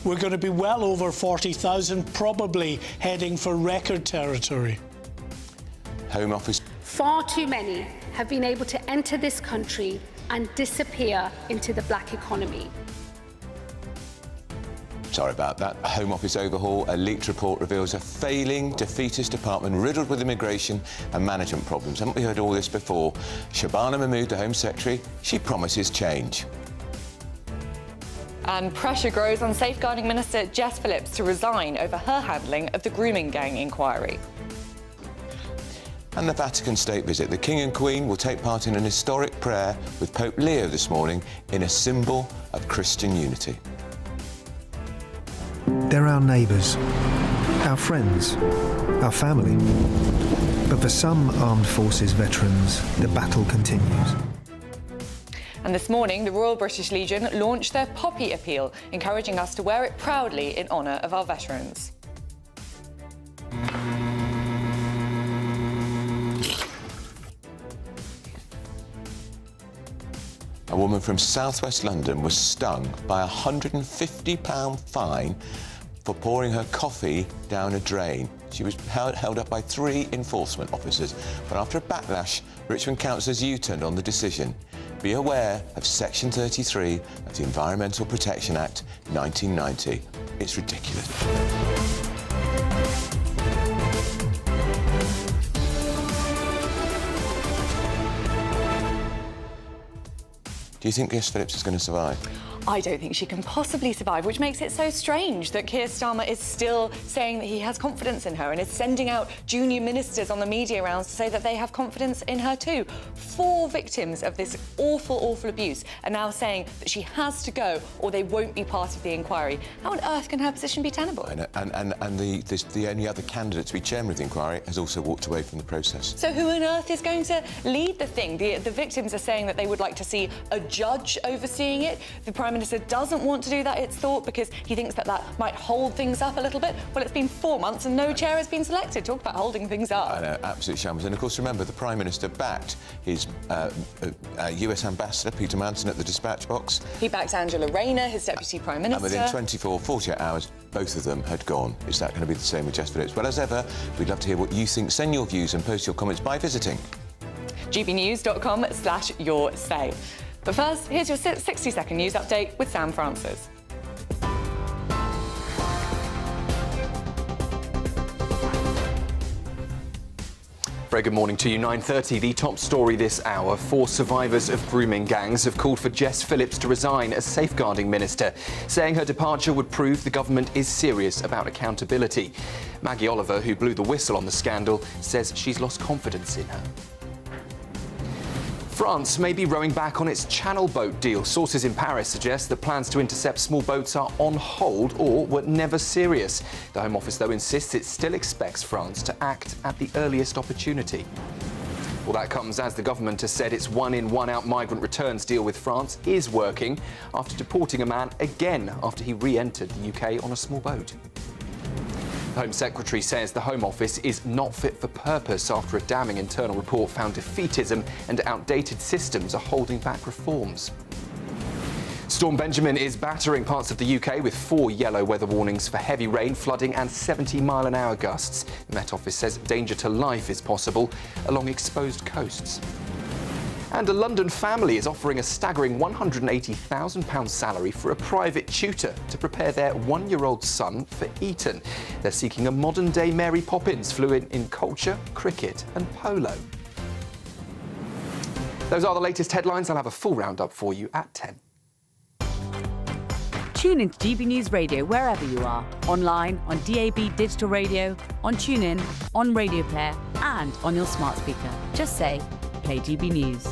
We're going to be well over 40,000, probably heading for record territory. Home Office. Far too many have been able to enter this country and disappear into the black economy. Sorry about that. A Home Office overhaul. A leaked report reveals a failing, defeatist department riddled with immigration and management problems. Haven't we heard all this before? Shabana Mahmood, the Home Secretary, she promises change. And pressure grows on Safeguarding Minister Jess Phillips to resign over her handling of the grooming gang inquiry. And the Vatican state visit. The King and Queen will take part in an historic prayer with Pope Leo this morning in a symbol of Christian unity. They're our neighbours, our friends, our family. But for some armed forces veterans, the battle continues. And this morning, the Royal British Legion launched their Poppy Appeal, encouraging us to wear it proudly in honour of our veterans. A woman from southwest London was stung by a £150 fine for pouring her coffee down a drain. She was held up by 3 enforcement officers, but after a backlash, Richmond councillors U-turned on the decision. Be aware of Section 33 of the Environmental Protection Act 1990. It's ridiculous. Do you think Jess Phillips is going to survive? I don't think she can possibly survive, which makes it so strange that Keir Starmer is still saying that he has confidence in her and is sending out junior ministers on the media rounds to say that they have confidence in her too. 4 victims of this awful, awful abuse are now saying that she has to go or they won't be part of the inquiry. How on earth can her position be tenable? I know. And the only other candidate to be chairman of the inquiry has also walked away from the process. So who on earth is going to lead the thing? The victims are saying that they would like to see a judge overseeing it. The Prime Minister doesn't want to do that, it's thought, because he thinks that that might hold things up a little bit. Well, it's been 4 months and no chair has been selected. Talk about holding things up. I know, absolute shambles. And of course, remember, the Prime Minister backed his US Ambassador, Peter Manson, at the dispatch box. He backed Angela Rayner, his Deputy Prime Minister. And within 24, 48 hours, both of them had gone. Is that going to be the same with Jess Phillips? Well, as ever, we'd love to hear what you think. Send your views and post your comments by visiting gbnews.com/yoursay. But first, here's your 60-second news update with Sam Francis. Very good morning to you. 9:30, the top story this hour. 4 survivors of grooming gangs have called for Jess Phillips to resign as Safeguarding Minister, saying her departure would prove the government is serious about accountability. Maggie Oliver, who blew the whistle on the scandal, says she's lost confidence in her. France may be rowing back on its channel boat deal. Sources in Paris suggest that plans to intercept small boats are on hold or were never serious. The Home Office, though, insists it still expects France to act at the earliest opportunity. Well, that comes as the government has said its one-in, one-out migrant returns deal with France is working after deporting a man again after he re-entered the UK on a small boat. The Home Secretary says the Home Office is not fit for purpose after a damning internal report found defeatism and outdated systems are holding back reforms. Storm Benjamin is battering parts of the UK with 4 yellow weather warnings for heavy rain, flooding and 70-mile-an-hour gusts. The Met Office says danger to life is possible along exposed coasts. And a London family is offering a staggering £180,000 salary for a private tutor to prepare their 1-year-old son for Eton. They're seeking a modern-day Mary Poppins, fluent in culture, cricket and polo. Those are the latest headlines. I'll have a full roundup for you at 10. Tune into GB News Radio wherever you are. Online, on DAB digital radio, on TuneIn, on Radio Player and on your smart speaker. Just say, play GB News.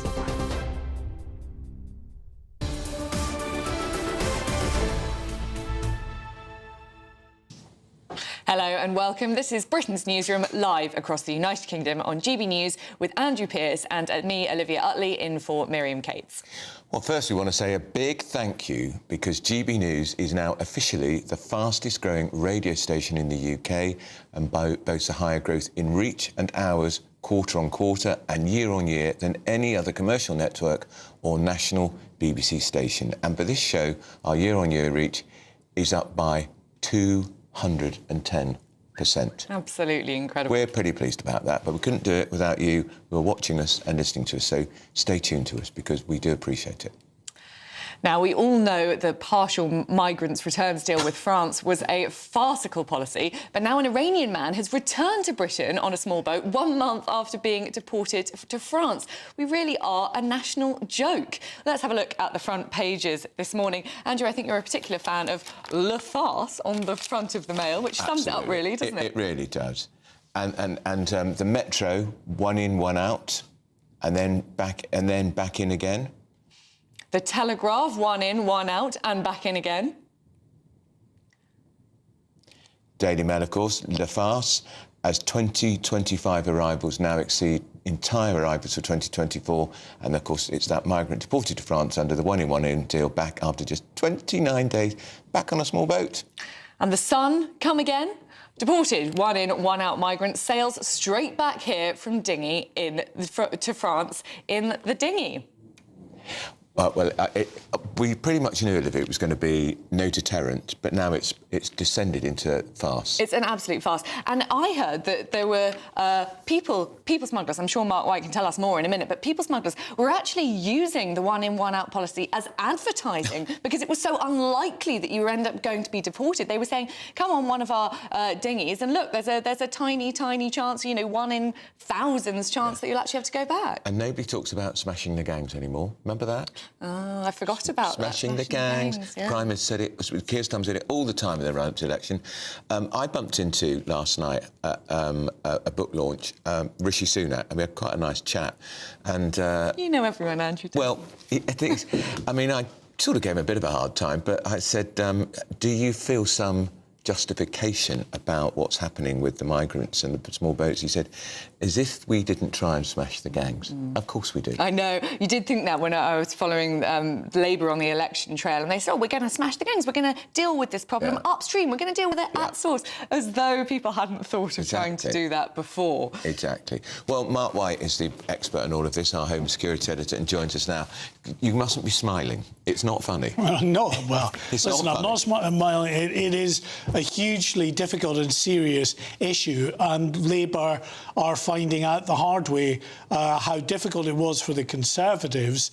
Hello and welcome. This is Britain's Newsroom, live across the United Kingdom on GB News with Andrew Pearce and me, Olivia Utley, in for Miriam Cates. Well, first we want to say a big thank you because GB News is now officially the fastest growing radio station in the UK and boasts a higher growth in reach and hours quarter on quarter and year on year than any other commercial network or national BBC station. And for this show, our year on year reach is up by 210%. Absolutely incredible. We're pretty pleased about that, but we couldn't do it without you who are watching us and listening to us, so stay tuned to us because we do appreciate it. Now, we all know the partial migrants returns deal with France was a farcical policy, but now an Iranian man has returned to Britain on a small boat 1 month after being deported to France. We really are a national joke. Let's have a look at the front pages this morning. Andrew, I think you're a particular fan of Le Farce on the front of the Mail, which sums it up, really, doesn't it? It really does. And the Metro, 1 in, 1 out, and then back in again. The Telegraph, 1 in, 1 out, and back in again. Daily Mail, of course, Le Farce, as 2025 arrivals now exceed entire arrivals for 2024. And, of course, it's that migrant deported to France under the 1 in, 1 in deal back after just 29 days, back on a small boat. And The Sun, come again. Deported 1 in, 1 out migrants sails straight back here from dinghy to France in the dinghy. We pretty much knew that it was going to be no deterrent, but now it's descended into farce. It's an absolute farce. And I heard that there were people smugglers, I'm sure Mark White can tell us more in a minute, but people smugglers were actually using the 1 in, 1 out policy as advertising because it was so unlikely that you would end up going to be deported. They were saying, come on one of our dinghies and look, there's a tiny, tiny chance, 1 in thousands chance that you'll actually have to go back. And nobody talks about smashing the gangs anymore. Remember that? Oh, I forgot about Smashing the gangs. Yeah. Prime Minister said it. Keir Starmer said it all the time in the run-up to election. I bumped into last night at a book launch Rishi Sunak, and we had quite a nice chat. And you know everyone, Andrew. Well, I sort of gave him a bit of a hard time, but I said, do you feel some justification about what's happening with the migrants and the small boats? He said, as if we didn't try and smash the gangs. Of course we do. I know. You did think that when I was following Labour on the election trail, and they said, we're going to smash the gangs, we're going to deal with this problem upstream, we're going to deal with it at source, as though people hadn't thought of trying to do that before. Exactly. Well, Mark White is the expert in all of this, our Home Security Editor, and joins us now. You mustn't be smiling. It's not funny. Well, no. Well, It's listen, not I'm not smiling. It is a hugely difficult and serious issue, and Labour are finding out the hard way how difficult it was for the Conservatives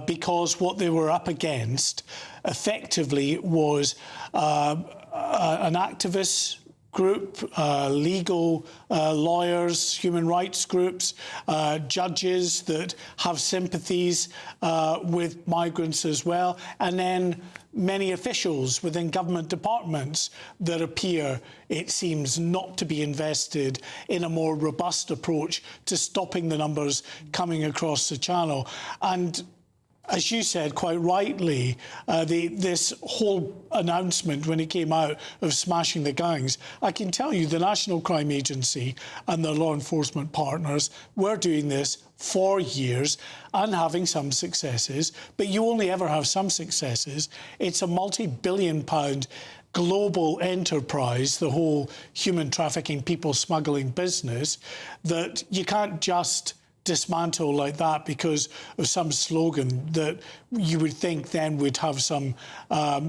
because what they were up against effectively was an activist group, legal lawyers, human rights groups, judges that have sympathies with migrants as well, and then many officials within government departments that appear, it seems, not to be invested in a more robust approach to stopping the numbers coming across the channel. And as you said quite rightly, this whole announcement when it came out of smashing the gangs, I can tell you the National Crime Agency and their law enforcement partners were doing this for years and having some successes, but you only ever have some successes. It's a multi-billion-pound global enterprise, the whole human trafficking, people smuggling business, that you can't just dismantle like that because of some slogan that you would think then would have some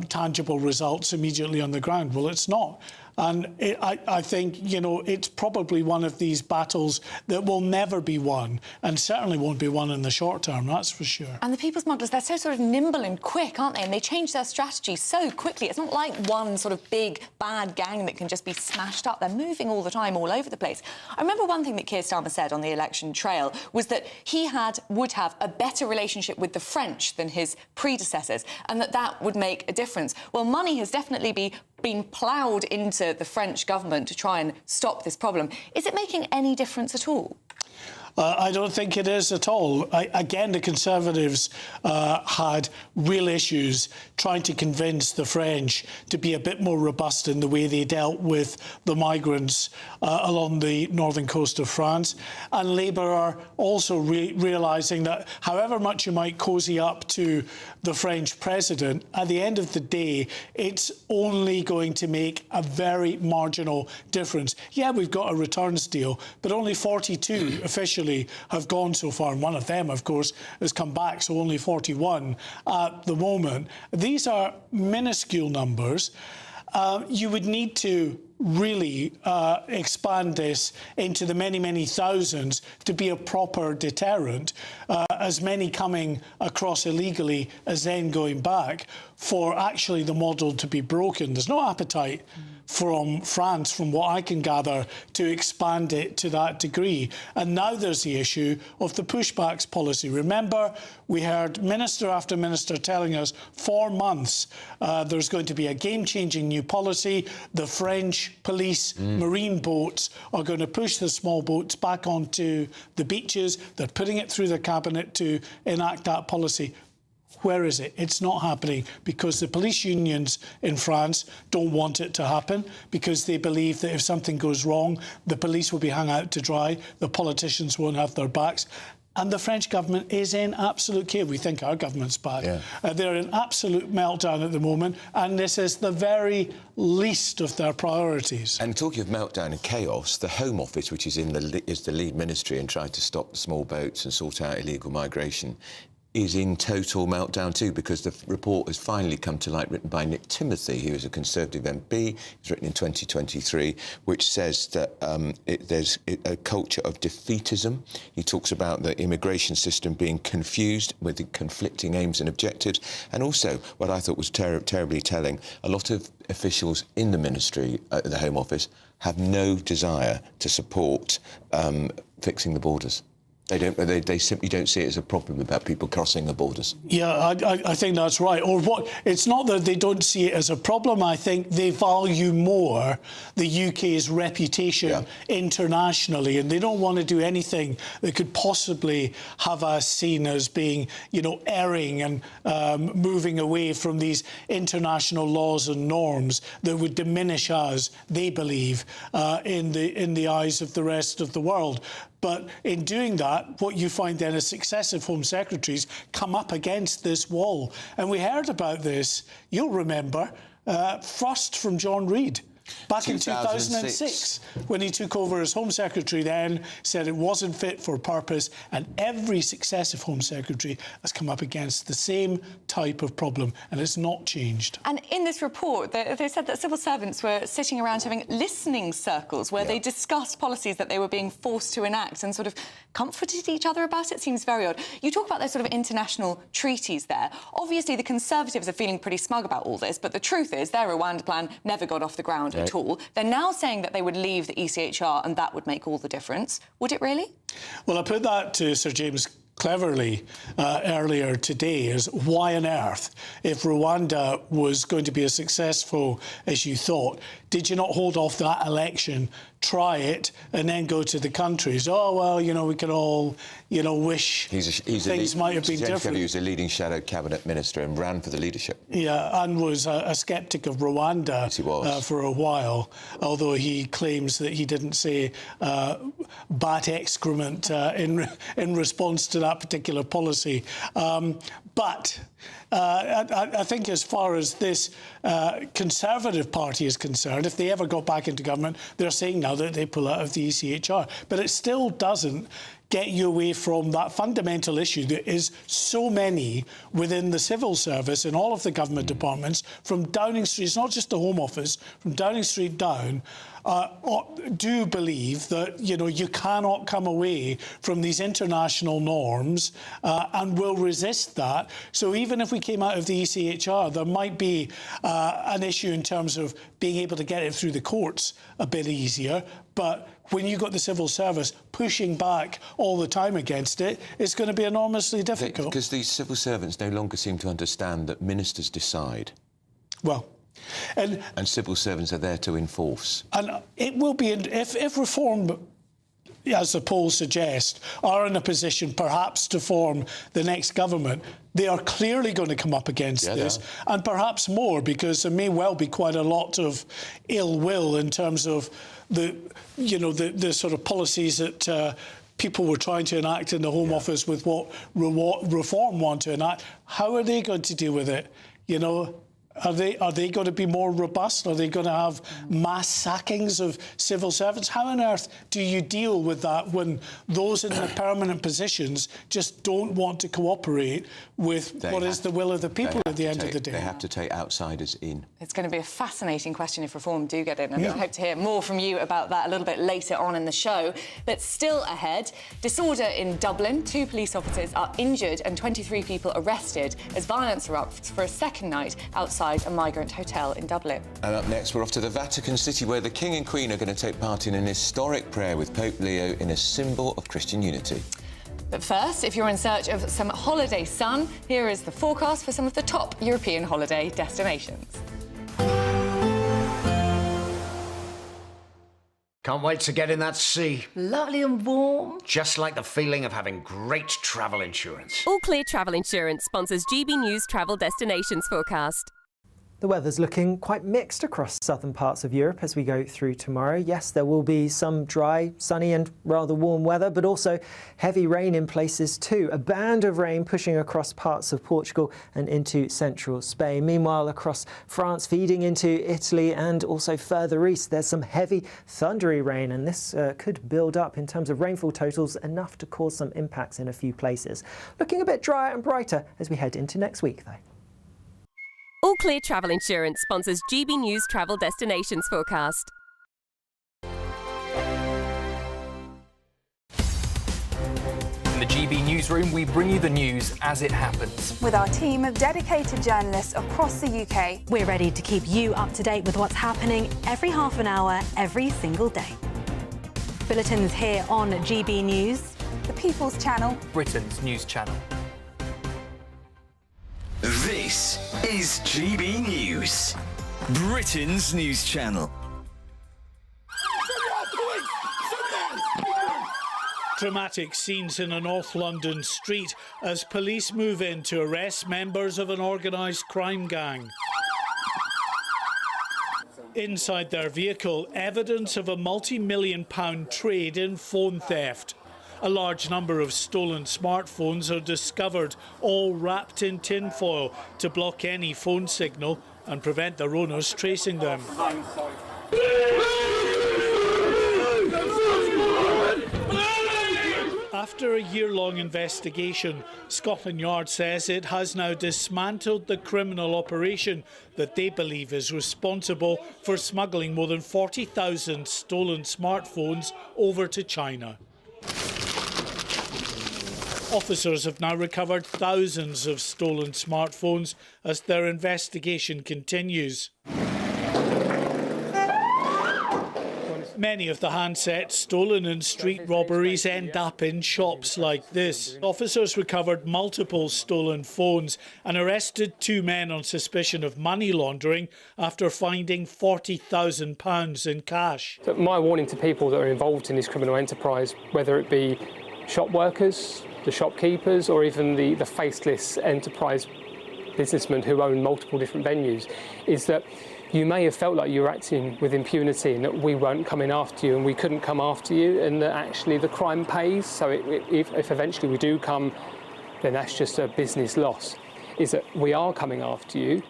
tangible results immediately on the ground. Well, it's not. And I think, it's probably one of these battles that will never be won, and certainly won't be won in the short term, that's for sure. And the people smugglers, they're so sort of nimble and quick, aren't they? And they change their strategy so quickly. It's not like one sort of big, bad gang that can just be smashed up. They're moving all the time, all over the place. I remember one thing that Keir Starmer said on the election trail was that he would have a better relationship with the French than his predecessors, and that would make a difference. Well, money has definitely been ploughed into the French government to try and stop this problem. Is it making any difference at all? I don't think it is at all. Again, the Conservatives had real issues trying to convince the French to be a bit more robust in the way they dealt with the migrants along the northern coast of France. And Labour are also realising that however much you might cosy up to the French president, at the end of the day, it's only going to make a very marginal difference. Yeah, we've got a returns deal, but only 42 officially actually have gone so far, and one of them, of course, has come back, so only 41 at the moment. These are minuscule numbers. You would need to really expand this into the many, many thousands to be a proper deterrent, as many coming across illegally as then going back, for actually the model to be broken. There's no appetite from France, from what I can gather, to expand it to that degree. And now there's the issue of the pushbacks policy. Remember, we heard minister after minister telling us for months there's going to be a game-changing new policy. The French police marine boats are going to push the small boats back onto the beaches. They're putting it through the cabinet to enact that policy. Where is it? It's not happening because the police unions in France don't want it to happen, because they believe that if something goes wrong, the police will be hung out to dry, the politicians won't have their backs. And the French government is in absolute chaos. We think our government's bad. Yeah. They're in absolute meltdown at the moment, and this is the very least of their priorities. And talking of meltdown and chaos, the Home Office, which is the lead ministry and tried to stop the small boats and sort out illegal migration, is in total meltdown too, because the report has finally come to light, written by Nick Timothy, who is a Conservative MP. It's written in 2023, which says that there's a culture of defeatism. He talks about the immigration system being confused with the conflicting aims and objectives. And also, what I thought was terribly telling, a lot of officials in the ministry, at the Home Office, have no desire to support fixing the borders. They simply don't see it as a problem about people crossing the borders. Yeah, I think that's right. Or what? It's not that they don't see it as a problem. I think they value more the UK's reputation internationally, and they don't want to do anything that could possibly have us seen as being, erring and moving away from these international laws and norms that would diminish us, they believe, in the eyes of the rest of the world. But in doing that, what you find then is successive Home Secretaries come up against this wall. And we heard about this, you'll remember, first from John Reid. Back in 2006, when he took over as Home Secretary then, said it wasn't fit for purpose, and every successive Home Secretary has come up against the same type of problem, and it's not changed. And in this report, they said that civil servants were sitting around having listening circles where they discussed policies that they were being forced to enact and sort of comforted each other about it. Seems very odd. You talk about those sort of international treaties there. Obviously, the Conservatives are feeling pretty smug about all this, but the truth is their Rwanda plan never got off the ground at all. They're now saying that they would leave the ECHR and that would make all the difference. Would it really? Well, I put that to Sir James cleverly earlier today, is why on earth, if Rwanda was going to be as successful as you thought, did you not hold off that election, try it, and then go to the countries? Oh, well, we could all, wish things might have been different. He was a leading shadow cabinet minister and ran for the leadership. Yeah, and was a sceptic of Rwanda for a while, although he claims that he didn't say bat excrement in response to that particular policy. But I think as far as this Conservative Party is concerned, if they ever got back into government, they're saying now that they pull out of the ECHR. But it still doesn't get you away from that fundamental issue that is so many within the civil service and all of the government departments, from Downing Street, it's not just the Home Office, from Downing Street down, do believe that, you cannot come away from these international norms and will resist that. So even if we came out of the ECHR, there might be an issue in terms of being able to get it through the courts a bit easier. But when you've got the civil service pushing back all the time against it, it's going to be enormously difficult. Because these civil servants no longer seem to understand that ministers decide. Well, and civil servants are there to enforce. And it will be, if reform, as the polls suggest, are in a position perhaps to form the next government, they are clearly going to come up against this, and perhaps more, because there may well be quite a lot of ill will in terms of the sort of policies that people were trying to enact in the Home Office with what reform want to enact. How are they going to deal with it? Are they going to be more robust? Are they going to have mass sackings of civil servants? How on earth do you deal with that when those in the permanent positions just don't want to cooperate with what is the will of the people at the end of the day? They have to take outsiders in. It's going to be a fascinating question if reform do get in, and I hope to hear more from you about that a little bit later on in the show. But still ahead, disorder in Dublin. 2 police officers are injured and 23 people arrested as violence erupts for a second night outside a migrant hotel in Dublin. And up next, we're off to the Vatican City, where the King and Queen are going to take part in an historic prayer with Pope Leo in a symbol of Christian unity. But first, if you're in search of some holiday sun, here is the forecast for some of the top European holiday destinations. Can't wait to get in that sea. Lovely and warm. Just like the feeling of having great travel insurance. All Clear Travel Insurance sponsors GB News Travel Destinations Forecast. The weather's looking quite mixed across southern parts of Europe as we go through tomorrow. Yes, there will be some dry, sunny and rather warm weather, but also heavy rain in places too. A band of rain pushing across parts of Portugal and into central Spain. Meanwhile, across France, feeding into Italy and also further east, there's some heavy, thundery rain, and this could build up in terms of rainfall totals, enough to cause some impacts in a few places. Looking a bit drier and brighter as we head into next week, though. All Clear Travel Insurance sponsors GB News Travel Destinations Forecast. In the GB Newsroom, we bring you the news as it happens. With our team of dedicated journalists across the UK, we're ready to keep you up to date with what's happening every half an hour, every single day. Bulletins here on GB News, the People's Channel, Britain's news channel. This is GB News, Britain's news channel. Dramatic scenes in a North London street as police move in to arrest members of an organised crime gang. Inside their vehicle, evidence of a multi-million-pound trade in phone theft. A large number of stolen smartphones are discovered, all wrapped in tinfoil to block any phone signal and prevent their owners tracing them. After a year-long investigation, Scotland Yard says it has now dismantled the criminal operation that they believe is responsible for smuggling more than 40,000 stolen smartphones over to China. Officers have now recovered thousands of stolen smartphones as their investigation continues. Many of the handsets stolen in street robberies end up in shops like this. Officers recovered multiple stolen phones and arrested 2 men on suspicion of money laundering after finding £40,000 in cash. So my warning to people that are involved in this criminal enterprise, whether it be shop workers, the shopkeepers, or even the faceless enterprise businessmen who own multiple different venues, is that you may have felt like you were acting with impunity and that we weren't coming after you and we couldn't come after you, and that actually the crime pays. So if eventually we do come, then that's just a business loss. Is that we are coming after you,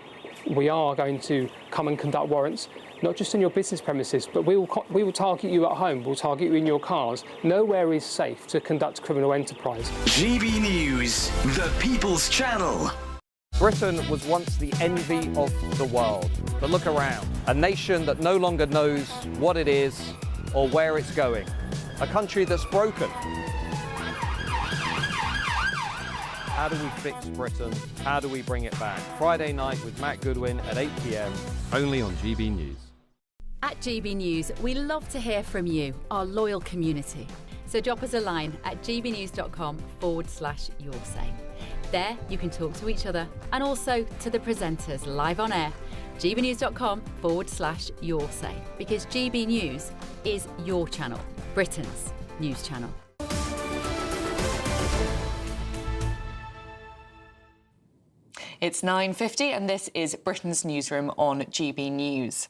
we are going to come and conduct warrants, not just in your business premises, but we will target you at home, we'll target you in your cars. Nowhere is safe to conduct criminal enterprise. GB News, the People's Channel. Britain was once the envy of the world, but look around. A nation that no longer knows what it is or where it's going. A country that's broken. How do we fix Britain? How do we bring it back? Friday night with Matt Goodwin at 8 p.m, only on GB News. At GB News, we love to hear from you, our loyal community. So drop us a line at gbnews.com/yoursay. There you can talk to each other and also to the presenters live on air. gbnews.com/yoursay, because GB News is your channel, Britain's news channel. It's 9:50 and this is Britain's Newsroom on GB News.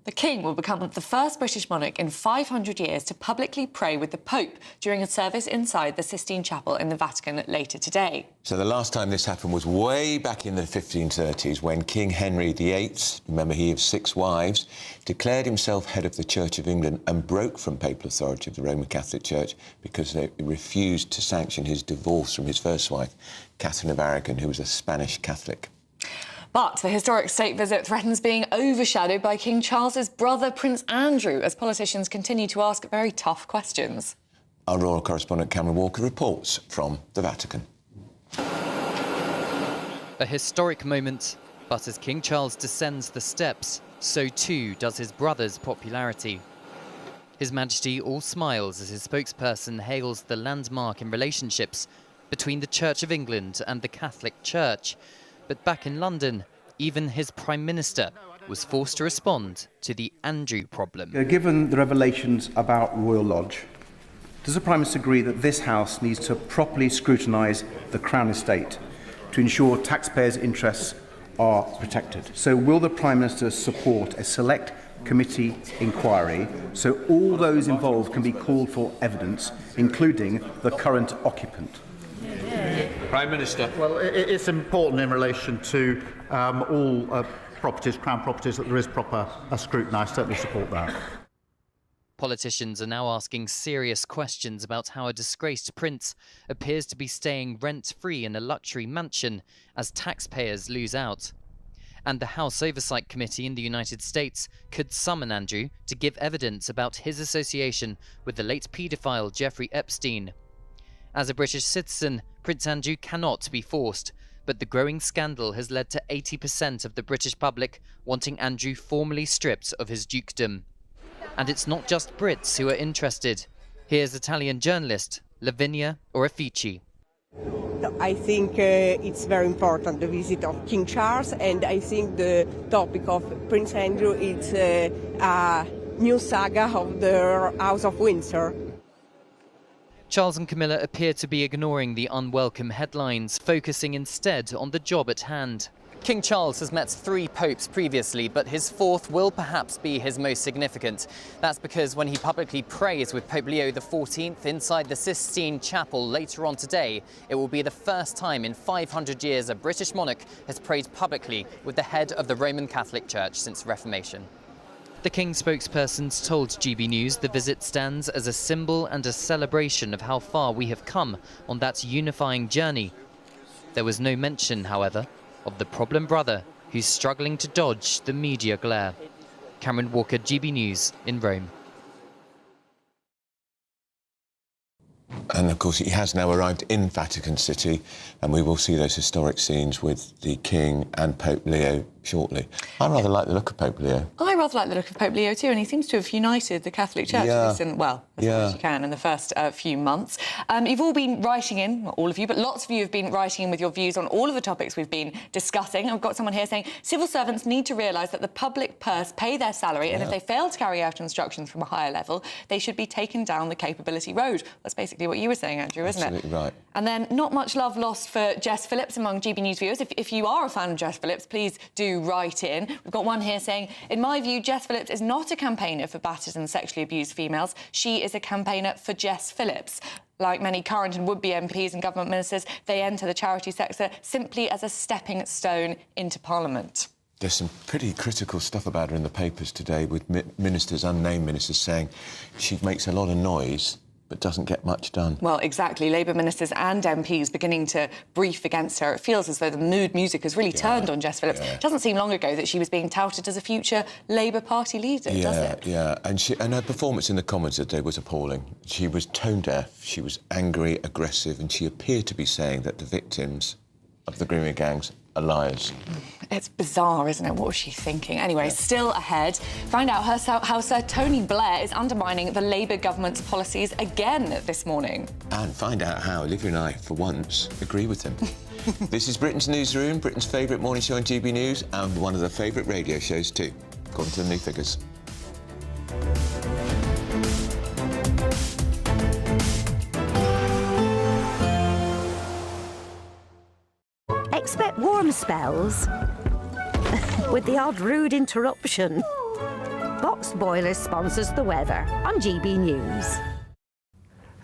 The King will become the first British monarch in 500 years to publicly pray with the Pope during a service inside the Sistine Chapel in the Vatican later today. So the last time this happened was way back in the 1530s when King Henry VIII, remember he of 6 wives, declared himself head of the Church of England and broke from papal authority of the Roman Catholic Church because they refused to sanction his divorce from his first wife, Catherine of Aragon, who was a Spanish Catholic. But the historic state visit threatens being overshadowed by King Charles's brother, Prince Andrew, as politicians continue to ask very tough questions. Our royal correspondent Cameron Walker reports from the Vatican. A historic moment, but as King Charles descends the steps, so too does his brother's popularity. His Majesty all smiles as his spokesperson hails the landmark in relationships between the Church of England and the Catholic Church. But back in London, even his Prime Minister was forced to respond to the Andrew problem. Given the revelations about Royal Lodge, does the Prime Minister agree that this House needs to properly scrutinise the Crown Estate to ensure taxpayers' interests are protected? So will the Prime Minister support a select committee inquiry so all those involved can be called for evidence, including the current occupant? Prime Minister. Well, it's important in relation to all properties, Crown properties, that there is proper scrutiny. I certainly support that. Politicians are now asking serious questions about how a disgraced prince appears to be staying rent-free in a luxury mansion as taxpayers lose out. And the House Oversight Committee in the United States could summon Andrew to give evidence about his association with the late paedophile Jeffrey Epstein. As a British citizen, Prince Andrew cannot be forced, but the growing scandal has led to 80% of the British public wanting Andrew formally stripped of his dukedom. And it's not just Brits who are interested. Here's Italian journalist Lavinia Orefici. I think it's very important, the visit of King Charles, and I think the topic of Prince Andrew is a new saga of the House of Windsor. Charles and Camilla appear to be ignoring the unwelcome headlines, focusing instead on the job at hand. King Charles has met 3 popes previously, but his 4th will perhaps be his most significant. That's because when he publicly prays with Pope Leo XIV inside the Sistine Chapel later on today, it will be the first time in 500 years a British monarch has prayed publicly with the head of the Roman Catholic Church since Reformation. The King's spokespersons told GB News the visit stands as a symbol and a celebration of how far we have come on that unifying journey. There was no mention, however, of the problem brother who's struggling to dodge the media glare. Cameron Walker, GB News in Rome. And of course he has now arrived in Vatican City, and we will see those historic scenes with the King and Pope Leo shortly. I rather like the look of Pope Leo. I rather like the look of Pope Leo too, and he seems to have united the Catholic Church as much as you can in the first few months. You've all been writing in, not all of you, but lots of you have been writing in with your views on all of the topics we've been discussing. I've got someone here saying civil servants need to realise that the public purse pay their salary, and if they fail to carry out instructions from a higher level, they should be taken down the capability road. That's basically what you were saying, Andrew, isn't it? Absolutely right. And then not much love lost for Jess Phillips among GB News viewers. If you are a fan of Jess Phillips, please do write in. We've got one here saying, in my view, Jess Phillips is not a campaigner for battered and sexually abused females. She is a campaigner for Jess Phillips. Like many current and would-be MPs and government ministers, they enter the charity sector simply as a stepping stone into Parliament. There's some pretty critical stuff about her in the papers today, with ministers, unnamed ministers, saying she makes a lot of noise but doesn't get much done. Well, exactly. Labour ministers and MPs beginning to brief against her. It feels as though the mood music has really turned on Jess Phillips. It doesn't seem long ago that she was being touted as a future Labour Party leader, does it? Yeah, and her performance in the Commons today was appalling. She was tone deaf, she was angry, aggressive, and she appeared to be saying that the victims of the grooming gangs are liars. It's bizarre, isn't it? What was she thinking? Anyway, still ahead. Find out how Sir Tony Blair is undermining the Labour government's policies again this morning. And find out how Olivia and I, for once, agree with him. This is Britain's Newsroom, Britain's favourite morning show on GB News, and one of the favourite radio shows too, according to the new figures. Expect warm spells with the odd rude interruption. Boxed Boilers sponsors the weather on GB News.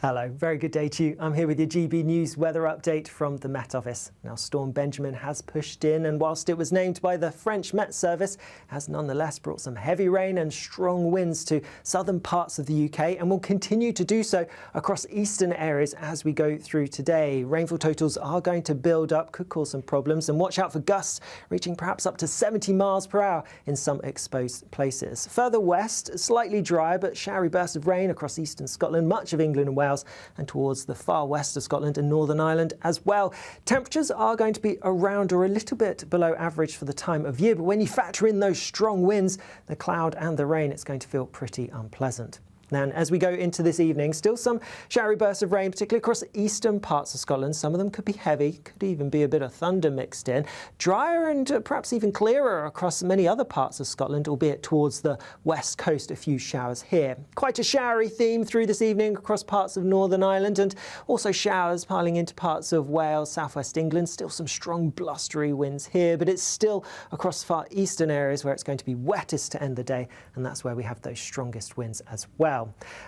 Hello, very good day to you. I'm here with your GB News weather update from the Met Office. Now, Storm Benjamin has pushed in, and whilst it was named by the French Met Service, has nonetheless brought some heavy rain and strong winds to southern parts of the UK, and will continue to do so across eastern areas as we go through today. Rainfall totals are going to build up, could cause some problems, and watch out for gusts reaching perhaps up to 70 miles per hour in some exposed places. Further west, slightly dry but showery bursts of rain across eastern Scotland, much of England and Wales, and towards the far west of Scotland and Northern Ireland as well. Temperatures are going to be around or a little bit below average for the time of year, but when you factor in those strong winds, the cloud and the rain, it's going to feel pretty unpleasant. And as we go into this evening, still some showery bursts of rain, particularly across eastern parts of Scotland. Some of them could be heavy, could even be a bit of thunder mixed in. Drier and perhaps even clearer across many other parts of Scotland, albeit towards the west coast, a few showers here. Quite a showery theme through this evening across parts of Northern Ireland, and also showers piling into parts of Wales, southwest England. Still some strong blustery winds here, but it's still across far eastern areas where it's going to be wettest to end the day, and that's where we have those strongest winds as well.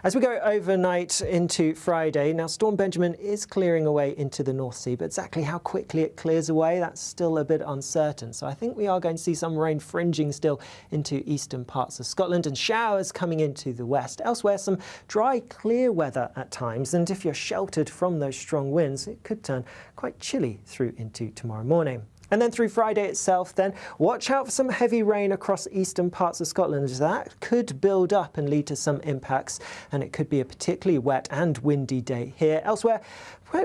As we go overnight into Friday, now Storm Benjamin is clearing away into the North Sea, but exactly how quickly it clears away, that's still a bit uncertain. So I think we are going to see some rain fringing still into eastern parts of Scotland and showers coming into the west. Elsewhere, some dry, clear weather at times, and if you're sheltered from those strong winds, it could turn quite chilly through into tomorrow morning. And then through Friday itself, then watch out for some heavy rain across eastern parts of Scotland, as that could build up and lead to some impacts, and it could be a particularly wet and windy day here. Elsewhere,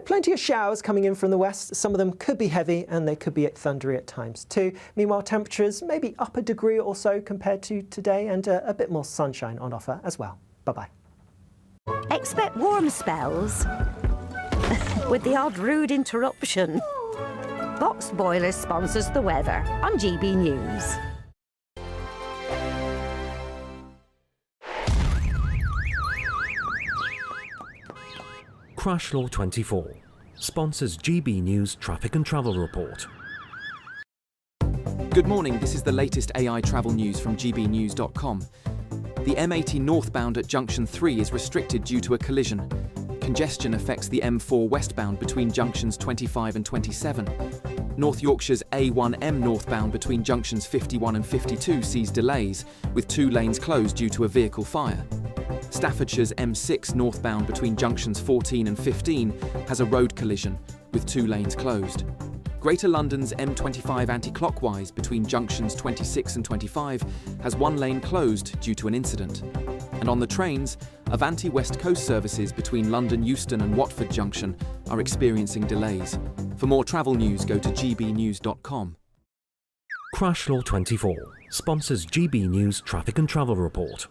plenty of showers coming in from the west. Some of them could be heavy and they could be thundery at times too. Meanwhile, temperatures maybe up a degree or so compared to today, and a bit more sunshine on offer as well. Bye-bye. Expect warm spells with the odd rude interruption. Boxed Boilers sponsors the weather on GB News. Crash Law 24 sponsors GB News Traffic and Travel Report. Good morning, this is the latest AI travel news from gbnews.com. The M80 northbound at Junction 3 is restricted due to a collision. Congestion affects the M4 westbound between junctions 25 and 27. North Yorkshire's A1M northbound between junctions 51 and 52 sees delays, with 2 lanes closed due to a vehicle fire. Staffordshire's M6 northbound between junctions 14 and 15 has a road collision, with 2 lanes closed. Greater London's M25 anti-clockwise between junctions 26 and 25 has 1 lane closed due to an incident. And on the trains, Avanti West Coast services between London Euston and Watford Junction are experiencing delays. For more travel news, go to gbnews.com. Crash Law 24 sponsors GB News Traffic and Travel Report.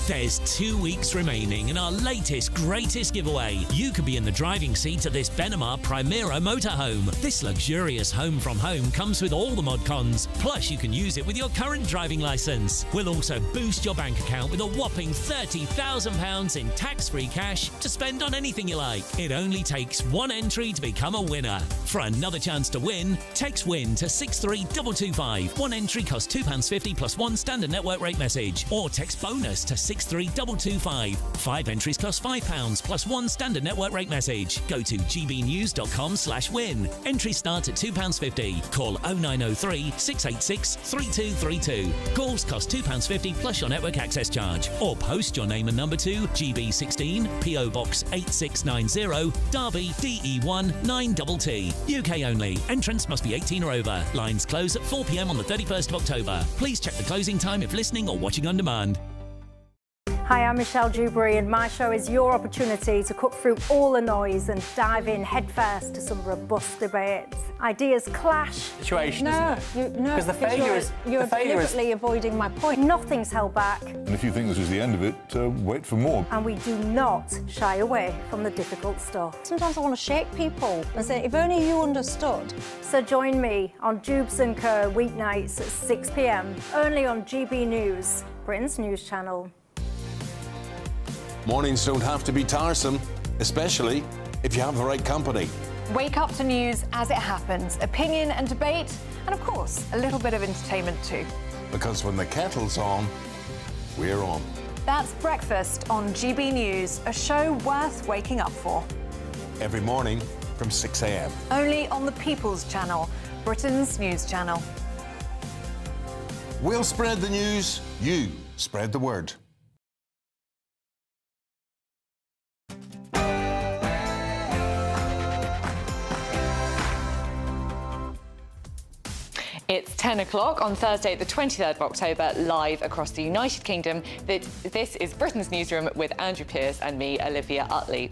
There's 2 weeks remaining in our latest, greatest giveaway. You could be in the driving seat of this Benamar Primera motorhome. This luxurious home from home comes with all the mod cons. Plus, you can use it with your current driving licence. We'll also boost your bank account with a whopping £30,000 in tax-free cash to spend on anything you like. It only takes 1 entry to become a winner. For another chance to win, text WIN to 63225. 1 entry costs £2.50 plus 1 standard network rate message. Or text BONUS to 63225. 5 entries cost £5 plus 1 standard network rate message. Go to gbnews.com/win. Entries start at £2.50. Call 0903 686 3232. Calls cost £2.50 plus your network access charge. Or post your name and number to GB16 PO Box 8690 Derby DE1 9TT. UK only. Entrance must be 18 or over. Lines close at 4 p.m. on the 31st of October. Please check the closing time if listening or watching on demand. Hi, I'm Michelle Dewberry, and my show is your opportunity to cut through all the noise and dive in headfirst to some robust debates. Ideas clash. Situation, isn't it? No, because the failure is you're deliberately avoiding my point. Nothing's held back. And if you think this is the end of it, wait for more. And we do not shy away from the difficult stuff. Sometimes I want to shake people and say, if only you understood. So join me on Jubes & Co. weeknights at 6 p.m. only on GB News, Britain's news channel. Mornings don't have to be tiresome, especially if you have the right company. Wake up to news as it happens, opinion and debate, and of course, a little bit of entertainment too. Because when the kettle's on, we're on. That's Breakfast on GB News, a show worth waking up for. Every morning from 6 a.m. Only on the People's Channel, Britain's news channel. We'll spread the news, you spread the word. It's 10 o'clock on Thursday, the 23rd of October, live across the United Kingdom. This is Britain's Newsroom with Andrew Pearce and me, Olivia Utley.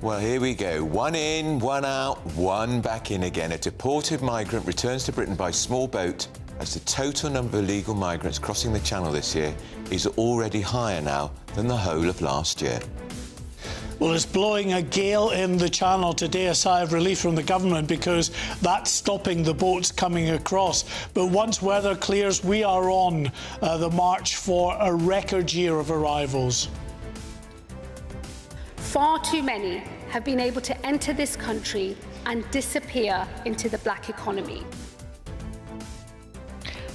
Well, here we go. One in, one out, one back in again. A deported migrant returns to Britain by small boat as the total number of illegal migrants crossing the Channel this year is already higher now than the whole of last year. Well, it's blowing a gale in the Channel today, a sigh of relief from the government because that's stopping the boats coming across. But once weather clears, we are on the march for a record year of arrivals. Far too many have been able to enter this country and disappear into the black economy.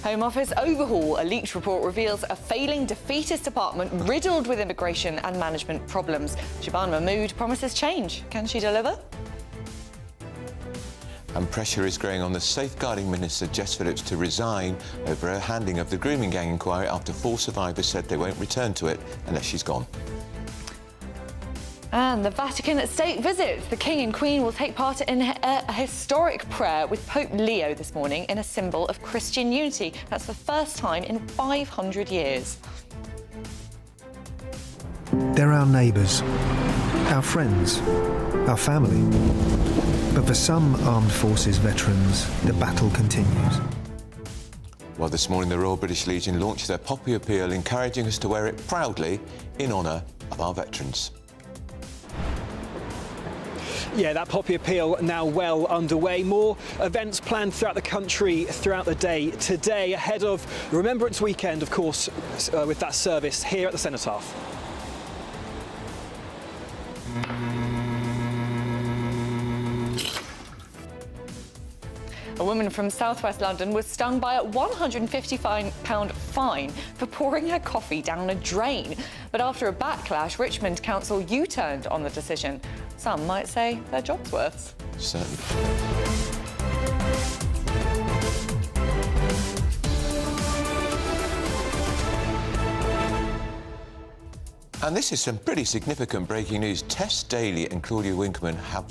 Home Office overhaul. A leaked report reveals a failing defeatist department riddled with immigration and management problems. Shabana Mahmood promises change. Can she deliver? And pressure is growing on the safeguarding minister, Jess Phillips, to resign over her handling of the grooming gang inquiry after 4 survivors said they won't return to it unless she's gone. And the Vatican state visit. The King and Queen will take part in a historic prayer with Pope Leo this morning in a symbol of Christian unity. That's the first time in 500 years. They're our neighbours, our friends, our family. But for some armed forces veterans, the battle continues. Well, this morning the Royal British Legion launched their poppy appeal, encouraging us to wear it proudly in honour of our veterans. Yeah, that poppy appeal now well underway. More events planned throughout the country throughout the day today, ahead of Remembrance Weekend, of course, with that service here at the Cenotaph. A woman from southwest London was stung by a £155 fine for pouring her coffee down a drain. But after a backlash, Richmond Council U-turned on the decision. Some might say their job's worth. Certainly. And this is some pretty significant breaking news. Tess Daly and Claudia Winkleman have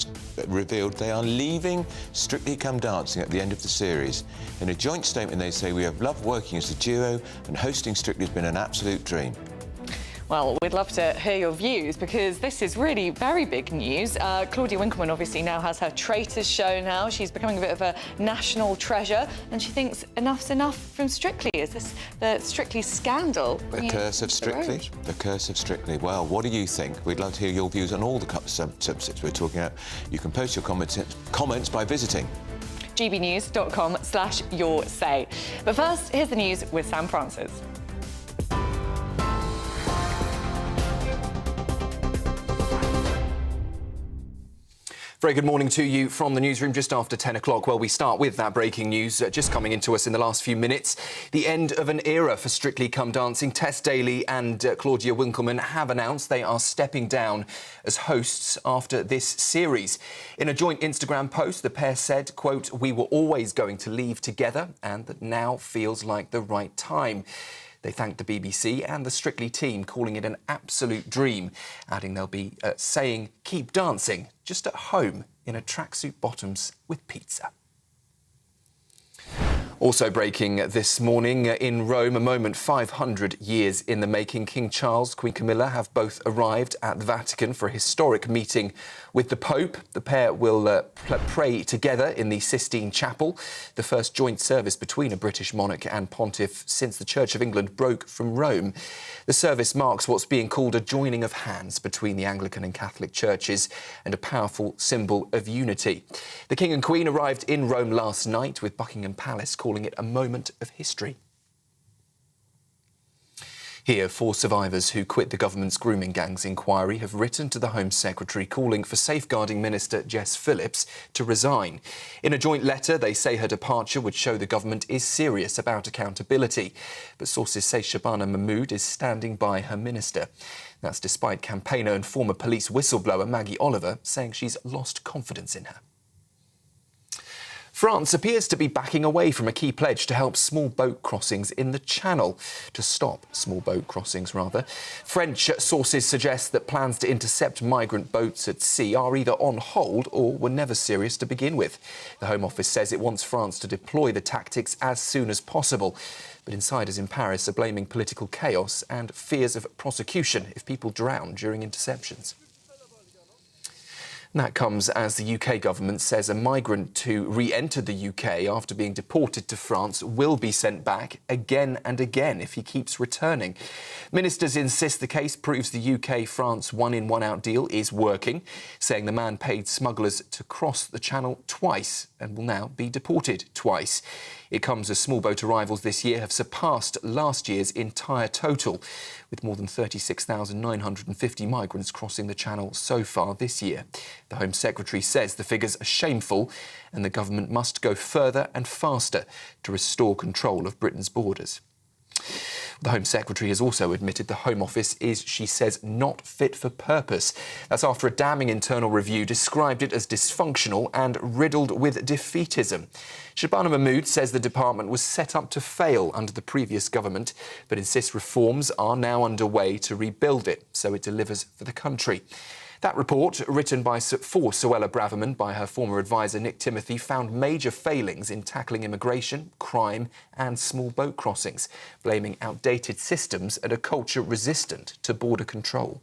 revealed they are leaving Strictly Come Dancing at the end of the series. In a joint statement, they say, "We have loved working as a duo and hosting Strictly has been an absolute dream." Well, we'd love to hear your views because this is really very big news. Claudia Winkleman obviously now has her Traitors show now. She's becoming a bit of a national treasure and she thinks enough's enough from Strictly. Is this the Strictly scandal? The curse of Strictly? The curse of Strictly. Well, what do you think? We'd love to hear your views on all the subjects we're talking about. You can post your comments by visiting gbnews.com/yoursay. But first, here's the news with Sam Francis. Very good morning to you from the newsroom just after 10 o'clock. Well, we start with that breaking news just coming into us in the last few minutes. The end of an era for Strictly Come Dancing. Tess Daly and Claudia Winkleman have announced they are stepping down as hosts after this series. In a joint Instagram post, the pair said, quote, "We were always going to leave together and that now feels like the right time." They thanked the BBC and the Strictly team, calling it an absolute dream, adding they'll be saying keep dancing just at home in a tracksuit bottoms with pizza. Also breaking this morning in Rome, a moment 500 years in the making. King Charles, Queen Camilla have both arrived at the Vatican for a historic meeting with the Pope. The pair will pray together in the Sistine Chapel, the first joint service between a British monarch and pontiff since the Church of England broke from Rome. The service marks what's being called a joining of hands between the Anglican and Catholic churches and a powerful symbol of unity. The King and Queen arrived in Rome last night, with Buckingham Palace calling it a moment of history. Here, 4 survivors who quit the government's grooming gangs inquiry have written to the Home Secretary calling for Safeguarding Minister Jess Phillips to resign. In a joint letter, they say her departure would show the government is serious about accountability. But sources say Shabana Mahmood is standing by her minister. That's despite campaigner and former police whistleblower Maggie Oliver saying she's lost confidence in her. France appears to be backing away from a key pledge to help small boat crossings in the Channel. To stop small boat crossings, rather. French sources suggest that plans to intercept migrant boats at sea are either on hold or were never serious to begin with. The Home Office says it wants France to deploy the tactics as soon as possible. But insiders in Paris are blaming political chaos and fears of prosecution if people drown during interceptions. And that comes as the UK government says a migrant who re-entered the UK after being deported to France will be sent back again and again if he keeps returning. Ministers insist the case proves the UK-France one-in, one-out deal is working, saying the man paid smugglers to cross the Channel twice and will now be deported twice. It comes as small boat arrivals this year have surpassed last year's entire total, with more than 36,950 migrants crossing the Channel so far this year. The Home Secretary says the figures are shameful and the government must go further and faster to restore control of Britain's borders. The Home Secretary has also admitted the Home Office is, she says, not fit for purpose. That's after a damning internal review described it as dysfunctional and riddled with defeatism. Shabana Mahmood says the department was set up to fail under the previous government, but insists reforms are now underway to rebuild it so it delivers for the country. That report, written for Suella Braverman by her former advisor Nick Timothy, found major failings in tackling immigration, crime and small boat crossings, blaming outdated systems and a culture resistant to border control.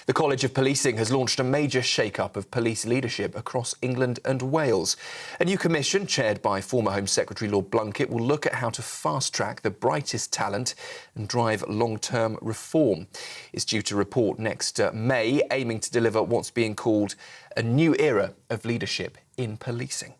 The College of Policing has launched a major shake-up of police leadership across England and Wales. A new commission, chaired by former Home Secretary Lord Blunkett, will look at how to fast-track the brightest talent and drive long-term reform. It's due to report next May, aiming to deliver what's being called a new era of leadership in policing.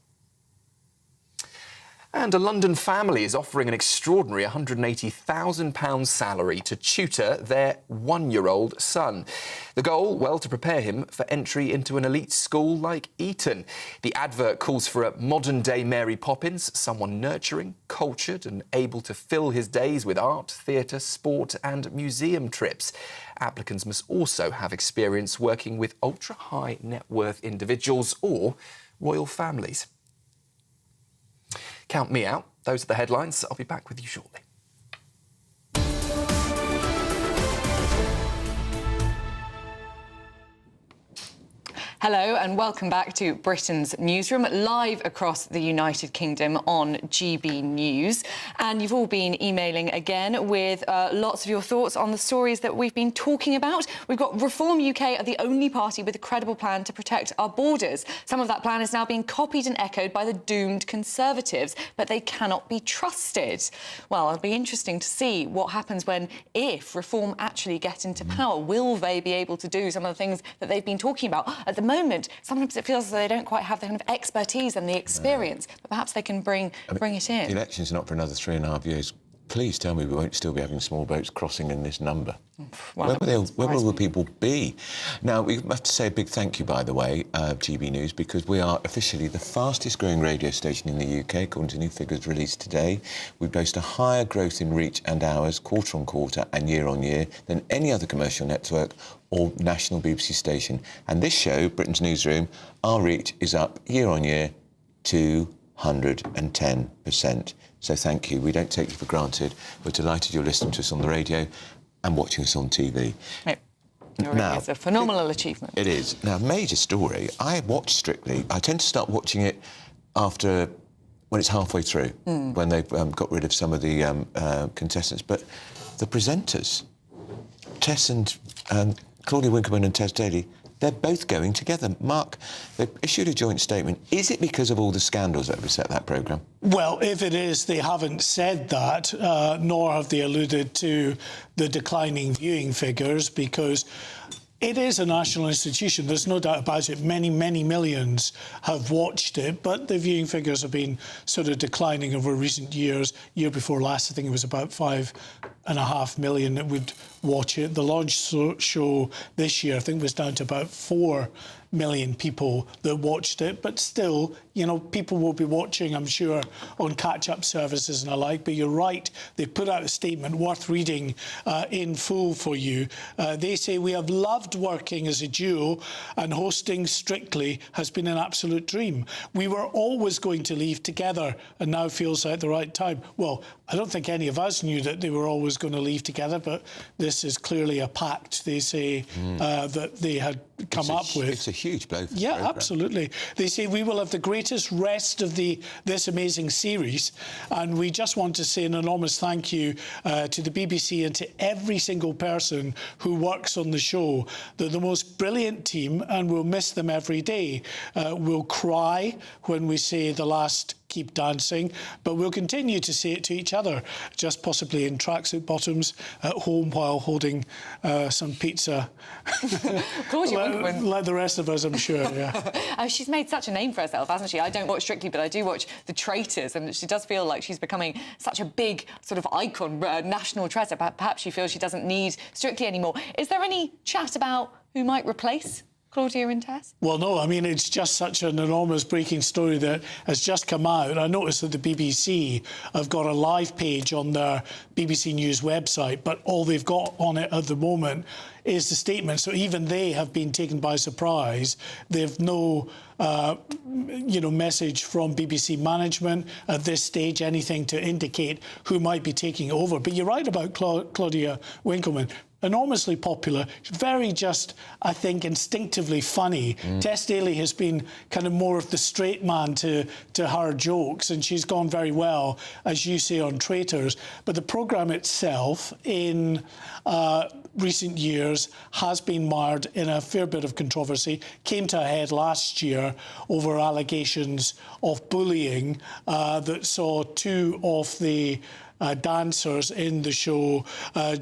And a London family is offering an extraordinary £180,000 salary to tutor their 1-year-old son. The goal, well, to prepare him for entry into an elite school like Eton. The advert calls for a modern-day Mary Poppins, someone nurturing, cultured and able to fill his days with art, theatre, sport and museum trips. Applicants must also have experience working with ultra-high net worth individuals or royal families. Count me out. Those are the headlines. I'll be back with you shortly. Hello and welcome back to Britain's Newsroom, live across the United Kingdom on GB News. And you've all been emailing again with lots of your thoughts on the stories that we've been talking about. We've got Reform UK are the only party with a credible plan to protect our borders. Some of that plan is now being copied and echoed by the doomed Conservatives, but they cannot be trusted. Well, it'll be interesting to see what happens if Reform actually get into power. Will they be able to do some of the things that they've been talking about? At the moment, sometimes it feels as though they don't quite have the kind of expertise and the experience, but perhaps they can bring it in. The election's not for another 3.5 years. Please tell me we won't still be having small boats crossing in this number. Well, where will the people be? Now, we have to say a big thank you, by the way, GB News, because we are officially the fastest growing radio station in the UK, according to new figures released today. We boast a higher growth in reach and hours, quarter on quarter and year on year, than any other commercial network or national BBC station. And this show, Britain's Newsroom, our reach is up year on year 210%. So thank you. We don't take you for granted. We're delighted you're listening to us on the radio and watching us on TV. It's a phenomenal achievement. It is. Now, major story. I watch Strictly. I tend to start watching it when it's halfway through, when they've got rid of some of the contestants. But the presenters, Tess and Claudia Winkleman and Tess Daly, they're both going together. Mark, they've issued a joint statement. Is it because of all the scandals that beset that programme? Well, if it is, they haven't said that, nor have they alluded to the declining viewing figures, because it is a national institution. There's no doubt about it. Many, many millions have watched it, but the viewing figures have been sort of declining over recent years. Year before last, I think it was about 5 4.5 million that would watch it. The launch show this year, I think, was down to about 4 million people that watched it. But still, you know, people will be watching, I'm sure, on catch-up services and the like. But you're right, they put out a statement worth reading in full for you. They say, "We have loved working as a duo, and hosting Strictly has been an absolute dream. We were always going to leave together, and now feels like the right time." Well, I don't think any of us knew that they were always going to leave together, but this is clearly a pact, they say, that they had come up with. It's a huge blow for the Yeah, programme. absolutely. They say, "We will have the greatest rest of this amazing series, and we just want to say an enormous thank you to the BBC and to every single person who works on the show. They're the most brilliant team, and we'll miss them every day. We'll cry when we say the last keep dancing, but we'll continue to say it to each other, just possibly in tracksuit bottoms at home while holding some pizza." like the rest of us, I'm sure, yeah. She's made such a name for herself, hasn't she? I don't watch Strictly, but I do watch The Traitors, and she does feel like she's becoming such a big sort of icon, national treasure. Perhaps she feels she doesn't need Strictly anymore. Is there any chat about who might replace Claudia and Tess? Well, no, I mean, it's just such an enormous breaking story that has just come out. I noticed that the BBC have got a live page on their BBC News website, but all they've got on it at the moment is the statement. So even they have been taken by surprise. They've no message from BBC management at this stage, anything to indicate who might be taking over. But you're right about Claudia Winkleman. Enormously popular, very just, I think, instinctively funny. Tess Daly has been kind of more of the straight man to her jokes, and she's gone very well, as you say, on Traitors. But the programme itself, in recent years, has been mired in a fair bit of controversy. Came to a head last year over allegations of bullying that saw two of the dancers in the show,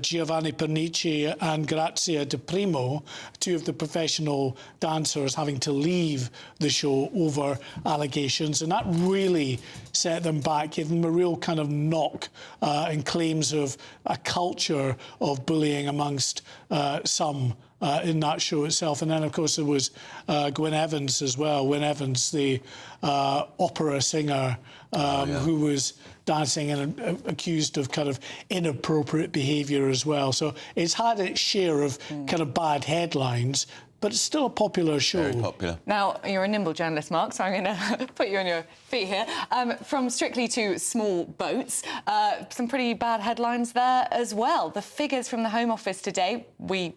Giovanni Pernici and Grazia De Primo, two of the professional dancers, having to leave the show over allegations, and that really set them back, gave them a real kind of knock, and claims of a culture of bullying amongst some in that show itself. And then, of course, there was Gwyn Evans as well. Gwyn Evans, the opera singer, who was dancing and accused of kind of inappropriate behaviour as well. So it's had its share of kind of bad headlines, but it's still a popular show. Very popular. Now, you're a nimble journalist, Mark, so I'm going to put you on your feet here. From Strictly to small boats, some pretty bad headlines there as well. The figures from the Home Office today, we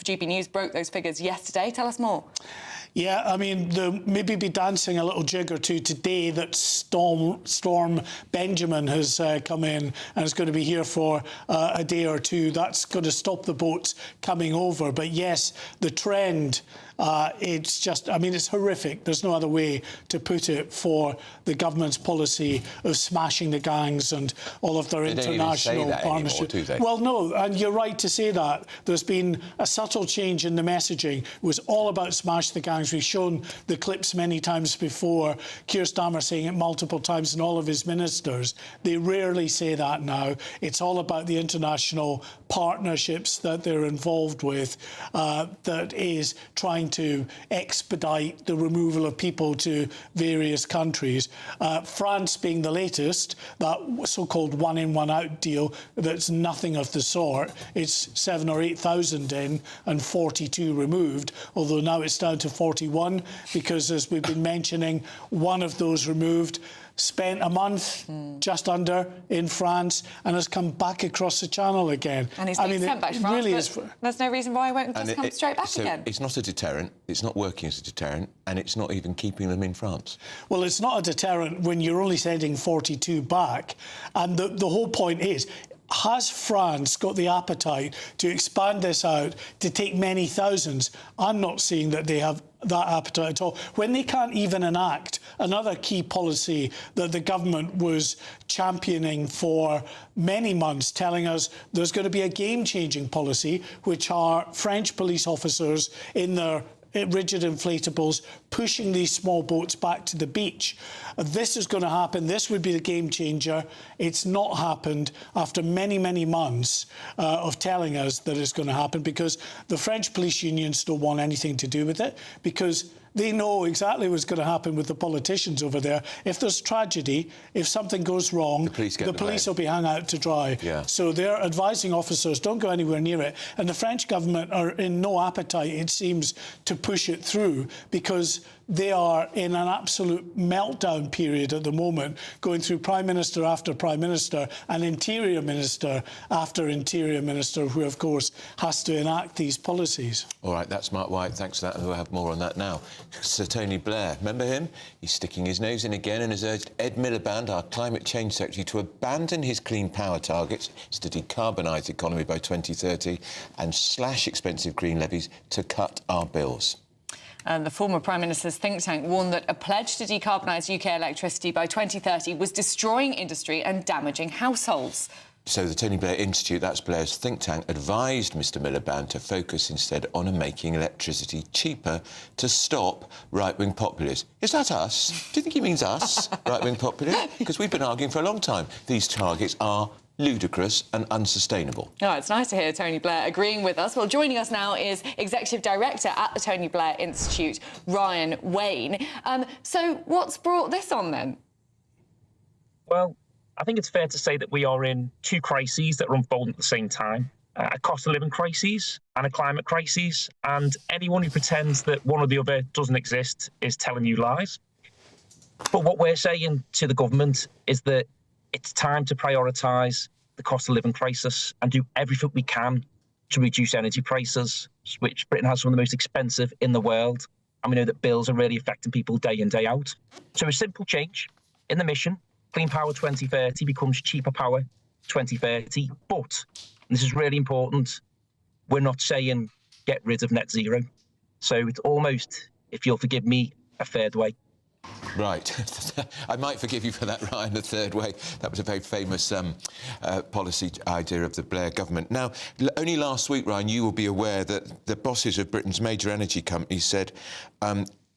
GB News broke those figures yesterday. Tell us more. Yeah, I mean, they'll maybe be dancing a little jig or two today that Storm Benjamin has come in and is going to be here for a day or two. That's going to stop the boats coming over. But yes, the trend, it's just, I mean, it's horrific. There's no other way to put it for the government's policy of smashing the gangs and all of their international partnerships. Well, no, and you're right to say that. There's been a subtle change in the messaging. It was all about smash the gangs. We've shown the clips many times before. Keir Starmer saying it multiple times, and all of his ministers. They rarely say that now. It's all about the international partnerships that they're involved with, that is trying to expedite the removal of people to various countries. France being the latest, that so-called one-in, one-out deal, that's nothing of the sort. It's 7,000 or 8,000 in and 42 removed, although now it's down to 41 because, as we've been mentioning, one of those removed spent a month just under in France and has come back across the channel again. And he's been sent back to France, really there's no reason why he won't just come straight back again. It's not a deterrent, it's not working as a deterrent, and it's not even keeping them in France. Well, it's not a deterrent when you're only sending 42 back. And the whole point is, has France got the appetite to expand this out to take many thousands? I'm not seeing that they have that appetite at all. When they can't even enact another key policy that the government was championing for many months, telling us there's going to be a game-changing policy, which are French police officers in their rigid inflatables, pushing these small boats back to the beach. This is going to happen. This would be the game changer. It's not happened after many, many months of telling us that it's going to happen, because the French police unions don't want anything to do with it, because they know exactly what's going to happen with the politicians over there. If there's tragedy, if something goes wrong, the police will be hung out to dry. Yeah. So they're advising officers, don't go anywhere near it. And the French government are in no appetite, it seems, to push it through, because they are in an absolute meltdown period at the moment, going through Prime Minister after Prime Minister and Interior Minister after Interior Minister, who, of course, has to enact these policies. All right, that's Mark White. Thanks for that. We'll have more on that now. Sir Tony Blair, remember him? He's sticking his nose in again and has urged Ed Miliband, our Climate Change Secretary, to abandon his clean power targets, to decarbonise the economy by 2030 and slash expensive green levies to cut our bills. And the former Prime Minister's think tank warned that a pledge to decarbonise UK electricity by 2030 was destroying industry and damaging households. So the Tony Blair Institute, that's Blair's think tank, advised Mr Miliband to focus instead on making electricity cheaper to stop right-wing populists. Is that us? Do you think he means us, right-wing populists? Because we've been arguing for a long time. These targets are ludicrous and unsustainable. Oh, it's nice to hear Tony Blair agreeing with us. Well, joining us now is Executive Director at the Tony Blair Institute, Ryan Wayne. So what's brought this on, then? Well, I think it's fair to say that we are in two crises that are unfolding at the same time. A cost of living crisis and a climate crisis. And anyone who pretends that one or the other doesn't exist is telling you lies. But what we're saying to the government is that it's time to prioritise the cost of living crisis and do everything we can to reduce energy prices, which Britain has some of the most expensive in the world. And we know that bills are really affecting people day in, day out. So a simple change in the mission, Clean Power 2030 becomes Cheaper Power 2030. But, and this is really important, we're not saying get rid of net zero. So it's almost, if you'll forgive me, a third way. Right. I might forgive you for that, Ryan, the third way. That was a very famous policy idea of the Blair government. Now, only last week, Ryan, you will be aware that the bosses of Britain's major energy companies said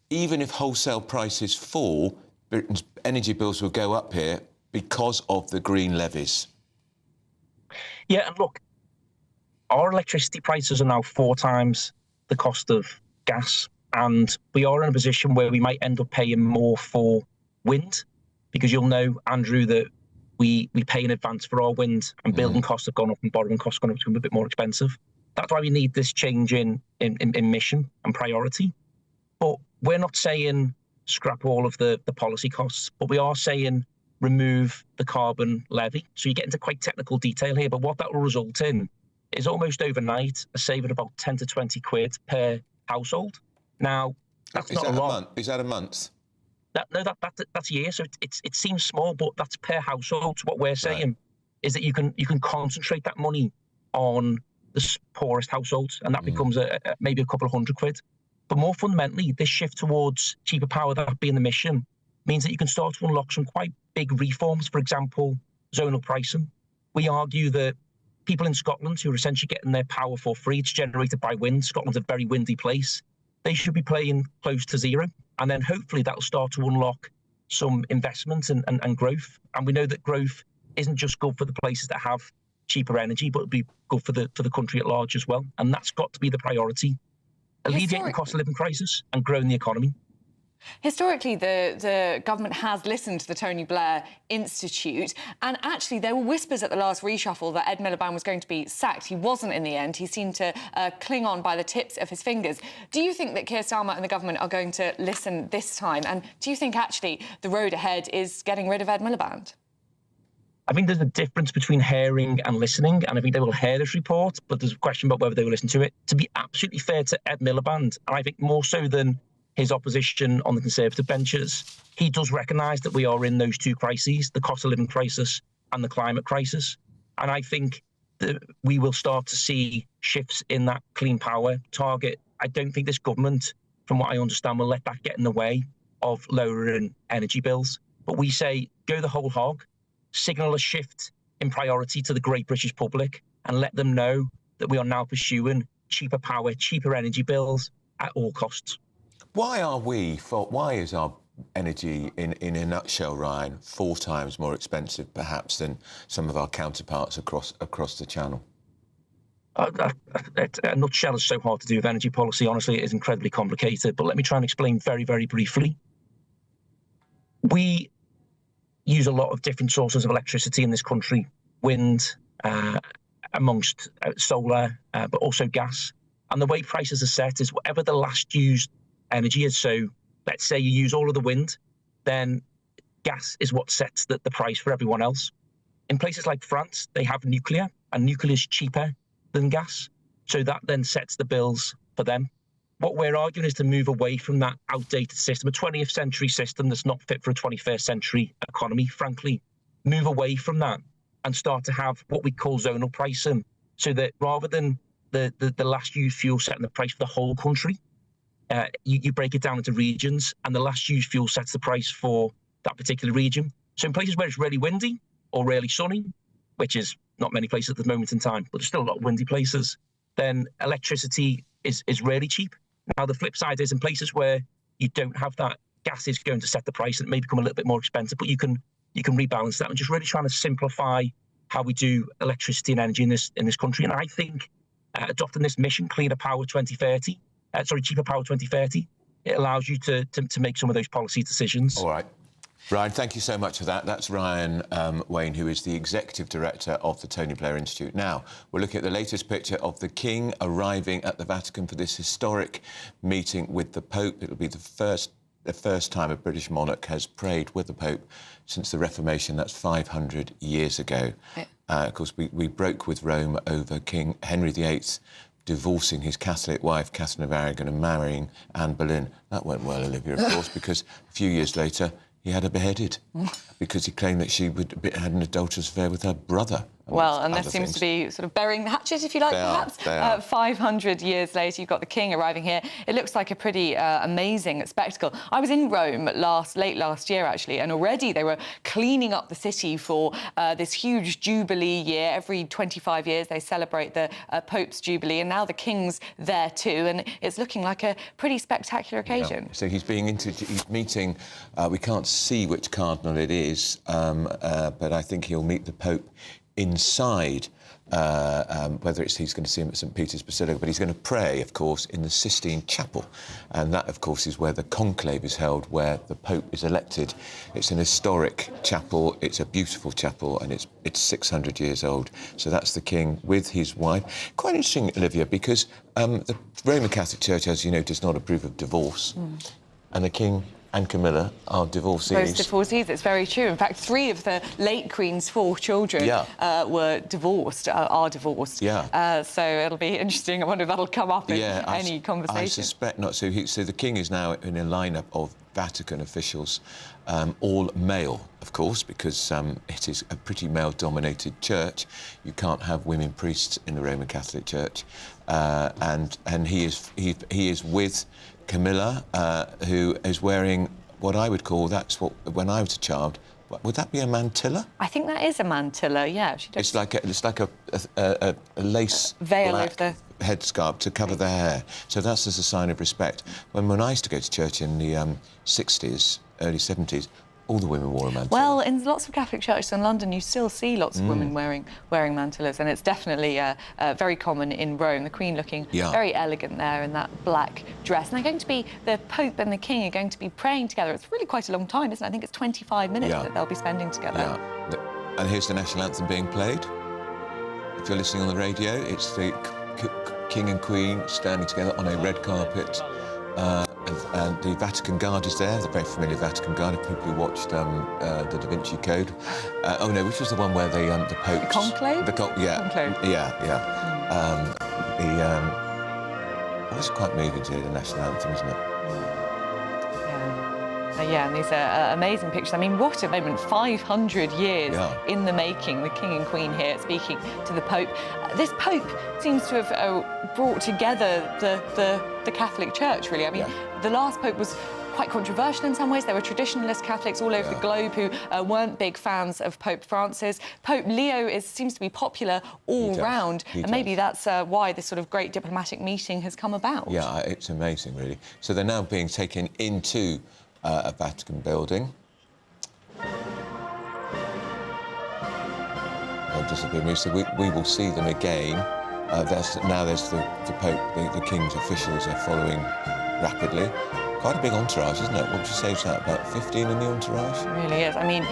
even if wholesale prices fall, Britain's energy bills will go up here because of the green levies. Yeah, and look, our electricity prices are now 4 times the cost of gas. And we are in a position where we might end up paying more for wind, because you'll know, Andrew, that we pay in advance for our wind, and building costs have gone up and borrowing costs have gone up, to become a bit more expensive. That's why we need this change in mission and priority. But we're not saying scrap all of the policy costs, but we are saying remove the carbon levy. So you get into quite technical detail here, but what that will result in is almost overnight a saving of about 10 to 20 quid per household. Now, that's not a lot. Is that a month? That's a year, so it seems small, but that's per household. So what we're saying is that you can concentrate that money on the poorest households, and that becomes maybe a couple of hundred quid. But more fundamentally, this shift towards cheaper power, that being the mission, means that you can start to unlock some quite big reforms. For example, zonal pricing. We argue that people in Scotland who are essentially getting their power for free, it's generated by wind. Scotland's a very windy place. They should be playing close to zero. And then hopefully that'll start to unlock some investment and growth. And we know that growth isn't just good for the places that have cheaper energy, but it'll be good for the country at large as well. And that's got to be the priority. Alleviating the cost of living crisis and growing the economy. Historically, the government has listened to the Tony Blair Institute, and actually there were whispers at the last reshuffle that Ed Miliband was going to be sacked. He wasn't in the end. He seemed to cling on by the tips of his fingers. Do you think that Keir Starmer and the government are going to listen this time? And do you think actually the road ahead is getting rid of Ed Miliband? I think there's a difference between hearing and listening, and I think they will hear this report, but there's a question about whether they will listen to it. To be absolutely fair to Ed Miliband, and I think more so than his opposition on the Conservative benches, he does recognise that we are in those two crises, the cost of living crisis and the climate crisis. And I think that we will start to see shifts in that clean power target. I don't think this government, from what I understand, will let that get in the way of lowering energy bills. But we say, go the whole hog, signal a shift in priority to the great British public, and let them know that we are now pursuing cheaper power, cheaper energy bills, at all costs. Why is our energy, in a nutshell, Ryan, 4 times more expensive, perhaps, than some of our counterparts across the Channel? A nutshell is so hard to do with energy policy. Honestly, it is incredibly complicated. But let me try and explain very, very briefly. We use a lot of different sources of electricity in this country: wind, amongst solar, but also gas. And the way prices are set is whatever the last used energy is. So let's say you use all of the wind, then gas is what sets the price for everyone else. In places like France, they have nuclear, and nuclear is cheaper than gas. So that then sets the bills for them. What we're arguing is to move away from that outdated system, a 20th century system that's not fit for a 21st century economy, frankly. Move away from that and start to have what we call zonal pricing, so that rather than the last used fuel setting the price for the whole country, you break it down into regions, and the last used fuel sets the price for that particular region. So in places where it's really windy or really sunny, which is not many places at the moment in time, but there's still a lot of windy places, then electricity is really cheap. Now, the flip side is in places where you don't have that, gas is going to set the price, and it may become a little bit more expensive, but you can rebalance that, and just really trying to simplify how we do electricity and energy in this country. And I think adopting this mission, Cheaper Power 2030, it allows you to make some of those policy decisions. All right. Ryan, thank you so much for that. That's Ryan Wayne, who is the Executive Director of the Tony Blair Institute. Now, we're looking at the latest picture of the King arriving at the Vatican for this historic meeting with the Pope. It'll be the first time a British monarch has prayed with the Pope since the Reformation. That's 500 years ago. Of course, we broke with Rome over King Henry VIII divorcing his Catholic wife, Catherine of Aragon, and marrying Anne Boleyn. That went well, Olivia, of course, because a few years later, he had her beheaded because he claimed that she had an adulterous affair with her brother. Well, and this seems to be sort of burying the hatchet, if you like, perhaps. 500 years later, you've got the King arriving here. It looks like a pretty amazing spectacle. I was in Rome late last year, actually, and already they were cleaning up the city for this huge Jubilee year. Every 25 years, they celebrate the Pope's Jubilee, and now the King's there too, and it's looking like a pretty spectacular occasion. Yeah. So he's meeting, we can't see which cardinal it is, but I think he'll meet the Pope inside, whether he's going to see him at St Peter's Basilica, but he's going to pray, of course, in the Sistine Chapel, and that, of course, is where the conclave is held, where the Pope is elected. It's an historic chapel, it's a beautiful chapel, and it's 600 years old. So that's the King with his wife. Quite interesting, Olivia, because the Roman Catholic Church, as you know, does not approve of divorce, and the King and Camilla are divorcees. Those divorcees, it's very true. In fact, 3 of the late Queen's 4 children were divorced, are divorced. So it'll be interesting. I wonder if that'll come up in any conversation. I suspect not. So the King is now in a lineup of Vatican officials, all male, of course, because it is a pretty male-dominated church. You can't have women priests in the Roman Catholic Church, and he is with Camilla, who is wearing what I would call, when I was a child, would that be a mantilla? I think that is a mantilla, yeah. She does. It's like a lace veil over the headscarf to cover the hair. So that's as a sign of respect. When I used to go to church in the 60s, early 70s, all the women wore a mantilla. Well, in lots of Catholic churches in London, you still see lots of women wearing mantillas, and it's definitely very common in Rome. The Queen looking very elegant there in that black dress. And the Pope and the King are going to be praying together. It's really quite a long time, isn't it? I think it's 25 minutes that they'll be spending together. Yeah. And here's the national anthem being played. If you're listening on the radio, it's the King and Queen standing together on a red carpet. And the Vatican Guard is there, the very familiar Vatican Guard, people who watched the Da Vinci Code. Which was the one where the Pope... The conclave? Conclave. It was quite moving to hear the national anthem, isn't it? And these are amazing pictures. I mean, what a moment. 500 years in the making. The King and Queen here speaking to the Pope. This Pope seems to have brought together the Catholic Church, really. I mean, the last Pope was quite controversial in some ways. There were traditionalist Catholics all over the globe who weren't big fans of Pope Francis. Pope Leo seems to be popular all round, and maybe that's why this sort of great diplomatic meeting has come about. Yeah, it's amazing, really. So they're now being taken into a Vatican building. They'll disappear. So we will see them again. There's the Pope, the King's officials are following rapidly. Quite a big entourage, isn't it? What would you say is that, about 15 in the entourage? It really is. I mean,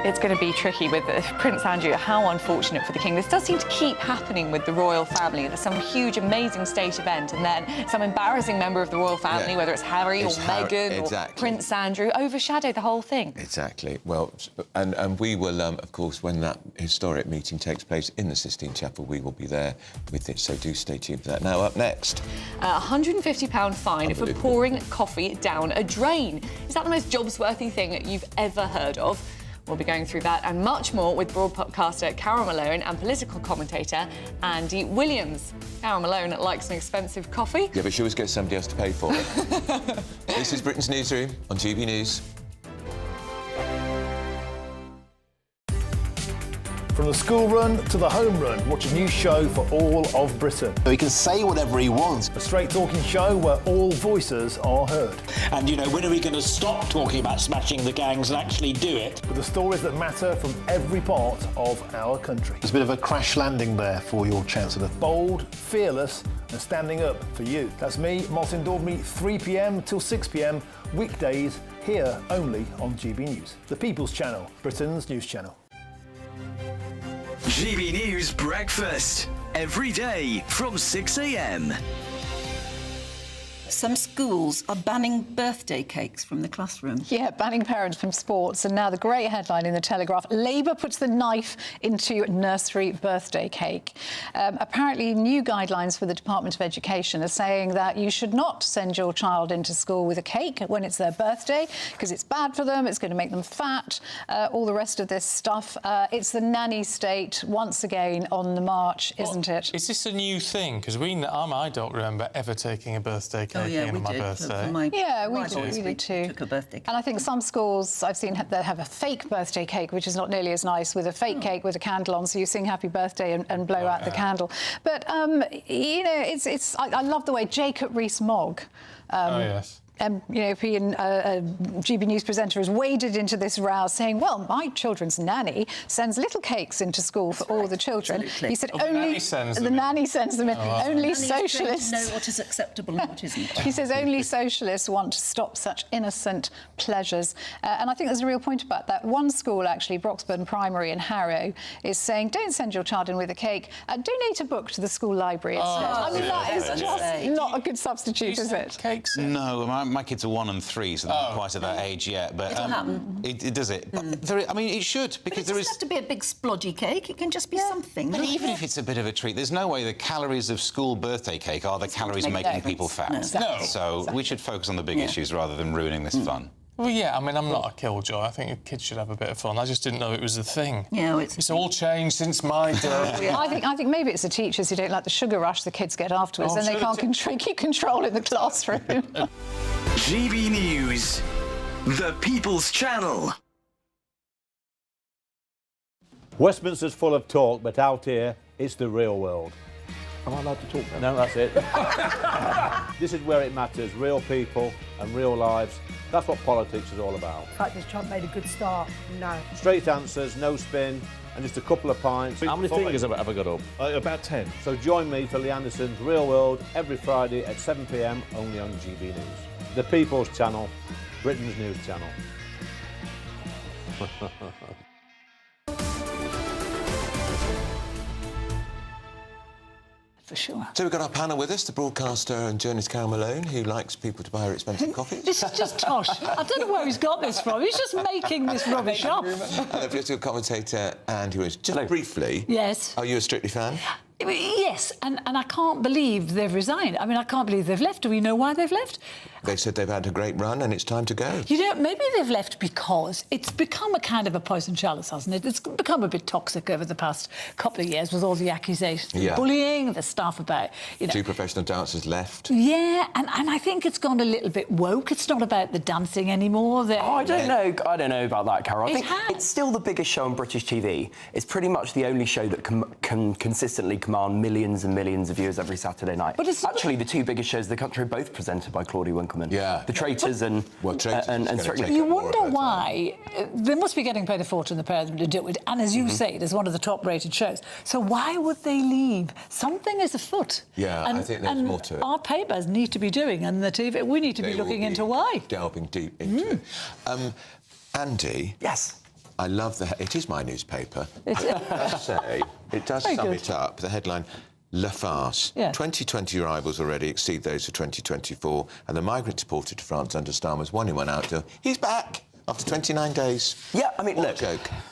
it's going to be tricky with Prince Andrew. How unfortunate for the King. This does seem to keep happening with the royal family. There's some huge, amazing state event, and then some embarrassing member of the royal family, whether it's Harry or Meghan or Prince Andrew, overshadow the whole thing. Exactly. Well, and we will, of course, when that historic meeting takes place in the Sistine Chapel, we will be there with it, so do stay tuned for that. Now, up next... £150 fine for pouring coffee down a drain. Is that the most jobs-worthy thing that you've ever heard of? We'll be going through that and much more with broadcaster Carol Malone and political commentator Andy Williams. Carol Malone likes an expensive coffee. Yeah, but she always gets somebody else to pay for it. This is Britain's Newsroom on GB News. From the school run to the home run, watch a new show for all of Britain. He can say whatever he wants. A straight-talking show where all voices are heard. And, you know, when are we going to stop talking about smashing the gangs and actually do it? With the stories that matter from every part of our country. There's a bit of a crash landing there for your Chancellor. Bold, fearless and standing up for you. That's me, Martin Daubney, 3 p.m. till 6 p.m, weekdays, here only on GB News. The People's Channel, Britain's news channel. GB News Breakfast, every day from 6 a.m. Some schools are banning birthday cakes from the classroom. Yeah, banning parents from sports. And now the great headline in the Telegraph, Labour puts the knife into nursery birthday cake. Apparently, new guidelines for the Department of Education are saying that you should not send your child into school with a cake when it's their birthday, because it's bad for them, it's going to make them fat, all the rest of this stuff. It's the nanny state once again on the march, isn't it? Is this a new thing? Because I don't remember ever taking a birthday cake. Oh, yeah, we my did. birthday. We did too. Took a birthday cake. And I think some schools I've seen that have a fake birthday cake, which is not nearly as nice, with a fake cake with a candle on, so you sing happy birthday and blow out the candle. But you know, I love the way Jacob Rees-Mogg. European GB News presenter has waded into this row saying, well, my children's nanny sends little cakes into school for all the children. Absolutely. He said only the nanny sends them in. Only socialists know what is acceptable and what isn't. He says only socialists want to stop such innocent pleasures. And I think there's a real point about that. One school, actually, Broxburn Primary in Harrow, is saying, don't send your child in with a cake. Donate a book to the school library instead. I mean, that is just not a good substitute, is it? Cakes? No, my kids are 1 and 3, so they're not quite at that age yet. But it'll happen. It does it. But I mean, it should, because there is. It doesn't have to be a big splodgy cake. It can just be something. But even if it's a bit of a treat, there's no way the calories of school birthday cake are the calories making people fat. No. Exactly. So we should focus on the big issues rather than ruining this fun. Well, yeah, I mean, I'm not a killjoy. I think kids should have a bit of fun. I just didn't know it was a thing. Yeah, it's all changed since my day. I think maybe it's the teachers who don't like the sugar rush the kids get afterwards, and they can't keep control in the classroom. GB News, the People's Channel. Westminster's full of talk, but out here, it's the real world. Am I allowed to talk now? No, that's it. This is where it matters, real people and real lives. That's what politics is all about. In fact, this Trump made a good start. No. Straight answers, no spin, and just a couple of pints. How many fingers have I got up? About 10. So join me for Lee Anderson's Real World every Friday at 7 p.m, only on GB News. The People's Channel, Britain's news channel. For sure. So we've got our panel with us, the broadcaster and journalist Carol Malone, who likes people to buy her expensive coffee. This is just tosh. I don't know where he's got this from. He's just making this rubbish up. And the political commentator Andy Williams. Just briefly. Yes. Are you a Strictly fan? Yes, and I can't believe they've resigned. I mean, I can't believe they've left. Do we know why they've left? They said they've had a great run and it's time to go. You know, maybe they've left because it's become a kind of a poison chalice, hasn't it? It's become a bit toxic over the past couple of years with all the accusations, the bullying, the stuff about, you know... 2 professional dancers left. Yeah, and I think it's gone a little bit woke. It's not about the dancing anymore. I don't know about that, Carol. I think it's still the biggest show on British TV. It's pretty much the only show that can consistently command millions and millions of viewers every Saturday night. But it's actually the 2 biggest shows in the country are both presented by Claudia Winkleman. Yeah. The Traitors and Strictly. You wonder why. They must be getting paid a fortune, the pair of them, to do it. And as you say, it is one of the top-rated shows. So why would they leave? Something is afoot. Yeah, I think there's more to it. Our papers need to be doing, and the TV, we need to be looking into why. Delving deep into it. Andy. Yes. I love it is my newspaper. It does sum it up. The headline, La Farce. 2020 arrivals already exceed those of 2024, and the migrant deported to France under Starmer's one-in-one out deal. He's back after 29 days. Yeah, I mean, look,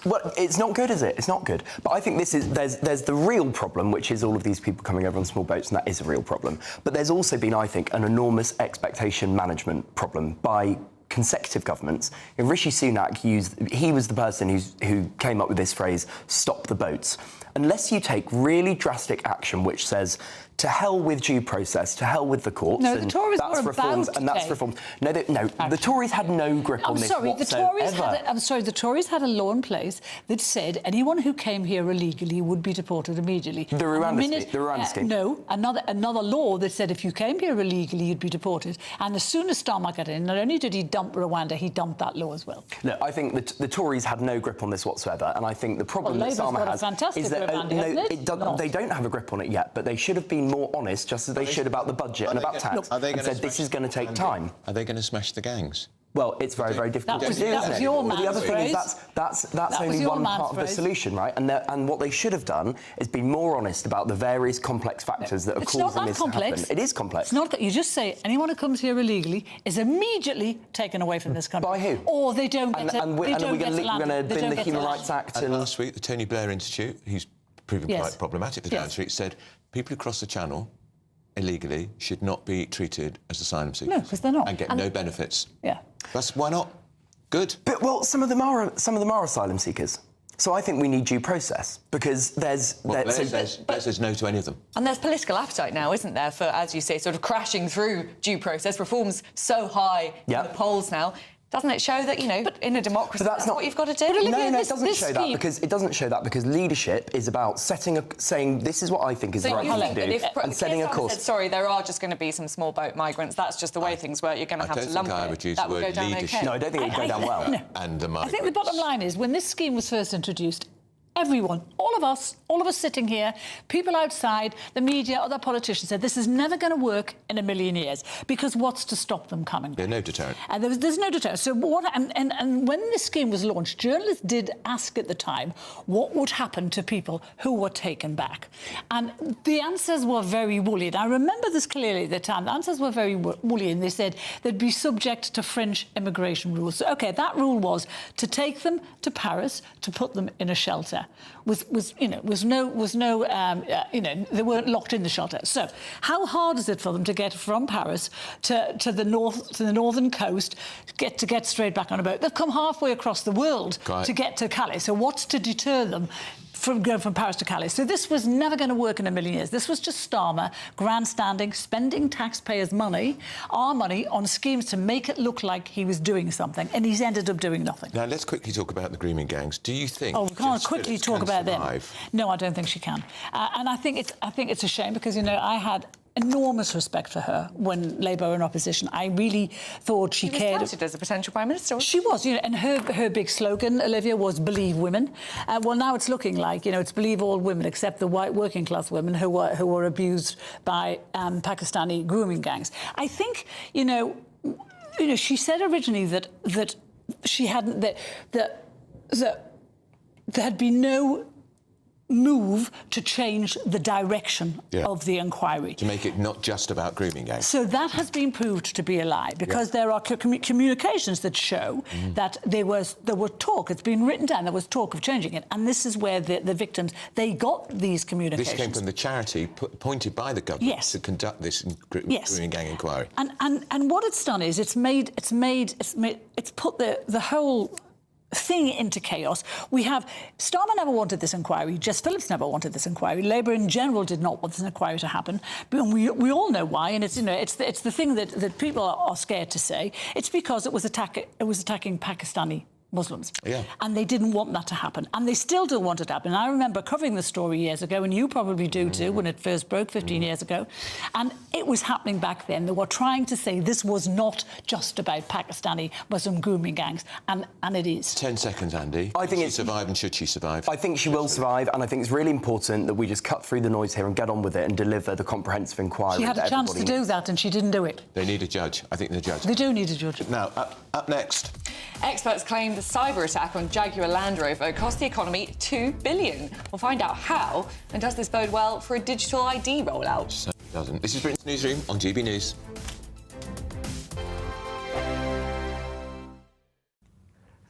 well, it's not good, is it? It's not good. But I think there's the real problem, which is all of these people coming over on small boats, and that is a real problem. But there's also been, I think, an enormous expectation management problem by consecutive governments. And Rishi Sunak he was the person who came up with this phrase, stop the boats. Unless you take really drastic action which says, to hell with due process, to hell with the courts. No, the Tories that's were reforms, about and that's to reforms. No, the Tories had no grip on this whatsoever. The Tories had a law in place that said anyone who came here illegally would be deported immediately. The Rwanda scheme. No, another law that said if you came here illegally, you'd be deported. And as soon as Starmer got in, not only did he dump Rwanda, he dumped that law as well. Look, I think that the Tories had no grip on this whatsoever, and I think the problem that Starmer has is that they don't have a grip on it yet, but they should have been more honest, just as they should about the budget and about tax, and said this is going to take time. Are they going to smash the gangs? Well, it's very, very difficult to do, isn't it? That was your man's The other thing phrase. is that's only one part of the solution, right? And what they should have done is be more honest about the various complex factors that are causing this to happen. It is complex. It's not that you just say anyone who comes here illegally is immediately taken away from this country. By who? Or they don't get and we're going to bin the Human Rights Act. And last week, the Tony Blair Institute, who's proven quite problematic for Down Street, said people who cross the Channel illegally should not be treated as asylum seekers. No, because they're not. And get no benefits. Yeah. Why not? Good. But, well, some of them are asylum seekers. So I think we need due process, because Blair says no to any of them. And there's political appetite now, isn't there, for, as you say, sort of crashing through due process. Reform's so high in the polls now. Doesn't it show that, you know, in a democracy, that's what you've got to do? No, it doesn't show that, because leadership is about saying this is what I think is the right thing to do, and setting a course. Said, sorry, there are just going to be some small boat migrants. That's just the way things work. You're going to have to lump it. I would use that the would word go down leadership. okay. No, I don't think it would go down well. No. And the migrants. I think the bottom line is, when this scheme was first introduced, everyone, all of us sitting here, people outside, the media, other politicians said this is never going to work in a million years, because what's to stop them coming? There's no deterrent. And there's no deterrent. So and when this scheme was launched, journalists did ask at the time what would happen to people who were taken back, and the answers were very woolly. And I remember this clearly at the time. The answers were very woolly, and they said they'd be subject to French immigration rules. So, OK, that rule was to take them to Paris, to put them in a shelter. They weren't locked in the shelter. So how hard is it for them to get from Paris to the northern coast, to get straight back on a boat? They've come halfway across the world to get to Calais. So what's to deter them from going from Paris to Calais? So this was never going to work in a million years. This was just Starmer grandstanding, spending taxpayers' money, our money, on schemes to make it look like he was doing something, and he's ended up doing nothing. Now, let's quickly talk about the grooming gangs. Do you think... Oh, we can't quickly talk about them. No, I don't think she can. And I think it's a shame, because, you know, I had enormous respect for her when Labour were in opposition. I really thought she cared. Was touted as a potential Prime Minister. She was, you know, and her big slogan, Olivia, was "Believe women." Well, now it's looking like, you know, it's believe all women except the white working class women who were abused by Pakistani grooming gangs. I think, you know, she said originally that she hadn't that there had been no move to change the direction of the inquiry. To make it not just about grooming gangs. So that has been proved to be a lie, because there are communications that show that there was talk, it's been written down, there was talk of changing it, and this is where the victims, they got these communications. This came from the charity appointed by the government to conduct this grooming gang inquiry. And what it's done is it's put the whole thing into chaos. We have Starmer never wanted this inquiry. Jess Phillips never wanted this inquiry. Labour in general did not want this inquiry to happen. But we all know why. And it's it's the thing that people are scared to say. It's because it was attacking Pakistani Muslims. And they didn't want that to happen. And they still don't want it to happen. And I remember covering the story years ago, and you probably do too, when it first broke 15 years ago. And it was happening back then. They were trying to say this was not just about Pakistani Muslim grooming gangs, and it is. 10 seconds, Andy. I think should she survive, and should she survive? I think she will survive, and I think it's really important that we just cut through the noise here and get on with it and deliver the comprehensive inquiry. She had a chance to do that, and she didn't do it. They need a judge. I think the judge. They do need a judge. Now, up next. Experts claim the cyber attack on Jaguar Land Rover cost the economy $2 billion. We'll find out how, and does this bode well for a digital ID rollout? So it doesn't. This is Britain's Newsroom on GB News.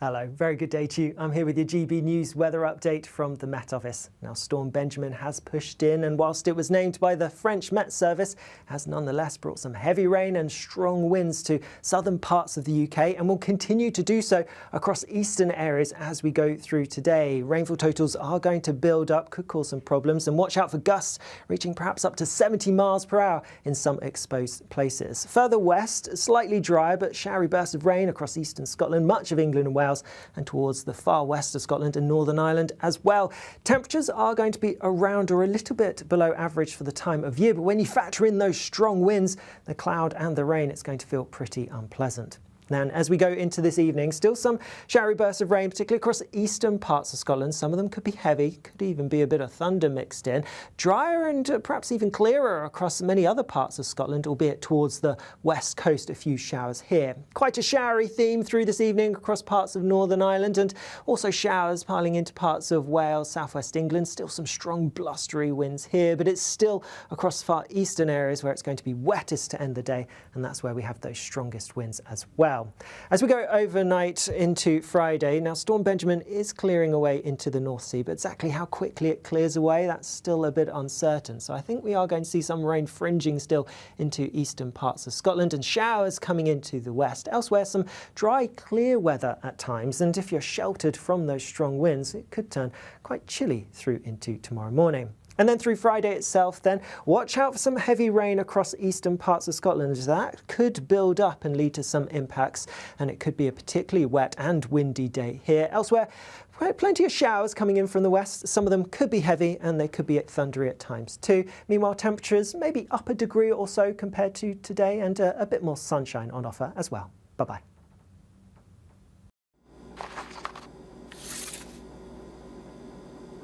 Hello, very good day to you. I'm here with your GB News weather update from the Met Office. Now, Storm Benjamin has pushed in, and whilst it was named by the French Met Service, has nonetheless brought some heavy rain and strong winds to southern parts of the UK, and will continue to do so across eastern areas as we go through today. Rainfall totals are going to build up, could cause some problems, and watch out for gusts reaching perhaps up to 70 miles per hour in some exposed places. Further west, slightly dry but showery bursts of rain across eastern Scotland, much of England and Wales, and towards the far west of Scotland and Northern Ireland as well. Temperatures are going to be around or a little bit below average for the time of year, but when you factor in those strong winds, the cloud and the rain, it's going to feel pretty unpleasant. And as we go into this evening, still some showery bursts of rain, particularly across the eastern parts of Scotland. Some of them could be heavy, could even be a bit of thunder mixed in. Drier and perhaps even clearer across many other parts of Scotland, albeit towards the west coast, a few showers here. Quite a showery theme through this evening across parts of Northern Ireland, and also showers piling into parts of Wales, southwest England. Still some strong blustery winds here, but it's still across far eastern areas where it's going to be wettest to end the day, and that's where we have those strongest winds as well. As we go overnight into Friday, now Storm Benjamin is clearing away into the North Sea, but exactly how quickly it clears away, that's still a bit uncertain. So I think we are going to see some rain fringing still into eastern parts of Scotland and showers coming into the west. Elsewhere, some dry, clear weather at times, and if you're sheltered from those strong winds, it could turn quite chilly through into tomorrow morning. And then through Friday itself, then, watch out for some heavy rain across eastern parts of Scotland, as that could build up and lead to some impacts, and it could be a particularly wet and windy day here. Elsewhere, plenty of showers coming in from the west. Some of them could be heavy, and they could be thundery at times too. Meanwhile, temperatures maybe up a degree or so compared to today, and a bit more sunshine on offer as well. Bye-bye.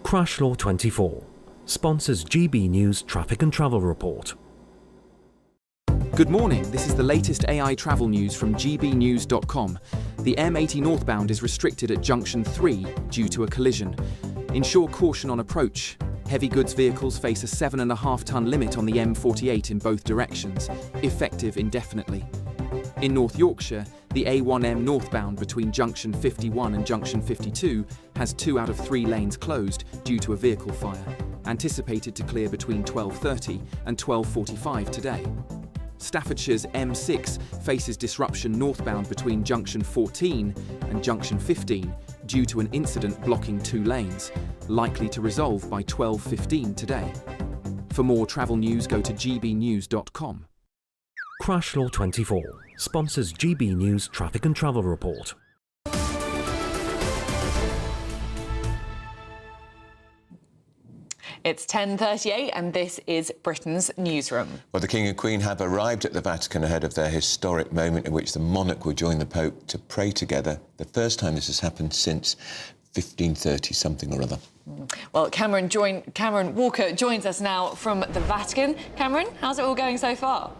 Crash Law 24 sponsors GB News Traffic and Travel Report. Good morning, this is the latest AI travel news from GBNews.com. The M80 northbound is restricted at Junction 3 due to a collision. Ensure caution on approach. Heavy goods vehicles face a 7.5-tonne limit on the M48 in both directions, effective indefinitely. In North Yorkshire, the A1M northbound between Junction 51 and Junction 52 has 2 out of 3 lanes closed due to a vehicle fire, anticipated to clear between 12:30 and 12:45 today. Staffordshire's M6 faces disruption northbound between Junction 14 and Junction 15 due to an incident blocking 2 lanes, likely to resolve by 12:15 today. For more travel news, go to gbnews.com. Crash Law 24 sponsors GB News Traffic and Travel Report. It's 10:38 and this is Britain's Newsroom. Well, the King and Queen have arrived at the Vatican ahead of their historic moment in which the monarch will join the Pope to pray together. The first time this has happened since 1530 something or other. Well, Cameron Walker joins us now from the Vatican. Cameron, how's it all going so far?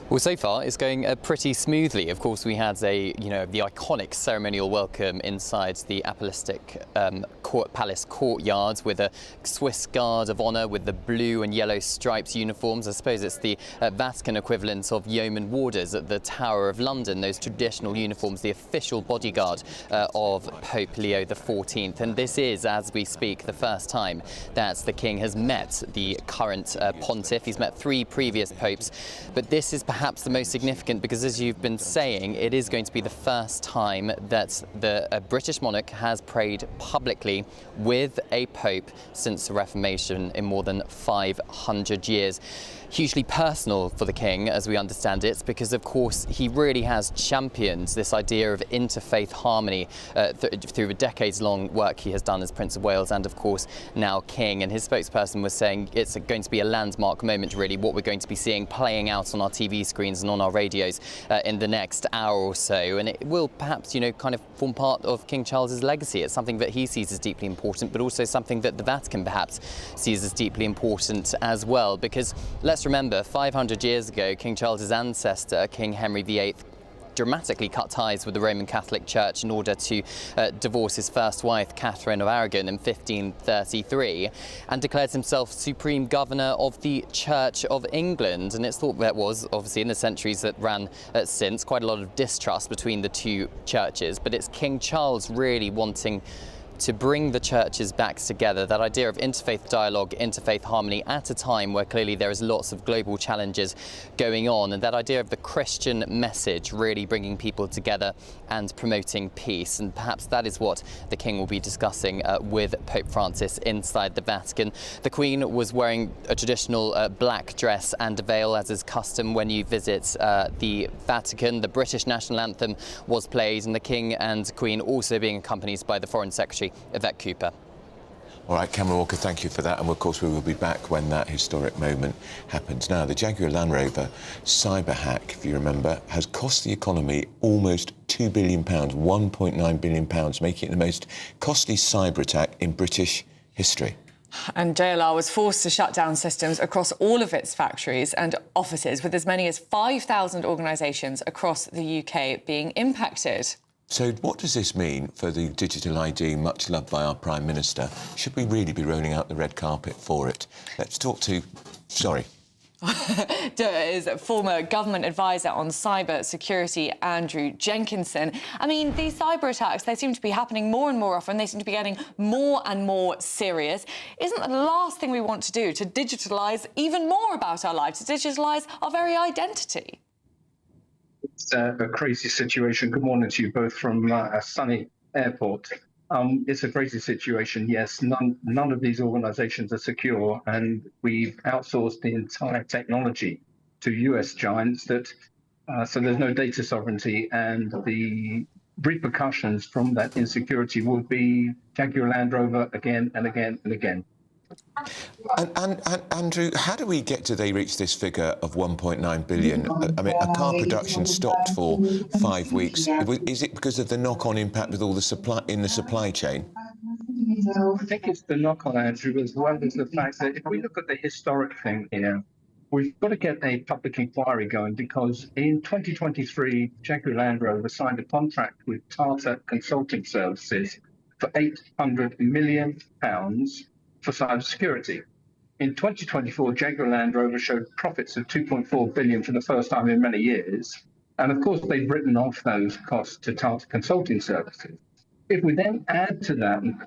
Well, so far it's going pretty smoothly. Of course, we had the iconic ceremonial welcome inside the Apostolic Palace courtyard with a Swiss Guard of Honour with the blue and yellow stripes uniforms. I suppose it's the Vatican equivalent of yeoman warders at the Tower of London, those traditional uniforms, the official bodyguard of Pope Leo XIV. And this is, as we speak, the first time that the King has met the current pontiff. He's met 3 previous popes, but this is perhaps the most significant because, as you've been saying, it is going to be the first time that the British monarch has prayed publicly with a pope since the Reformation in more than 500 years. Hugely personal for the King, as we understand it, because of course he really has championed this idea of interfaith harmony through the decades-long work he has done as Prince of Wales and of course now King. And his spokesperson was saying it's going to be a landmark moment, really, what we're going to be seeing playing out on our TV screens and on our radios in the next hour or so. And it will perhaps, kind of form part of King Charles's legacy. It's something that he sees as deeply important, but also something that the Vatican perhaps sees as deeply important as well, because let's remember, 500 years ago, King Charles's ancestor, King Henry VIII, dramatically cut ties with the Roman Catholic Church in order to divorce his first wife, Catherine of Aragon, in 1533, and declared himself supreme governor of the Church of England. And it's thought there was, obviously, in the centuries that ran since, quite a lot of distrust between the two churches. But it's King Charles really wanting to bring the churches back together, that idea of interfaith dialogue, interfaith harmony at a time where clearly there is lots of global challenges going on, and that idea of the Christian message really bringing people together and promoting peace. And perhaps that is what the King will be discussing with Pope Francis inside the Vatican. The Queen was wearing a traditional black dress and a veil, as is custom when you visit the Vatican. The British national anthem was played, and the King and Queen also being accompanied by the Foreign Secretary, Yvette Cooper. All right, Cameron Walker, thank you for that. And of course, we will be back when that historic moment happens. Now, the Jaguar Land Rover cyber hack, if you remember, has cost the economy almost £2 billion, £1.9 billion, making it the most costly cyber attack in British history. And JLR was forced to shut down systems across all of its factories and offices, with as many as 5,000 organisations across the UK being impacted. So what does this mean for the digital ID, much loved by our Prime Minister? Should we really be rolling out the red carpet for it? Let's talk to... Sorry. is former government advisor on cyber security, Andrew Jenkinson. I mean, these cyber attacks, they seem to be happening more and more often. They seem to be getting more and more serious. Isn't the last thing we want to do to digitalise even more about our lives, to digitalise our very identity? It's a crazy situation. Good morning to you both from a sunny airport. It's a crazy situation, yes. None of these organisations are secure, and we've outsourced the entire technology to US giants. So there's no data sovereignty, and the repercussions from that insecurity will be Jaguar Land Rover again and again and again. And Andrew, how do we get to they reach this figure of 1.9 billion? I mean, a car production stopped for 5 weeks. Is it because of the knock-on impact with all the supply in the supply chain? I think it's the knock-on, Andrew, as well as the fact that if we look at the historic thing here, we've got to get a public inquiry going, because in 2023, Jaguar Land Rover signed a contract with Tata Consulting Services for £800 million for cybersecurity. In 2024, Jaguar Land Rover showed profits of 2.4 billion for the first time in many years. And of course, they've written off those costs to Tata Consulting Services. If we then add to that and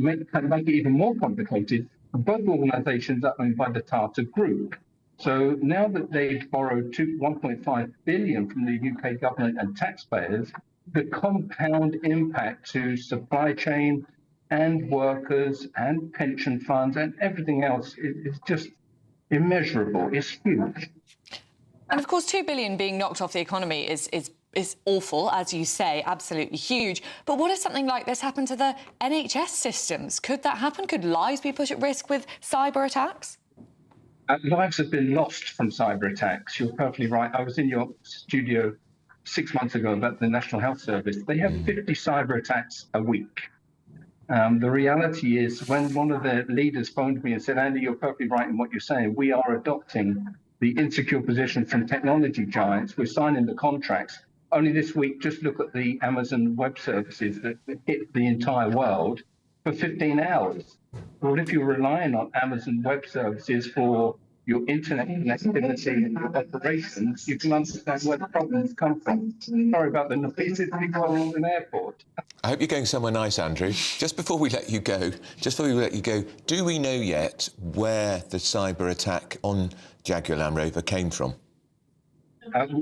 make it even more complicated, both organisations are owned by the Tata Group. So now that they've borrowed 1.5 billion from the UK government and taxpayers, the compound impact to supply chain and workers and pension funds and everything else is just immeasurable. It's huge. And of course, 2 billion being knocked off the economy is awful, as you say, absolutely huge. But what if something like this happened to the NHS systems? Could that happen? Could lives be put at risk with cyber attacks? Lives have been lost from cyber attacks. You're perfectly right. I was in your studio 6 months ago about the National Health Service. They have 50 cyber attacks a week. The reality is, when one of the leaders phoned me and said, Andy, you're perfectly right in what you're saying, we are adopting the insecure position from technology giants. We're signing the contracts. Only this week, just look at the Amazon Web Services that hit the entire world for 15 hours. Well, if you're relying on Amazon Web Services for your internet connectivity and your operations, you can understand where the problems come from. Sorry about the noise people in an airport. I hope you're going somewhere nice, Andrew. Just before we let you go, do we know yet where the cyber attack on Jaguar Land Rover came from?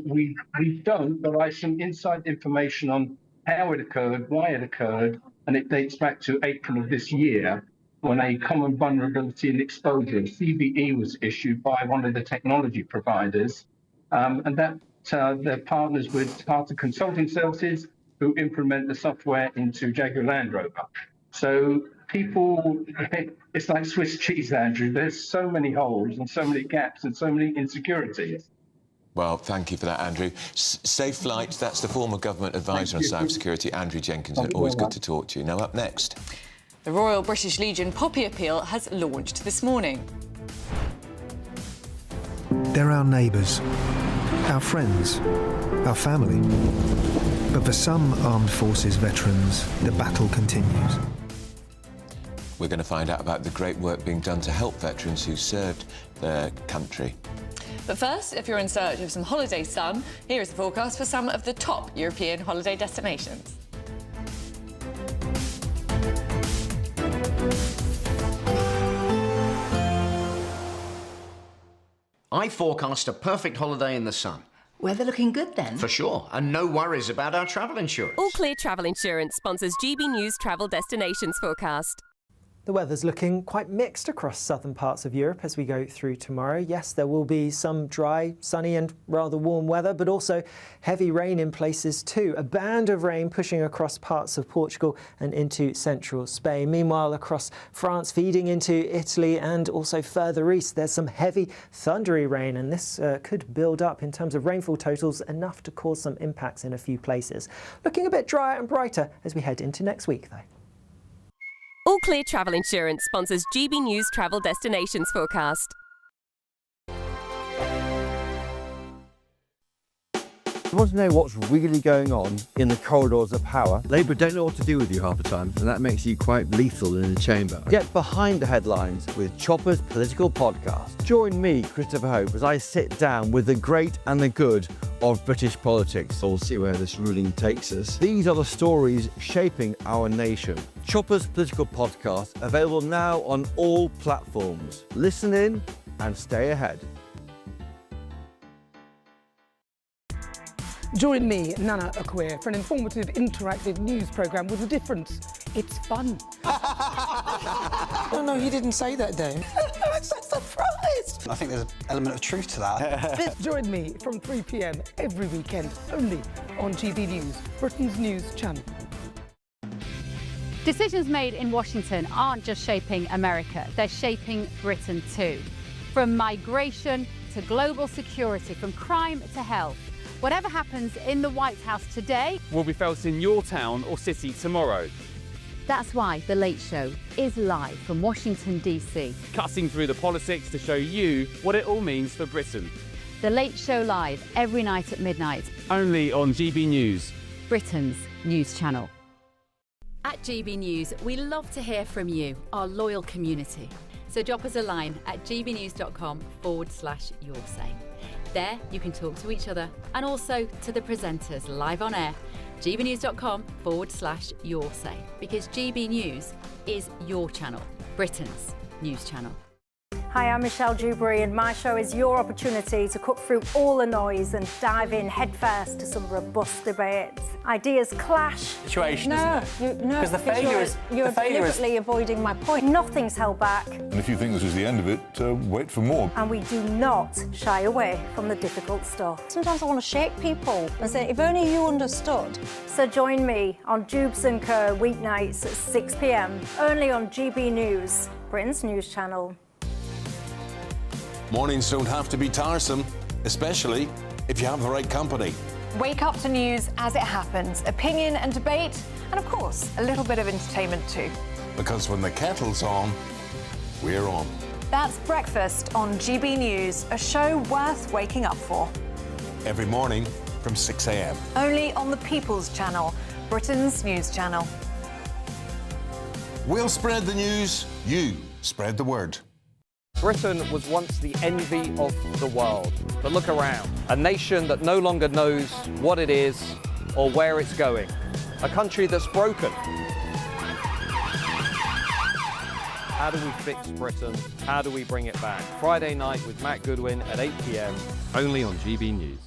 We don't, but I have some inside information on how it occurred, why it occurred, and it dates back to April of this year, when a common vulnerability and exposure, CVE, was issued by one of the technology providers, and that they're partners with Tata Consulting Services, who implement the software into Jaguar Land Rover. So people, it's like Swiss cheese, Andrew. There's so many holes and so many gaps and so many insecurities. Well, thank you for that, Andrew. Safe flights, that's the former government advisor on cybersecurity, Andrew Jenkinson. Always good to talk to you. Now, up next. The Royal British Legion Poppy Appeal has launched this morning. They're our neighbours, our friends, our family. But for some armed forces veterans, the battle continues. We're going to find out about the great work being done to help veterans who served their country. But first, if you're in search of some holiday sun, here is the forecast for some of the top European holiday destinations. I forecast a perfect holiday in the sun. Weather looking good then? For sure, and no worries about our travel insurance. All Clear Travel Insurance sponsors GB News Travel Destinations Forecast. The weather's looking quite mixed across southern parts of Europe as we go through tomorrow. Yes, there will be some dry, sunny and rather warm weather, but also heavy rain in places too. A band of rain pushing across parts of Portugal and into central Spain. Meanwhile, across France, feeding into Italy and also further east, there's some heavy, thundery rain, and this could build up in terms of rainfall totals, enough to cause some impacts in a few places. Looking a bit drier and brighter as we head into next week, though. All Clear Travel Insurance sponsors GB News Travel Destinations Forecast. You want to know what's really going on in the corridors of power? Labour don't know what to do with you half the time, and that makes you quite lethal in the chamber. Get behind the headlines with Chopper's Political Podcast. Join me, Christopher Hope, as I sit down with the great and the good of British politics. We'll see where this ruling takes us. These are the stories shaping our nation. Chopper's Political Podcast, available now on all platforms. Listen in and stay ahead. Join me, Nana Akwe, for an informative, interactive news programme with a difference. It's fun. No, he didn't say that, Dave. I'm so surprised. I think there's an element of truth to that. Join me from 3 p.m. every weekend, only on GB News, Britain's news channel. Decisions made in Washington aren't just shaping America, they're shaping Britain too. From migration to global security, from crime to health. Whatever happens in the White House today will be felt in your town or city tomorrow. That's why The Late Show is live from Washington, D.C. Cutting through the politics to show you what it all means for Britain. The Late Show live every night at midnight. Only on GB News, Britain's news channel. At GB News, we love to hear from you, our loyal community. So drop us a line at gbnews.com/yoursay. There, you can talk to each other and also to the presenters live on air. gbnews.com/yoursay, because GB News is your channel, Britain's news channel. Hi, I'm Michelle Dewberry, and my show is your opportunity to cut through all the noise and dive in headfirst to some robust debates. Ideas clash. Situation, No, Because the failure is... You're deliberately avoiding my point. Nothing's held back. And if you think this is the end of it, wait for more. And we do not shy away from the difficult stuff. Sometimes I want to shake people and say, if only you understood. So join me on Jubes & Co. weeknights at 6 p.m, only on GB News, Britain's news channel. Mornings don't have to be tiresome, especially if you have the right company. Wake up to news as it happens, opinion and debate, and of course, a little bit of entertainment too. Because when the kettle's on, we're on. That's Breakfast on GB News, a show worth waking up for. Every morning from 6 a.m. Only on the People's Channel, Britain's news channel. We'll spread the news, you spread the word. Britain was once the envy of the world, but look around. A nation that no longer knows what it is or where it's going. A country that's broken. How do we fix Britain? How do we bring it back? Friday night with Matt Goodwin at 8 p.m. only on GB News.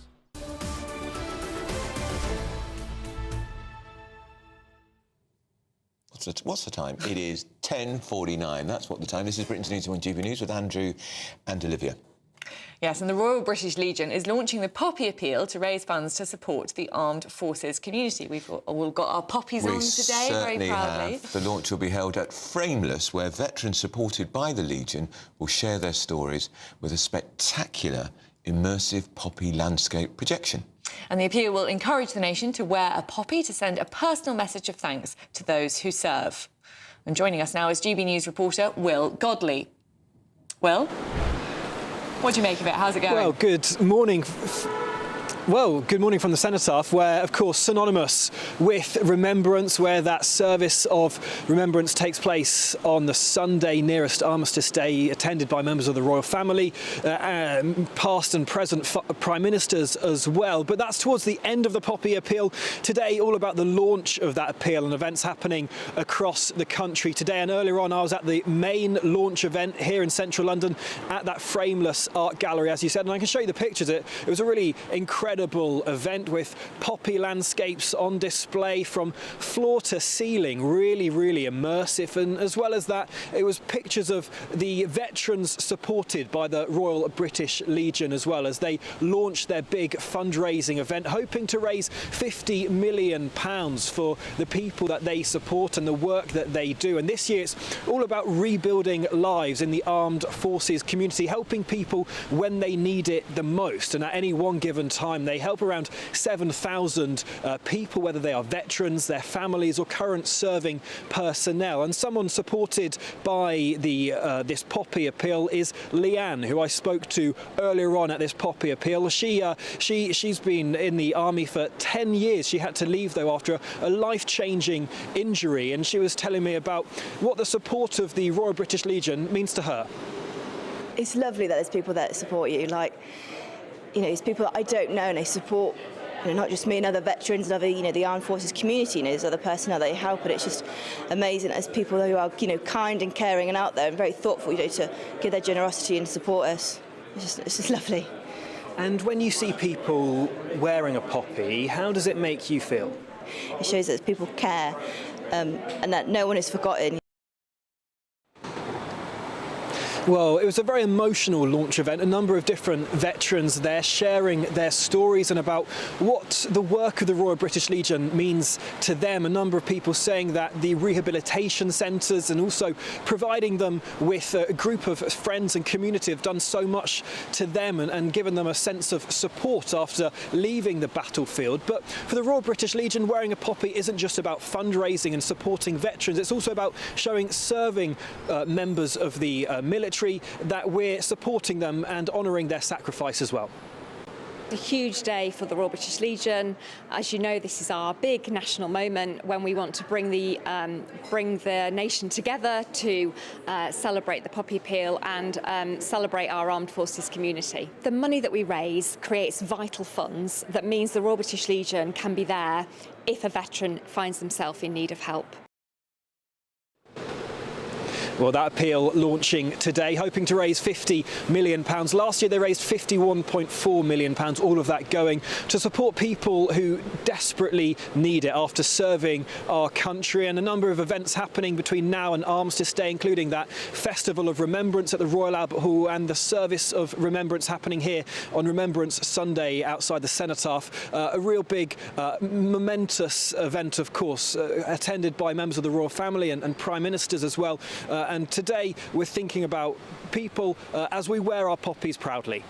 What's the time? It is 10:49. That's what the time. This is Britain's News on GB News with Andrew and Olivia. Yes, and the Royal British Legion is launching the Poppy Appeal to raise funds to support the armed forces community. We've all got our poppies on today, very proudly. Have. The launch will be held at Frameless, where veterans supported by the Legion will share their stories with a spectacular, immersive poppy landscape projection. And the appeal will encourage the nation to wear a poppy to send a personal message of thanks to those who serve. And joining us now is GB News reporter Will Godley. Will? What do you make of it? How's it going? Well, good morning. Well, good morning from the Cenotaph, where, of course, synonymous with remembrance, where that service of remembrance takes place on the Sunday nearest Armistice Day, attended by members of the royal family, past and present prime ministers as well. But that's towards the end of the Poppy Appeal. Today, all about the launch of that appeal and events happening across the country today. And earlier on, I was at the main launch event here in central London at that Frameless Art Gallery, as you said. And I can show you the pictures. It was a really incredible event with poppy landscapes on display from floor to ceiling, really immersive. And as well as that, it was pictures of the veterans supported by the Royal British Legion, as well as they launched their big fundraising event, hoping to raise £50 million for the people that they support and the work that they do. And this year it's all about rebuilding lives in the armed forces community, helping people when they need it the most. And at any one given time, they help around 7,000 people, whether they are veterans, their families, or current serving personnel. And someone supported by this Poppy Appeal is Leanne, who I spoke to earlier on at this Poppy Appeal. She's been in the army for 10 years. She had to leave, though, after a life-changing injury, and she was telling me about what the support of the Royal British Legion means to her. It's lovely that there's people that support you, it's people that I don't know, and they support, not just me and other veterans and other, the armed forces community, there's other personnel that they help, and it's just amazing as people who are, kind and caring and out there and very thoughtful, to give their generosity and support us. It's just lovely. And when you see people wearing a poppy, how does it make you feel? It shows that people care, and that no one is forgotten. Well, it was a very emotional launch event. A number of different veterans there sharing their stories and about what the work of the Royal British Legion means to them. A number of people saying that the rehabilitation centres and also providing them with a group of friends and community have done so much to them and given them a sense of support after leaving the battlefield. But for the Royal British Legion, wearing a poppy isn't just about fundraising and supporting veterans. It's also about showing serving members of the military that we're supporting them and honouring their sacrifice as well. A huge day for the Royal British Legion. As you know, this is our big national moment when we want to bring the nation together to celebrate the Poppy Appeal and celebrate our armed forces community. The money that we raise creates vital funds that means the Royal British Legion can be there if a veteran finds themselves in need of help. Well, that appeal launching today, hoping to raise £50 million. Last year they raised £51.4 million, all of that going to support people who desperately need it after serving our country. And a number of events happening between now and Armistice Day, including that Festival of Remembrance at the Royal Albert Hall and the Service of Remembrance happening here on Remembrance Sunday outside the Cenotaph. A real big, momentous event, of course, attended by members of the royal family and prime ministers as well. And today we're thinking about people as we wear our poppies proudly.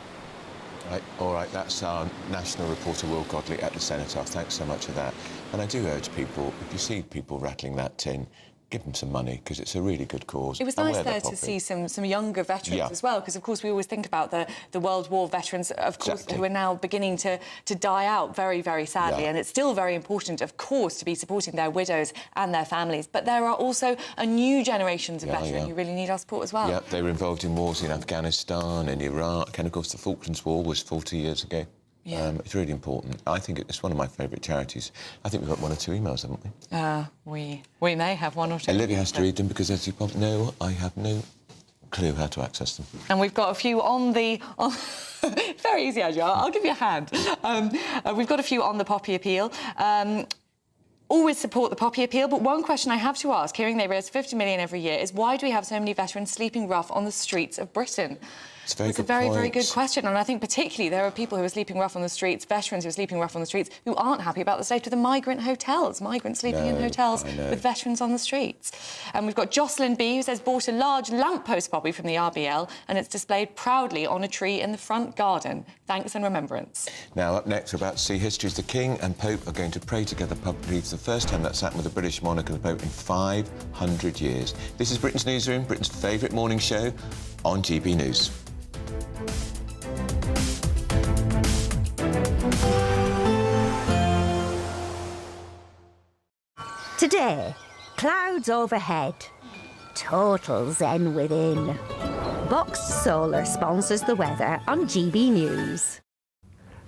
Right, all right, that's our national reporter Will Godley at the Cenotaph. Thanks so much for that. And I do urge people, if you see people rattling that tin, give them some money, because it's a really good cause. It was and nice wear the there to poppy. see some younger veterans Yeah. as well, because of course we always think about the World War veterans, of course, Exactly. who are now beginning to die out very, very sadly. Yeah. And it's still very important, of course, to be supporting their widows and their families. But there are also a new generations of veterans who really need our support as well. Yeah, they were involved in wars in Afghanistan and Iraq, and of course the Falklands War was 40 years ago. Yeah. It's really important. I think it's one of my favourite charities. I think we've got 1 or 2 emails, haven't we? We may have 1 or 2. Olivia has to read them because, as you probably know, I have no clue how to access them. And we've got a few on the... Very easy, Adja. I'll give you a hand. We've got a few on the Poppy Appeal. Always support the Poppy Appeal, but one question I have to ask, hearing they raise 50 million every year, is why do we have so many veterans sleeping rough on the streets of Britain? It's a very good question, and I think particularly there are people who are sleeping rough on the streets, veterans who are sleeping rough on the streets, who aren't happy about the state of the migrant hotels, migrants sleeping in hotels with veterans on the streets. And we've got Jocelyn B, who says bought a large lamppost poppy from the RBL, and it's displayed proudly on a tree in the front garden. Thanks and remembrance. Now, up next, we're about to see history as the King and Pope are going to pray together publicly for the first time that's happened with the British monarch and the Pope in 500 years. This is Britain's Newsroom, Britain's favourite morning show on GB News. Today, clouds overhead, total zen within. Boxed Solar sponsors the weather on GB News.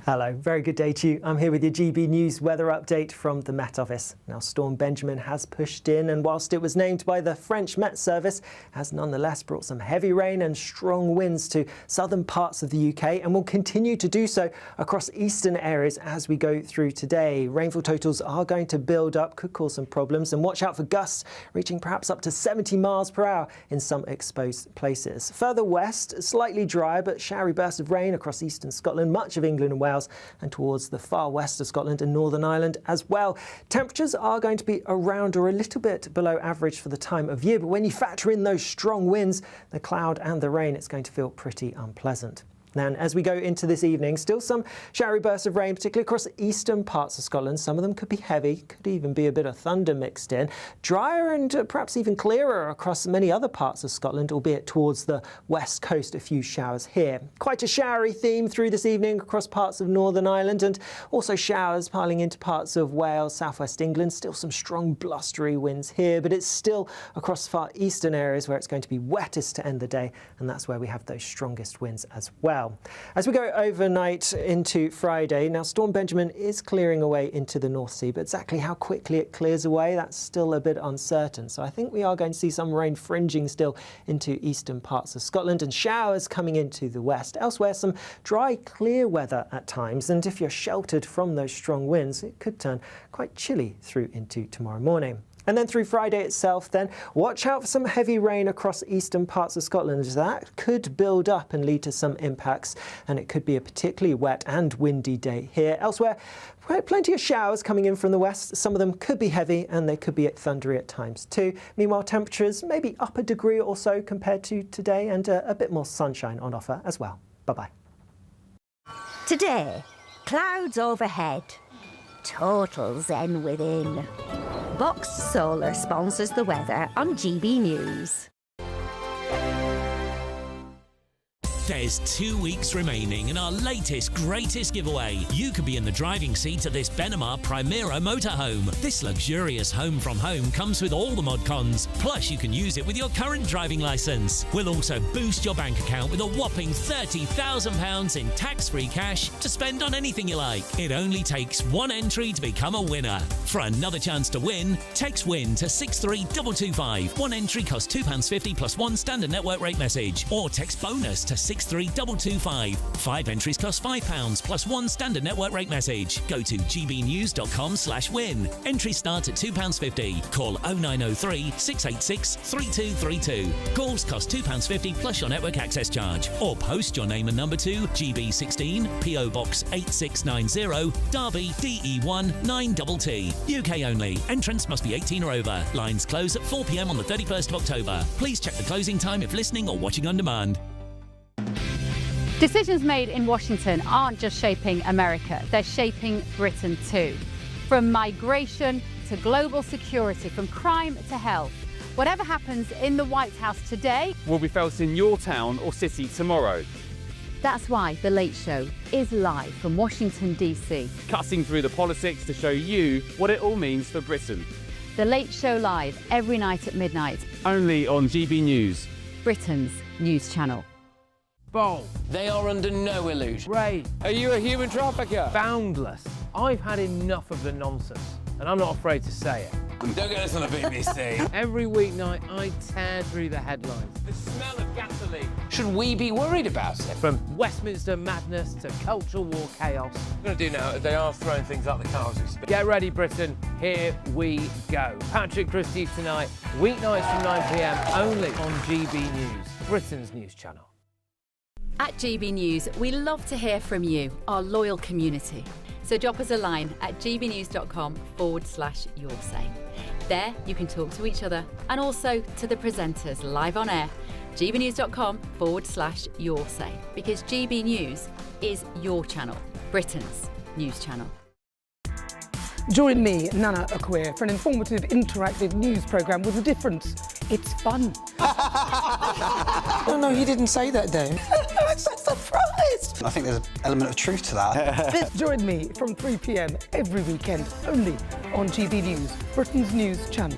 Hello, very good day to you. I'm here with your GB News weather update from the Met Office. Now, Storm Benjamin has pushed in, and whilst it was named by the French Met Service, has nonetheless brought some heavy rain and strong winds to southern parts of the UK, and will continue to do so across eastern areas as we go through today. Rainfall totals are going to build up, could cause some problems, and watch out for gusts reaching perhaps up to 70 miles per hour in some exposed places. Further west, slightly drier but showery bursts of rain across eastern Scotland, much of England and Wales, and towards the far west of Scotland and Northern Ireland as well. Temperatures are going to be around or a little bit below average for the time of year, but when you factor in those strong winds, the cloud and the rain, it's going to feel pretty unpleasant. And as we go into this evening, still some showery bursts of rain, particularly across eastern parts of Scotland. Some of them could be heavy, could even be a bit of thunder mixed in. Drier and perhaps even clearer across many other parts of Scotland, albeit towards the west coast, a few showers here. Quite a showery theme through this evening across parts of Northern Ireland, and also showers piling into parts of Wales, southwest England. Still some strong blustery winds here, but it's still across far eastern areas where it's going to be wettest to end the day, and that's where we have those strongest winds as well. As we go overnight into Friday, now Storm Benjamin is clearing away into the North Sea, but exactly how quickly it clears away, that's still a bit uncertain. So I think we are going to see some rain fringing still into eastern parts of Scotland and showers coming into the west. Elsewhere, some dry, clear weather at times, and if you're sheltered from those strong winds, it could turn quite chilly through into tomorrow morning. And then through Friday itself, then watch out for some heavy rain across eastern parts of Scotland, as that could build up and lead to some impacts, and it could be a particularly wet and windy day here. Elsewhere, plenty of showers coming in from the west. Some of them could be heavy and they could be thundery at times too. Meanwhile, temperatures maybe up a degree or so compared to today, and a bit more sunshine on offer as well. Bye-bye. Today, clouds overhead, total zen within. Boxed Solar sponsors the weather on GB News. There's 2 weeks remaining in our latest, greatest giveaway. You could be in the driving seat of this Benamar Primera motorhome. This luxurious home from home comes with all the mod cons. Plus, you can use it with your current driving licence. We'll also boost your bank account with a whopping £30,000 in tax-free cash to spend on anything you like. It only takes one entry to become a winner. For another chance to win, text WIN to 63225. One entry costs £2.50 plus one standard network rate message. Or text BONUS to 63225. 5 entries cost £5 plus one standard network rate message. Go to gbnews.com/win. Entries start at £2.50. Call 0903 686 3232. Calls cost £2.50 plus your network access charge. Or post your name and number to GB16 PO Box 8690 Derby DE1 9TT. UK only. Entrance must be 18 or over. Lines close at 4 p.m. on the 31st of October. Please check the closing time if listening or watching on demand. Decisions made in Washington aren't just shaping America, they're shaping Britain too. From migration to global security, from crime to health, Whatever happens in the White House today will be felt in your town or city tomorrow. That's why The Late Show is live from Washington, D.C. Cutting through the politics to show you what it all means for Britain. The Late Show live every night at midnight. Only on GB News, Britain's news channel. Bold. They are under no illusion. Ray. Are you a human trafficker? Boundless. I've had enough of the nonsense, and I'm not afraid to say it. Don't get this on the BBC. Every weeknight, I tear through the headlines. The smell of gasoline. Should we be worried about it? From Westminster madness to cultural war chaos. What I'm going to do now is they are throwing things out the car as we speak. Get ready, Britain. Here we go. Patrick Christie's tonight, weeknights from 9 p.m, only on GB News, Britain's news channel. At GB News, we love to hear from you, our loyal community. So drop us a line at gbnews.com/yoursay. There you can talk to each other and also to the presenters live on air. gbnews.com/yoursay, because GB News is your channel, Britain's news channel. Join me, Nana Akweer, for an informative, interactive news programme with a difference. It's fun. Oh no, he didn't say that, though. I'm so surprised. I think there's an element of truth to that. Join me from 3 p.m. every weekend, only on GB News, Britain's news channel.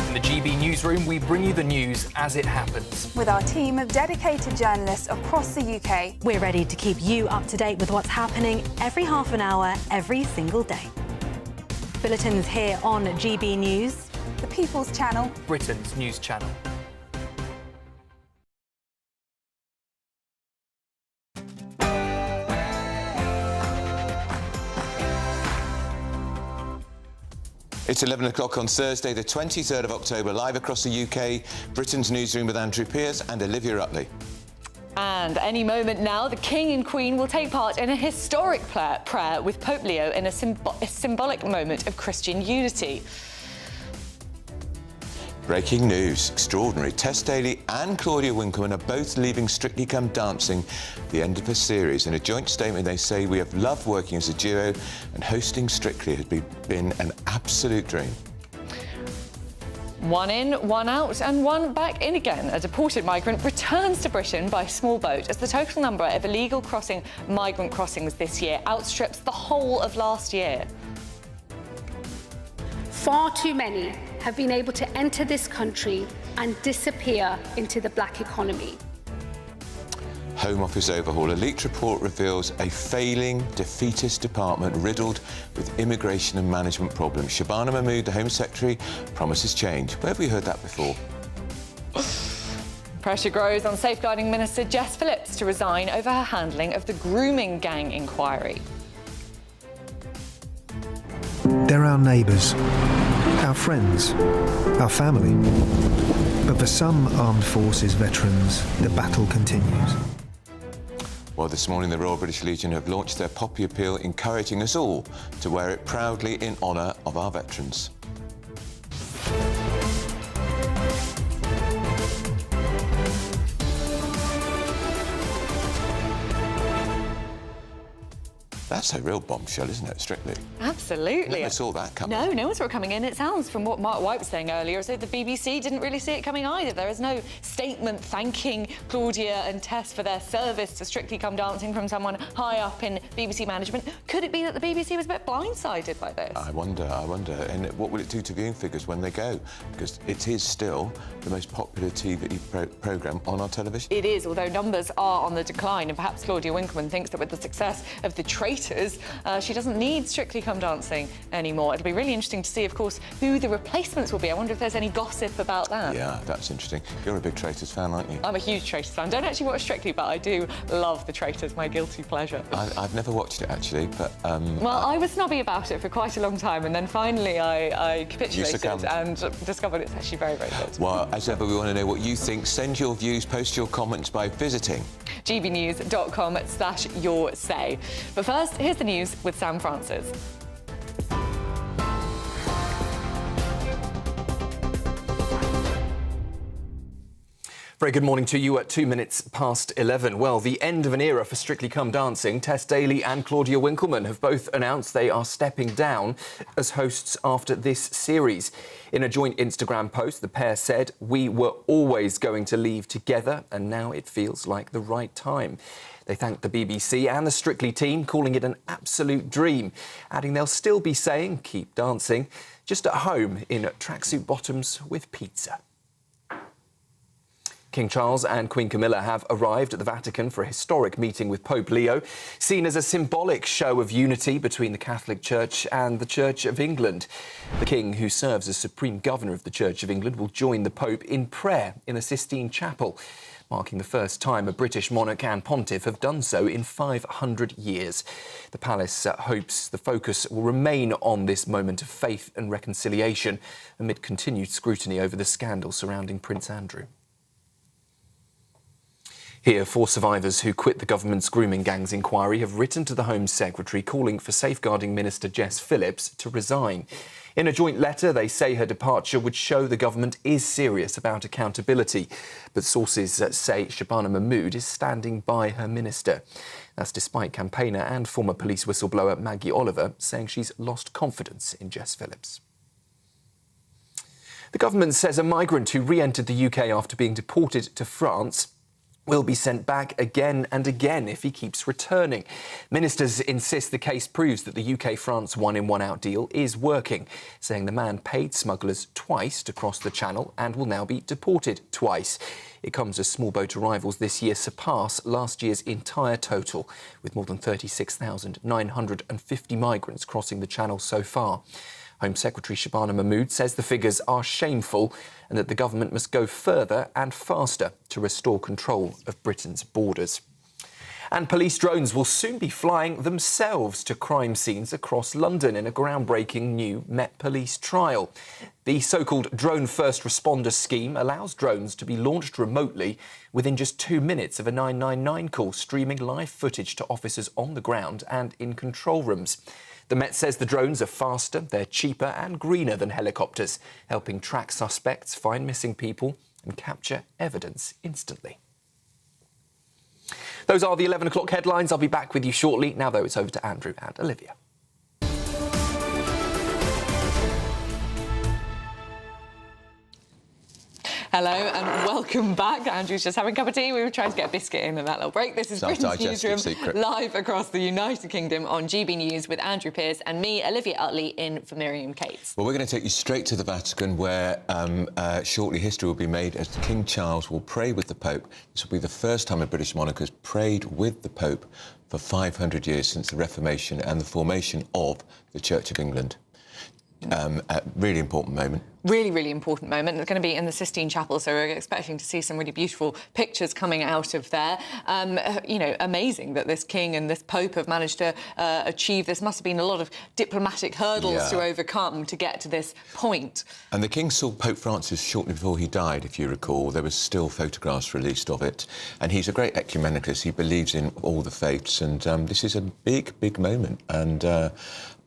In the GB Newsroom, we bring you the news as it happens. With our team of dedicated journalists across the UK, We're ready to keep you up to date with what's happening every half an hour, every single day. Bulletins here on GB News, the People's Channel, Britain's news channel. It's 11 o'clock on Thursday, the 23rd of October, live across the UK, Britain's Newsroom with Andrew Pearce and Olivia Utley. And any moment now, the King and Queen will take part in a historic prayer with Pope Leo in a symbolic moment of Christian unity. Breaking news, extraordinary. Tess Daly and Claudia Winkleman are both leaving Strictly Come Dancing at the end of the series. In a joint statement, they say, "We have loved working as a duo and hosting Strictly has been an absolute dream." One in, one out, and one back in again. A deported migrant returns to Britain by small boat as the total number of illegal migrant crossings this year outstrips the whole of last year. Far too many have been able to enter this country and disappear into the black economy. Home Office overhaul. A leaked report reveals a failing, defeatist department riddled with immigration and management problems. Shabana Mahmood, the Home Secretary, promises change. Where have we heard that before? Pressure grows on Safeguarding Minister Jess Phillips to resign over her handling of the grooming gang inquiry. They're our neighbours, our friends, our family. But for some armed forces veterans, the battle continues. Well, this morning the Royal British Legion have launched their Poppy Appeal, encouraging us all to wear it proudly in honour of our veterans. That's a real bombshell, isn't it, Strictly? Absolutely. Never saw that coming. No one saw it coming in. It sounds, from what Mark White was saying earlier, as though the BBC didn't really see it coming either. There is no statement thanking Claudia and Tess for their service to Strictly Come Dancing from someone high up in BBC management. Could it be that the BBC was a bit blindsided by this? I wonder. And what will it do to viewing figures when they go? Because it is still the most popular TV programme on our television. It is, although numbers are on the decline, and perhaps Claudia Winkleman thinks that with the success of The Traitors, she doesn't need Strictly Come Dancing anymore. It'll be really interesting to see, of course, who the replacements will be. I wonder if there's any gossip about that. Yeah, that's interesting. You're a big Traitors fan, aren't you? I'm a huge Traitors fan. Don't actually watch Strictly, but I do love The Traitors, my guilty pleasure. I've never watched it, actually, but... well, I was snobby about it for quite a long time, and then finally I capitulated and discovered it's actually very, very good. Well, as ever, we want to know what you think. Send your views, post your comments by visiting gbnews.com/yoursay. But first, here's the news with Sam Francis. Very good morning to you at 2 minutes past 11. Well, the end of an era for Strictly Come Dancing. Tess Daly and Claudia Winkleman have both announced they are stepping down as hosts after this series. In a joint Instagram post, the pair said, "We were always going to leave together, and now it feels like the right time." They thanked the BBC and the Strictly team, calling it an absolute dream, adding they'll still be saying, "Keep dancing," just at home in tracksuit bottoms with pizza. King Charles and Queen Camilla have arrived at the Vatican for a historic meeting with Pope Leo, seen as a symbolic show of unity between the Catholic Church and the Church of England. The King, who serves as Supreme Governor of the Church of England, will join the Pope in prayer in the Sistine Chapel, marking the first time a British monarch and pontiff have done so in 500 years. The palace hopes the focus will remain on this moment of faith and reconciliation amid continued scrutiny over the scandal surrounding Prince Andrew. Here, 4 survivors who quit the government's grooming gangs inquiry have written to the Home Secretary calling for Safeguarding Minister Jess Phillips to resign. In a joint letter, they say her departure would show the government is serious about accountability. But sources say Shabana Mahmood is standing by her minister. That's despite campaigner and former police whistleblower Maggie Oliver saying she's lost confidence in Jess Phillips. The government says a migrant who re-entered the UK after being deported to France will be sent back again and again if he keeps returning. Ministers insist the case proves that the UK-France one-in, one-out deal is working, saying the man paid smugglers twice to cross the channel and will now be deported twice. It comes as small boat arrivals this year surpass last year's entire total, with more than 36,950 migrants crossing the channel so far. Home Secretary Shabana Mahmood says the figures are shameful and that the government must go further and faster to restore control of Britain's borders. And police drones will soon be flying themselves to crime scenes across London in a groundbreaking new Met Police trial. The so-called Drone First Responder scheme allows drones to be launched remotely within just 2 minutes of a 999 call, streaming live footage to officers on the ground and in control rooms. The Met says the drones are faster, they're cheaper and greener than helicopters, helping track suspects, find missing people and capture evidence instantly. Those are the 11 o'clock headlines. I'll be back with you shortly. Now, though, it's over to Andrew and Olivia. Hello and welcome back. Andrew's just having a cup of tea. We were trying to get a biscuit in that little break. This is Britain's Newsroom, live across the United Kingdom on GB News with Andrew Pearce and me, Olivia Utley, in for Miriam Cates. Well, we're going to take you straight to the Vatican, where shortly history will be made as King Charles will pray with the Pope. This will be the first time a British monarch has prayed with the Pope for 500 years since the Reformation and the formation of the Church of England. A really important moment. Really, really important moment. It's going to be in the Sistine Chapel, so we're expecting to see some really beautiful pictures coming out of there. You know, amazing that this king and this pope have managed to achieve this. Must have been a lot of diplomatic hurdles to overcome to get to this point. And the king saw Pope Francis shortly before he died, if you recall. There were still photographs released of it. And he's a great ecumenicist. He believes in all the faiths. And this is a big, big moment. And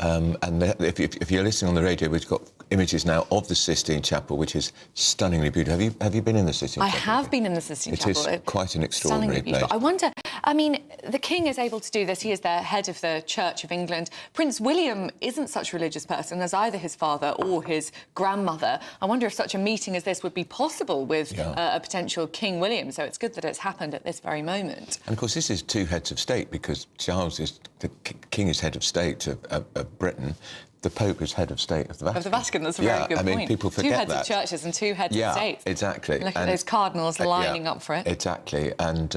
if you're listening on the radio, we've got images now of the Sistine Chapel, which is stunningly beautiful. Have you been in the Sistine Chapel? I have been in the Sistine Chapel. It is quite an extraordinary place. I wonder, I mean, the King is able to do this. He is the head of the Church of England. Prince William isn't such a religious person as either his father or his grandmother. I wonder if such a meeting as this would be possible with a potential King William. So it's good that it's happened at this very moment. And of course, this is 2 heads of state, because Charles is the King is head of state of Britain. The Pope is head of state of the Vatican. Of the Vatican, that's a very good point. I mean, people forget that. 2 heads of churches and 2 heads of states. Yeah, exactly. Look at those cardinals lining up for it. Exactly. And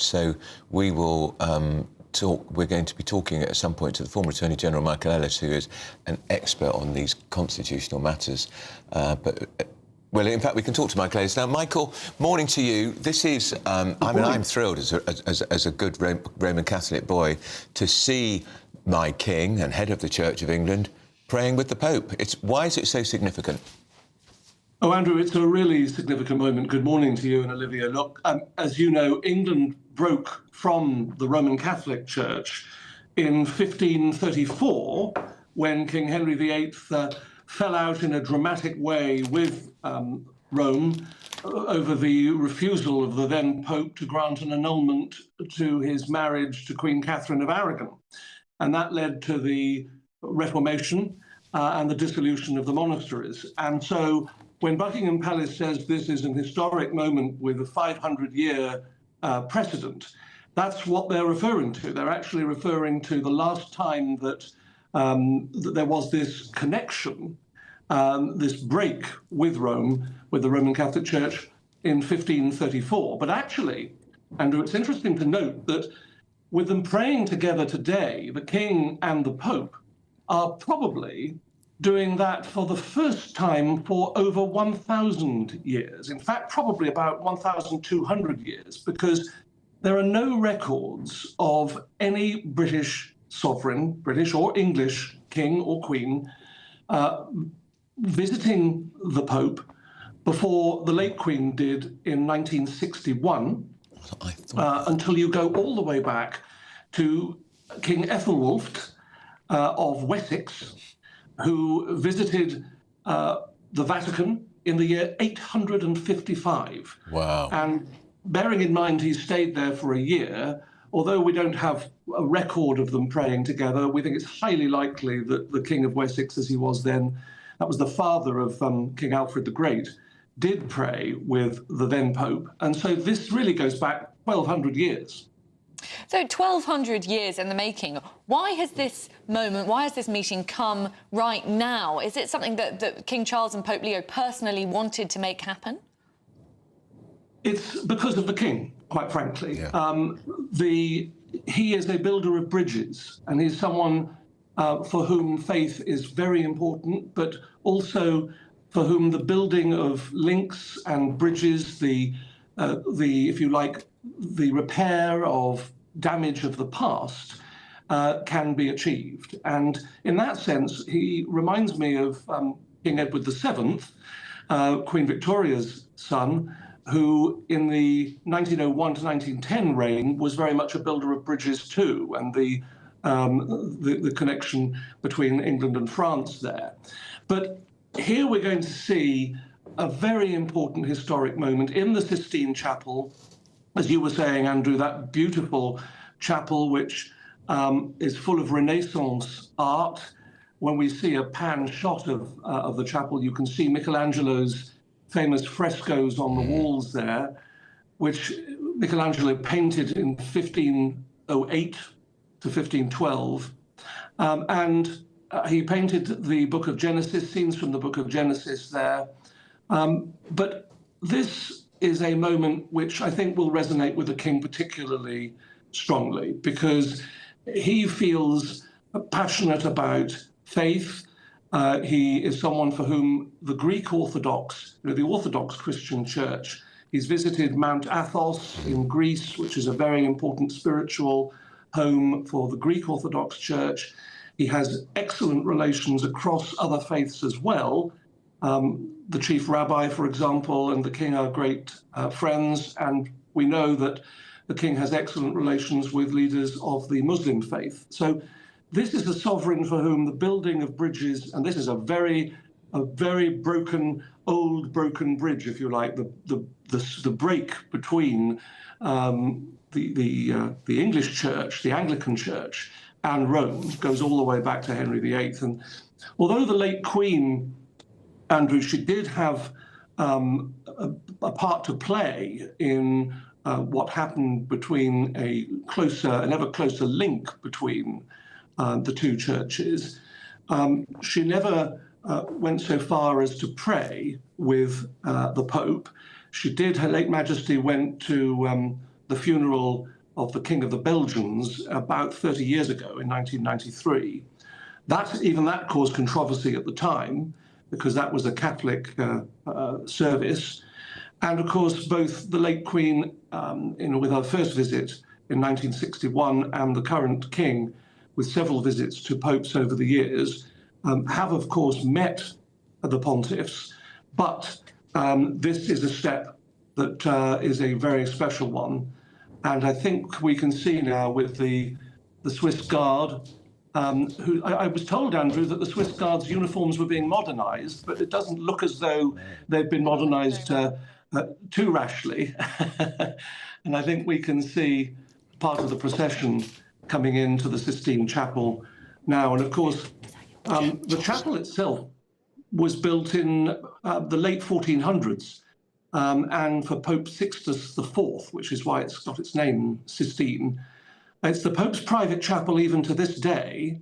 so we will we're going to be talking at some point to the former Attorney General, Michael Ellis, who is an expert on these constitutional matters. Well, in fact, we can talk to Michael Ellis now. Michael, morning to you. This is, I'm thrilled as a good Roman Catholic boy to see my king and head of the Church of England praying with the Pope. Why is it so significant? Oh, Andrew, it's a really significant moment. Good morning to you and Olivia. Look, as you know, England broke from the Roman Catholic Church in 1534, when King Henry VIII fell out in a dramatic way with Rome over the refusal of the then Pope to grant an annulment to his marriage to Queen Catherine of Aragon. And that led to the Reformation and the dissolution of the monasteries. And so when Buckingham Palace says this is an historic moment with a 500-year precedent, that's what they're referring to. They're actually referring to the last time that, that there was this connection, this break with Rome, with the Roman Catholic Church in 1534. But actually, Andrew, it's interesting to note that with them praying together today, the King and the Pope are probably doing that for the first time for over 1,000 years. In fact, probably about 1,200 years, because there are no records of any British sovereign, British or English king or queen, visiting the Pope before the late Queen did in 1961, until you go all the way back to King Ethelwulf of Wessex, who visited the Vatican in the year 855. Wow. And bearing in mind he stayed there for a year, although we don't have a record of them praying together, we think it's highly likely that the King of Wessex, as he was then, that was the father of King Alfred the Great, did pray with the then Pope. And so this really goes back 1,200 years. So 1,200 years in the making. Why has this moment, why has this meeting come right now? Is it something that King Charles and Pope Leo personally wanted to make happen? It's because of the King, quite frankly. Yeah. He is a builder of bridges, and he's someone for whom faith is very important, but also for whom the building of links and bridges, if you like, the repair of damage of the past can be achieved. And in that sense, he reminds me of King Edward VII, Queen Victoria's son, who in the 1901 to 1910 reign was very much a builder of bridges too, and the connection between England and France there. But here we're going to see a very important historic moment in the Sistine Chapel, as you were saying, Andrew, that beautiful chapel which is full of Renaissance art. When we see a pan shot of the chapel, you can see Michelangelo's famous frescoes on the walls there, which Michelangelo painted in 1508 to 1512. And he painted the Book of Genesis, scenes from the Book of Genesis there. But this is a moment which I think will resonate with the King particularly strongly, because he feels passionate about faith. He is someone for whom the Greek Orthodox, the Orthodox Christian Church, he's visited Mount Athos in Greece, which is a very important spiritual home for the Greek Orthodox Church. He has excellent relations across other faiths as well. The chief rabbi, for example, and the King are great friends, and we know that the King has excellent relations with leaders of the Muslim faith. So this is a sovereign for whom the building of bridges, and this is a very broken, old broken bridge, if you like, the break between the English Church, the Anglican Church, and Rome goes all the way back to Henry VIII. And although the late Queen, Andrew, she did have a part to play in what happened between an ever closer link between the two churches. She never went so far as to pray with the Pope. She did, Her late Majesty went to the funeral of the King of the Belgians about 30 years ago in 1993. Even that caused controversy at the time, because that was a Catholic service. And of course, both the late Queen, with her first visit in 1961, and the current King, with several visits to popes over the years, have of course met the pontiffs. But this is a step that is a very special one. And I think we can see now with the Swiss Guard who I was told, Andrew, that the Swiss Guards' uniforms were being modernised, but it doesn't look as though they've been modernised too rashly. And I think we can see part of the procession coming into the Sistine Chapel now. And of course, the chapel itself was built in the late 1400s, and for Pope Sixtus IV, which is why it's got its name, Sistine. It's the Pope's private chapel even to this day,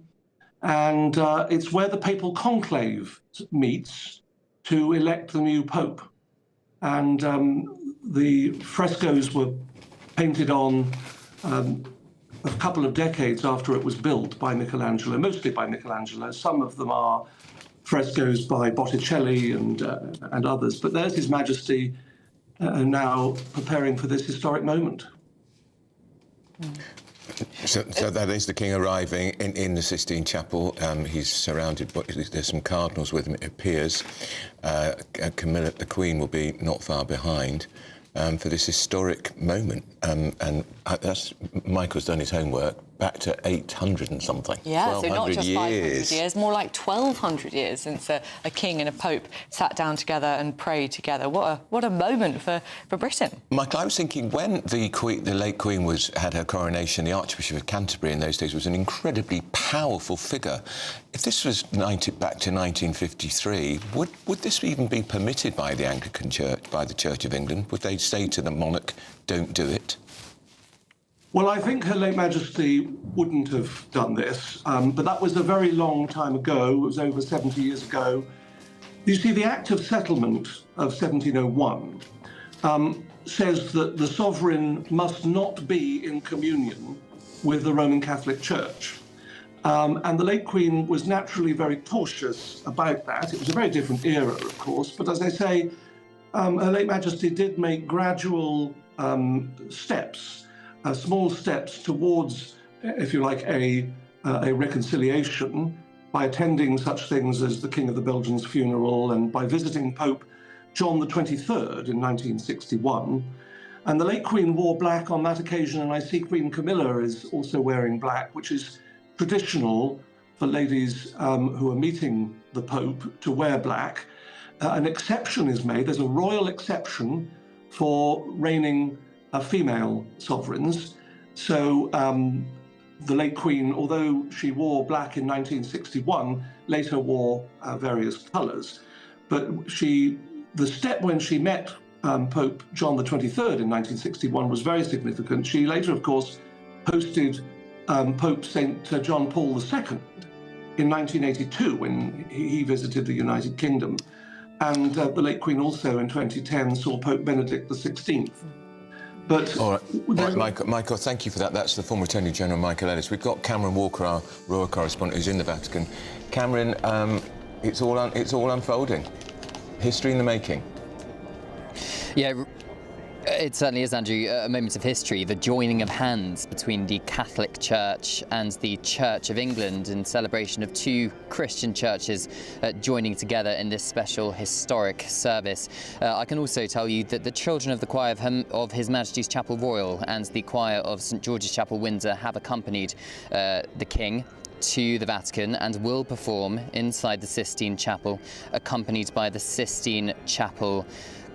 and it's where the papal conclave meets to elect the new Pope. And the frescoes were painted on a couple of decades after it was built by Michelangelo, mostly by Michelangelo. Some of them are frescoes by Botticelli and others, but there's His Majesty now preparing for this historic moment. So that is the King arriving in the Sistine Chapel. He's surrounded, but there's some cardinals with him, it appears. Camilla, the Queen, will be not far behind for this historic moment. And that's Michael's done his homework back to 800 and something. Yeah, so not just 500 years. years, more like 1,200 years since a king and a pope sat down together and prayed together. What a moment for Britain. Michael, I was thinking when the late Queen had her coronation, the Archbishop of Canterbury in those days was an incredibly powerful figure. If this was back to 1953, would this even be permitted by the Anglican Church, by the Church of England? Would they say to the monarch, don't do it? Well, I think Her late Majesty wouldn't have done this, but that was a very long time ago. It was over 70 years ago. You see, the Act of Settlement of 1701 says that the sovereign must not be in communion with the Roman Catholic Church. And the late Queen was naturally very cautious about that. It was a very different era, of course, but as I say, Her late Majesty did make gradual steps, small steps towards, if you like, a reconciliation by attending such things as the King of the Belgians' funeral and by visiting Pope John the 23rd in 1961. And the late Queen wore black on that occasion, and I see Queen Camilla is also wearing black, which is traditional for ladies who are meeting the Pope to wear black. An exception is made, there's a royal exception for reigning female sovereigns. So the late Queen, although she wore black in 1961, later wore various colours. But the step when she met Pope John the 23rd in 1961 was very significant. She later, of course, hosted Pope St. John Paul II in 1982 when he visited the United Kingdom. And the late Queen also in 2010 saw Pope Benedict XVI. But all right, Michael, thank you for that. That's the former Attorney General, Michael Ellis. We've got Cameron Walker, our royal correspondent, who's in the Vatican. Cameron, it's all unfolding. History in the making. Yeah, it certainly is, Andrew, a moment of history, the joining of hands between the Catholic Church and the Church of England in celebration of two Christian churches joining together in this special historic service. I can also tell you that the children of the choir of His Majesty's Chapel Royal and the choir of St George's Chapel, Windsor, have accompanied the King to the Vatican and will perform inside the Sistine Chapel, accompanied by the Sistine Chapel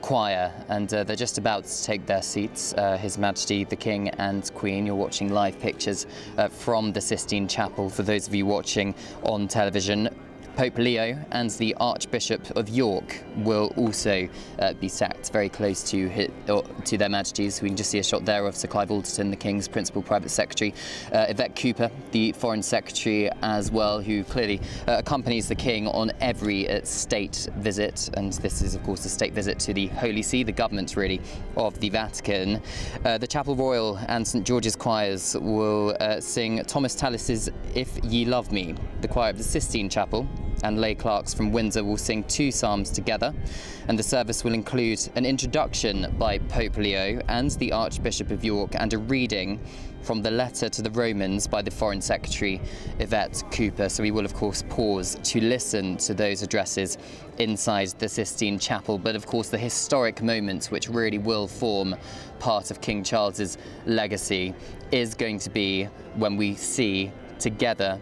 choir, and they're just about to take their seats. His Majesty the King and Queen, you're watching live pictures from the Sistine Chapel for those of you watching on television. Pope Leo and the Archbishop of York will also be sat very close to their Majesties. We can just see a shot there of Sir Clive Alderton, the King's Principal Private Secretary, Yvette Cooper, the Foreign Secretary as well, who clearly accompanies the King on every state visit. And this is, of course, a state visit to the Holy See, the government, really, of the Vatican. The Chapel Royal and St George's choirs will sing Thomas Tallis's If Ye Love Me. The choir of the Sistine Chapel and lay clerks from Windsor will sing two psalms together, and the service will include an introduction by Pope Leo and the Archbishop of York and a reading from the letter to the Romans by the Foreign Secretary Yvette Cooper. So we will, of course, pause to listen to those addresses inside the Sistine Chapel. But, of course, the historic moment which really will form part of King Charles's legacy is going to be when we see together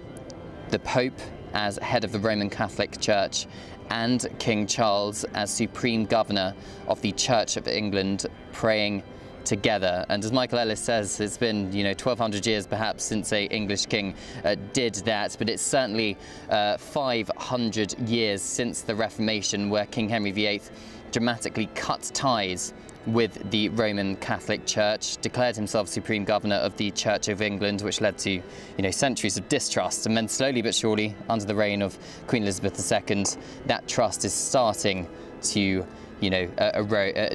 the Pope as head of the Roman Catholic Church and King Charles as Supreme Governor of the Church of England praying together. And as Michael Ellis says, it's been 1,200 years perhaps since a English king did that, but it's certainly 500 years since the Reformation, where King Henry VIII dramatically cut ties with the Roman Catholic Church, declared himself Supreme Governor of the Church of England, which led to centuries of distrust. And then slowly but surely, under the reign of Queen Elizabeth II, that trust is starting to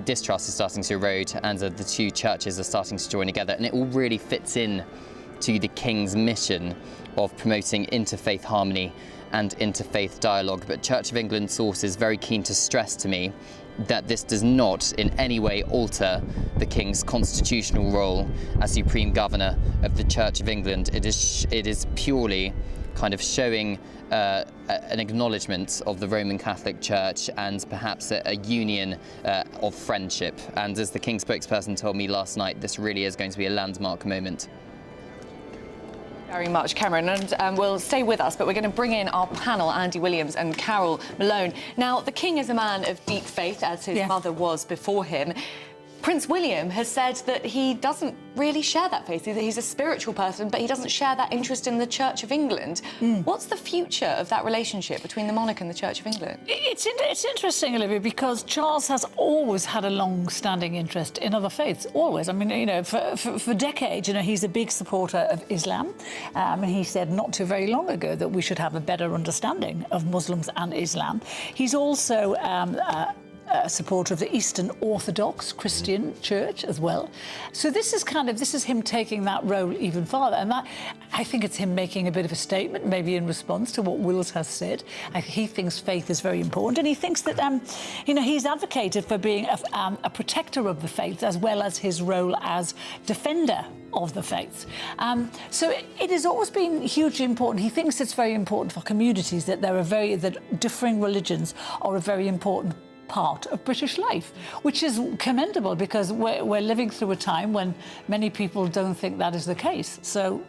distrust is starting to erode, and the two churches are starting to join together. And it all really fits in to the King's mission of promoting interfaith harmony and interfaith dialogue. But Church of England sources very keen to stress to me that this does not in any way alter the King's constitutional role as Supreme Governor of the Church of England. It is purely kind of showing an acknowledgement of the Roman Catholic Church and perhaps a union of friendship. And as the King's spokesperson told me last night, this really is going to be a landmark moment. Very much, Cameron, and we'll stay with us, but we're going to bring in our panel, Andy Williams and Carol Malone. Now, the King is a man of deep faith, as his mother was before him. Prince William has said that he doesn't really share that faith. He's a spiritual person, but he doesn't share that interest in the Church of England. What's the future of that relationship between the monarch and the Church of England? It's interesting, Olivia, because Charles has always had a long-standing interest in other faiths, always. I mean, for decades, he's a big supporter of Islam. And he said not too very long ago that we should have a better understanding of Muslims and Islam. He's also a supporter of the Eastern Orthodox Christian Church as well. So this is him taking that role even farther, and that, I think it's him making a bit of a statement, maybe in response to what Wills has said. He thinks faith is very important, and he thinks that he's advocated for being a protector of the faith as well as his role as defender of the faith. So it has always been hugely important. He thinks it's very important for communities that that differing religions are a very important part of British life, which is commendable, because we're living through a time when many people don't think that is the case. So,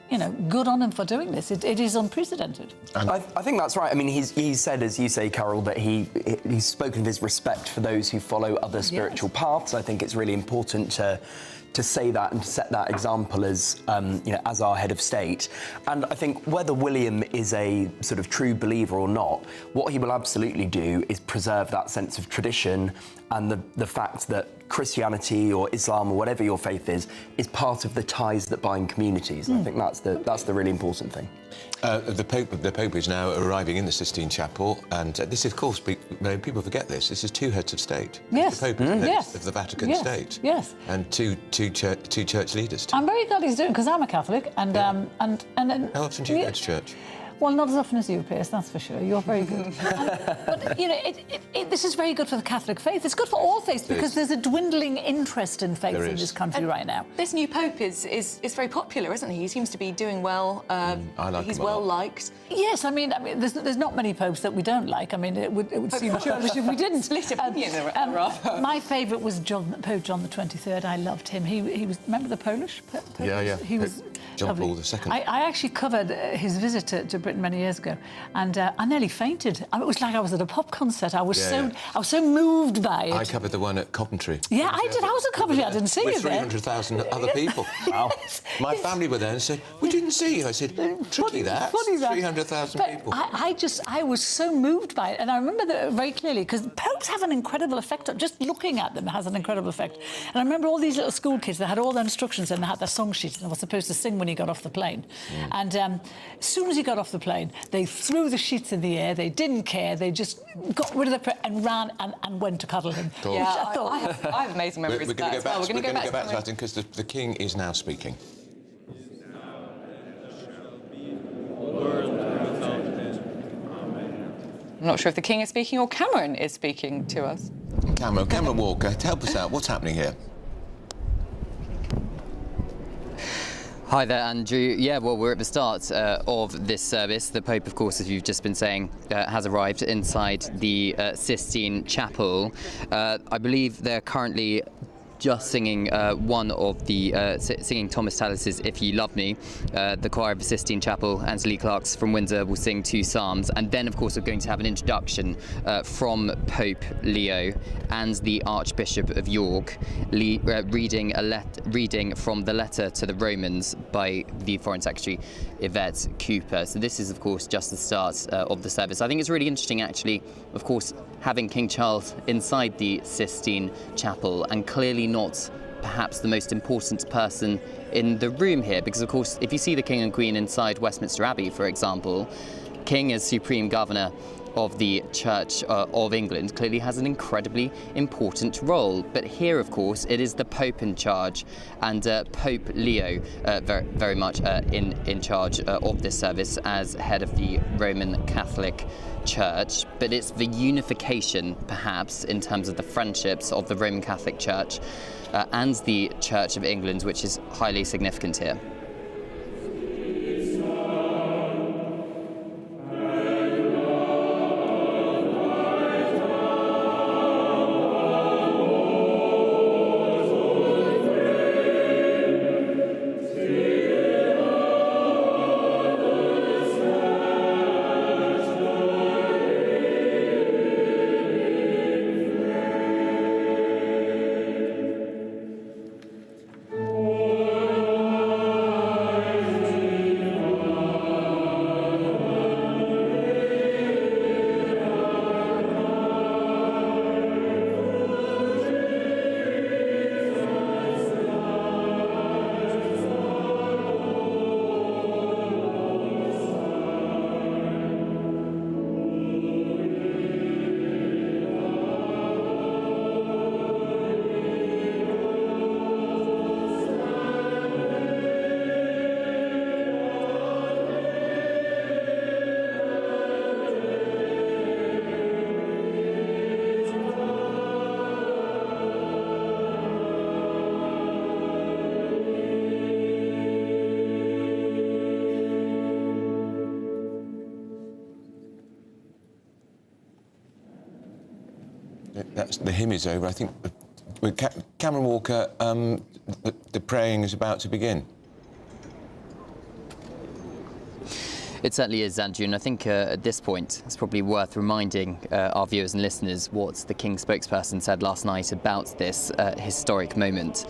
good on him for doing this. It is unprecedented. I think that's right. I mean, he's said, as you say, Carol, that he's spoken of his respect for those who follow other spiritual paths. I think it's really important to say that and to set that example as as our head of state. And I think whether William is a sort of true believer or not, what he will absolutely do is preserve that sense of tradition and the fact that Christianity or Islam or whatever your faith is part of the ties that bind communities. And I think that's the really important thing. The Pope is now arriving in the Sistine Chapel, and this, of course, people forget this. This is two heads of state. Yes. The Pope is the head of the Vatican state. Yes. And two church leaders. I'm very glad he's doing it, because I'm a Catholic, and then. How often do you go to church? Well, not as often as you, Piers, that's for sure. You're very good. But, this is very good for the Catholic faith. It's good for all faiths, because there's a dwindling interest in faith in this country right now. This new Pope is very popular, isn't he? He seems to be doing well. I like he's him a lot. well liked. Yes, I mean, there's not many popes that we don't like. I mean, it would seem churlish if we didn't. Split opinion. My favourite was Pope John the 23rd. I loved him. He was, remember the Polish Pope? Yeah. He was John lovely. Paul II. I actually covered his visit to Britain many years ago, and I nearly fainted. It was like I was at a pop concert. I was so moved by it. I covered the one at Coventry. Yeah, I did. I was at Coventry. I didn't see you there. With 300,000 other people. Wow. My family were there and said, "We didn't see you." I said, "Tricky that. 300,000 people." I was so moved by it, and I remember that very clearly, because popes have an incredible effect. Just looking at them has an incredible effect. And I remember all these little school kids that had all their instructions and they had their song sheets and they were supposed to sing when he got off the plane. And as soon as he got off the plane, they threw the sheets in the air. They didn't care. They just got rid of and ran and went to cuddle him. Yeah, I have amazing memories of that as well. We're going to go back to that, because the King is now speaking. I'm not sure if the King is speaking or Cameron is speaking to us. Cameron Walker, help us out. What's happening here? Hi there, Andrew. Yeah, well, we're at the start of this service. The Pope, of course, as you've just been saying, has arrived inside the Sistine Chapel. I believe they're currently just singing one of the singing Thomas Tallis's "If You Love Me." The choir of the Sistine Chapel, Anthony Clarks from Windsor, will sing 2 psalms, and then of course we're going to have an introduction from Pope Leo and the Archbishop of York, reading from the letter to the Romans by the Foreign Secretary Yvette Cooper. So this is of course just the start of the service. I think it's really interesting actually, of course, having King Charles inside the Sistine Chapel, and clearly not perhaps the most important person in the room here, because of course if you see the King and Queen inside Westminster Abbey, for example, King as Supreme Governor of the Church of England clearly has an incredibly important role. But here, of course, it is the Pope in charge, and Pope Leo very much in charge of this service as head of the Roman Catholic Church. But it's the unification, perhaps, in terms of the friendships of the Roman Catholic Church and the Church of England, which is highly significant here. The hymn is over. I think with Cameron Walker, the praying is about to begin. It certainly is, Andrew, and I think at this point it's probably worth reminding our viewers and listeners what the King's spokesperson said last night about this historic moment.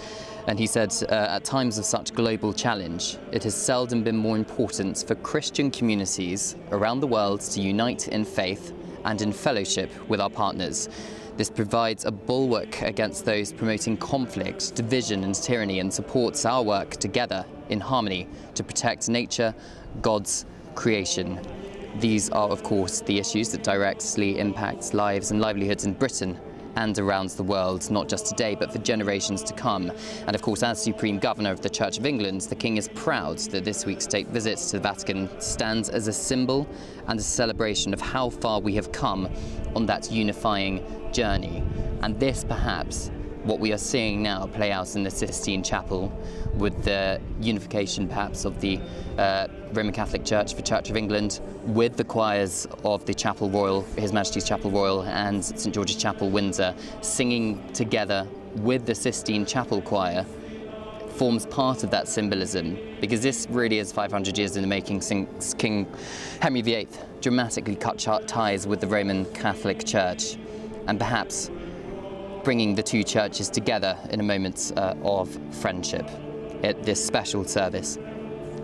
And he said, at times of such global challenge, it has seldom been more important for Christian communities around the world to unite in faith and in fellowship with our partners. This provides a bulwark against those promoting conflict, division and tyranny, and supports our work together in harmony to protect nature, God's creation. These are, of course, the issues that directly impact lives and livelihoods in Britain and around the world, not just today, but for generations to come. And of course, as Supreme Governor of the Church of England, the King is proud that this week's state visit to the Vatican stands as a symbol and a celebration of how far we have come on that unifying journey. And this, perhaps, what we are seeing now play out in the Sistine Chapel, with the unification, perhaps, of the Roman Catholic Church, the Church of England, with the choirs of the Chapel Royal, His Majesty's Chapel Royal and St George's Chapel, Windsor, singing together with the Sistine Chapel Choir, forms part of that symbolism, because this really is 500 years in the making, since King Henry VIII dramatically cut ties with the Roman Catholic Church, and perhaps bringing the two churches together in a moment of friendship at this special service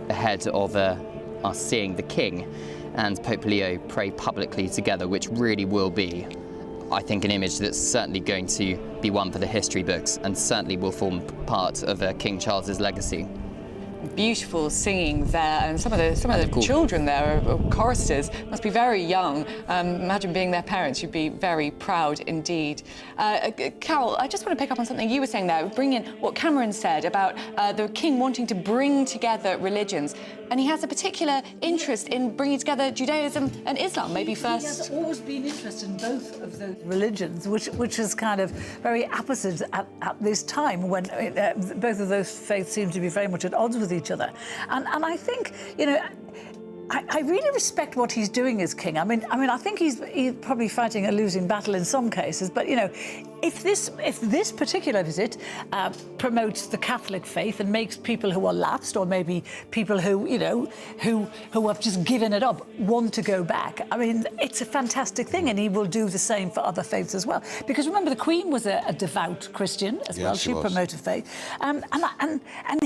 ahead of us seeing the King and Pope Leo pray publicly together, which really will be, I think, an image that's certainly going to be one for the history books and certainly will form part of King Charles's legacy. Beautiful singing there, and some of the children there are choristers, must be very young. Imagine being their parents, you'd be very proud indeed. Carol, I just want to pick up on something you were saying there, bring in what Cameron said about the King wanting to bring together religions, and he has a particular interest in bringing together Judaism and Islam, maybe first. He has always been interested in both of those religions, which is kind of very opposite at this time when both of those faiths seem to be very much at odds with each other. And I think, you know, I really respect what he's doing as king. I mean, I think he's probably fighting a losing battle in some cases. But you know, if this particular visit promotes the Catholic faith and makes people who are lapsed, or maybe people who who have just given it up, want to go back, I mean, it's a fantastic thing, and he will do the same for other faiths as well. Because remember, the Queen was a devout Christian as well. She promoted faith, and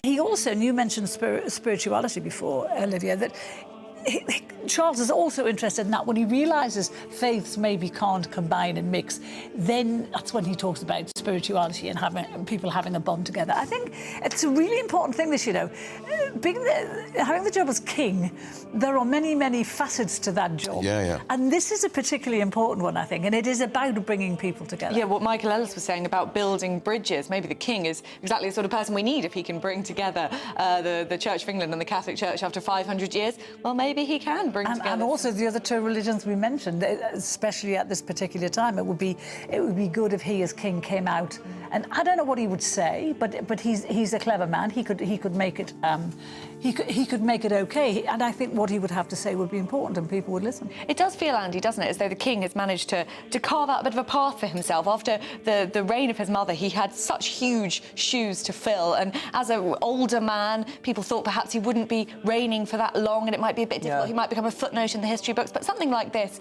he also, and you mentioned spirituality before, Olivia, that Charles is also interested in that. When he realises faiths maybe can't combine and mix, then that's when he talks about spirituality and people having a bond together. I think it's a really important thing, this, you know. Having the job as king, there are many, many facets to that job. Yeah. And this is a particularly important one, I think, and it is about bringing people together. Yeah, what Michael Ellis was saying about building bridges. Maybe the king is exactly the sort of person we need if he can bring together the Church of England and the Catholic Church after 500 years. Well, maybe he can bring together. And also the other two religions we mentioned, especially at this particular time, it would be good if he as king came out. And I don't know what he would say, but he's a clever man. He could make it he could make it okay. And I think what he would have to say would be important, and people would listen. It does feel, Andy, doesn't it, as though the king has managed to carve out a bit of a path for himself. After the reign of his mother, he had such huge shoes to fill, and as an older man, people thought perhaps he wouldn't be reigning for that long, and it might be a bit difficult. He might become a footnote in the history books, but something like this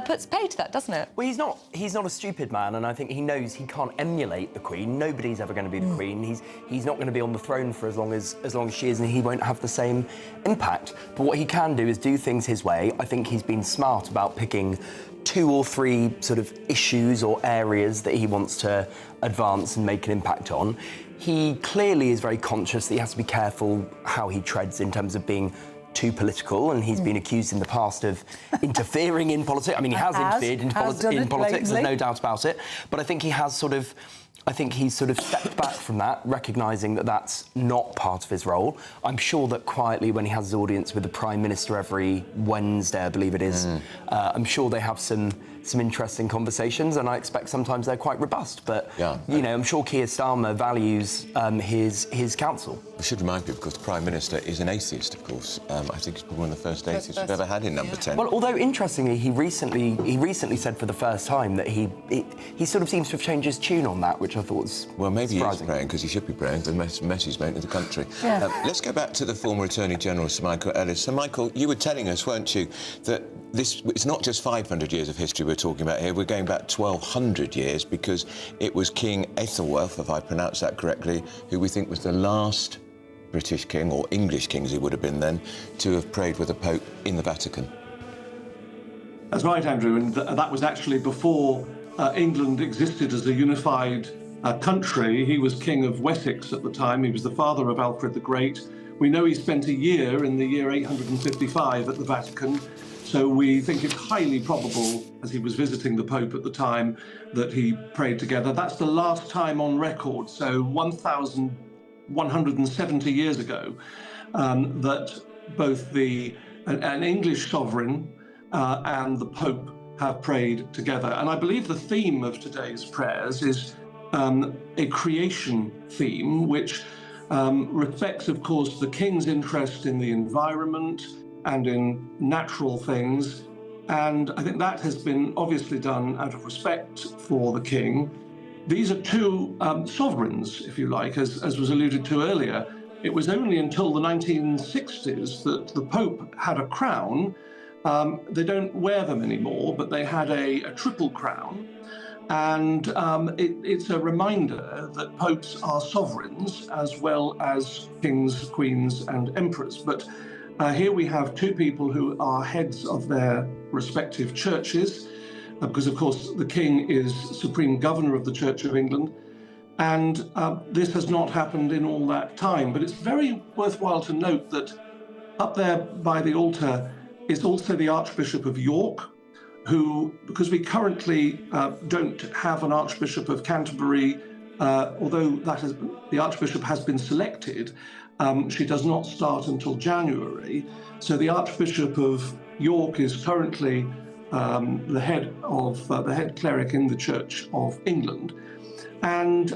puts paid to that, doesn't it? Well, he's not a stupid man, and I think he knows he can't emulate the Queen. Nobody's ever going to be the Queen. He's not going to be on the throne for as long as she is, and he won't have the same impact. But what he can do is do things his way. I think he's been smart about picking 2 or 3 sort of issues or areas that he wants to advance and make an impact on. He clearly is very conscious that he has to be careful how he treads in terms of being too political, and he's been accused in the past of interfering in politics. I mean, he has interfered in politics, there's no doubt about it. But I think he's sort of stepped back from that, recognising that that's not part of his role. I'm sure that quietly, when he has his audience with the Prime Minister every Wednesday, I believe it is, I'm sure they have some interesting conversations, and I expect sometimes they're quite robust. But, you know, I'm sure Keir Starmer values his counsel. I should remind people, because the Prime Minister is an atheist, of course. I think he's probably one of the first atheists we've ever had in Number 10. Well, although, interestingly, he recently said for the first time that he sort of seems to have changed his tune on that, which I thought was maybe surprising. He is praying, because he should be praying for the mess he's made to the country. Yeah. Let's go back to the former Attorney General, Sir Michael Ellis. So, Michael, you were telling us, weren't you, that it's not just 500 years of history we're talking about here, we're going back 1,200 years, because it was King Ethelwulf, if I pronounce that correctly, who we think was the last British king, or English king as he would have been then, to have prayed with a Pope in the Vatican. That's right, Andrew, and that was actually before England existed as a unified country. He was King of Wessex at the time. He was the father of Alfred the Great. We know he spent a year in the year 855 at the Vatican, so we think it's highly probable, as he was visiting the Pope at the time, that he prayed together. That's the last time on record, so 1,170 years ago, that both an English sovereign and the Pope have prayed together. And I believe the theme of today's prayers is a creation theme, which respects, of course, the King's interest in the environment and in natural things. And I think that has been obviously done out of respect for the King. These are two sovereigns, if you like, as was alluded to earlier. It was only until the 1960s that the Pope had a crown. They don't wear them anymore, but they had a triple crown. And it's a reminder that popes are sovereigns as well as kings, queens, and emperors. But here we have two people who are heads of their respective churches, because, of course, the king is supreme governor of the Church of England. And this has not happened in all that time. But it's very worthwhile to note that up there by the altar is also the Archbishop of York, who, because we currently don't have an Archbishop of Canterbury, although the Archbishop has been selected, she does not start until January. So the Archbishop of York is currently the head cleric in the Church of England. And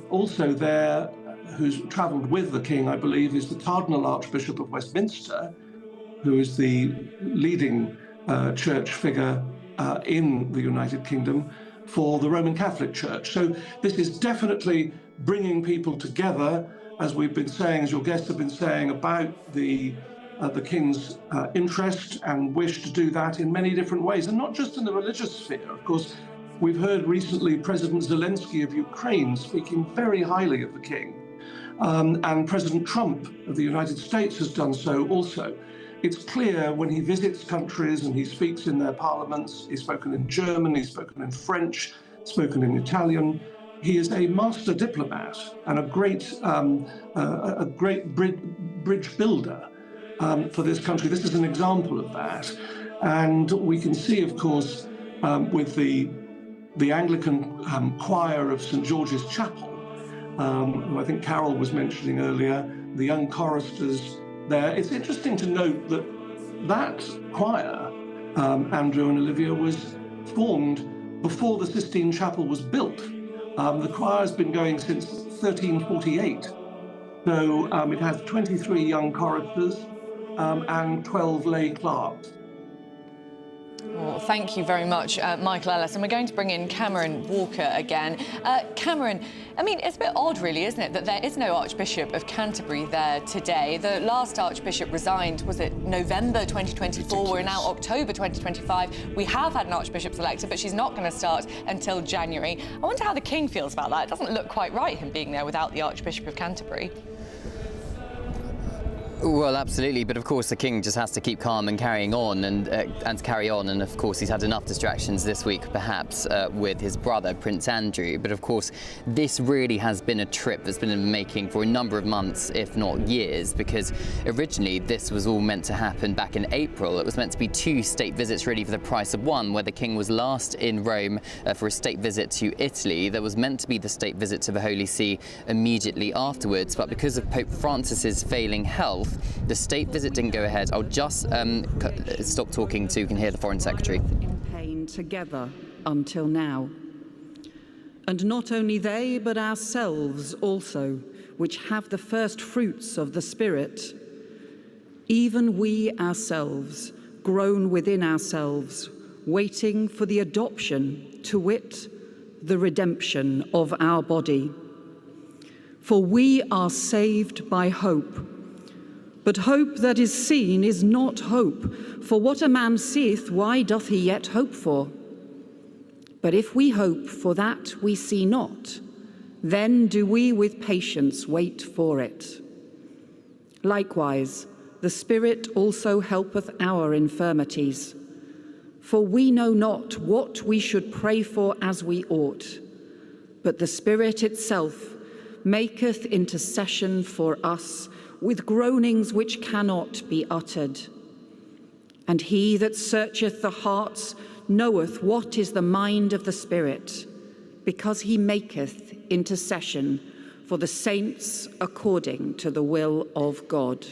also there, who's travelled with the King, I believe, is the Cardinal Archbishop of Westminster, who is the leading church figure in the United Kingdom for the Roman Catholic Church. So this is definitely bringing people together, as we've been saying, as your guests have been saying, about the King's interest and wish to do that in many different ways, and not just in the religious sphere. Of course, we've heard recently President Zelensky of Ukraine speaking very highly of the King, and President Trump of the United States has done so also. It's clear when he visits countries and he speaks in their parliaments, he's spoken in German, he's spoken in French, spoken in Italian. He is a master diplomat and a great bridge builder for this country. This is an example of that. And we can see, of course, with the Anglican choir of St. George's Chapel, who I think Carol was mentioning earlier, the young choristers there. It's interesting to note that that choir, Andrew and Olivia, was formed before the Sistine Chapel was built. The choir has been going since 1348. So it has 23 young choristers and 12 lay clerks. Well, thank you very much, Michael Ellis. And we're going to bring in Cameron Walker again. Cameron, I mean, it's a bit odd, really, isn't it, that there is no Archbishop of Canterbury there today. The last Archbishop resigned, was it November 2024? We're now October 2025. We have had an Archbishop's elected, but she's not going to start until January. I wonder how the King feels about that. It doesn't look quite right, him being there without the Archbishop of Canterbury. Well, absolutely, but of course the King just has to keep calm and carrying on and carry on. And of course he's had enough distractions this week, perhaps, with his brother Prince Andrew. But of course this really has been a trip that's been in the making for a number of months, if not years, because originally this was all meant to happen back in April. It was meant to be 2 state visits really for the price of 1, where the King was last in Rome for a state visit to Italy. There was meant to be the state visit to the Holy See immediately afterwards, but because of Pope Francis's failing health, the state visit didn't go ahead. I'll just stop talking so you can hear the Foreign Secretary. In pain together until now. And not only they, but ourselves also, which have the first fruits of the Spirit, even we ourselves, groan within ourselves, waiting for the adoption, to wit, the redemption of our body. For we are saved by hope. But hope that is seen is not hope. For what a man seeth, why doth he yet hope for? But if we hope for that we see not, then do we with patience wait for it. Likewise, the Spirit also helpeth our infirmities. For we know not what we should pray for as we ought, but the Spirit itself maketh intercession for us with groanings which cannot be uttered. And he that searcheth the hearts knoweth what is the mind of the Spirit, because he maketh intercession for the saints according to the will of God.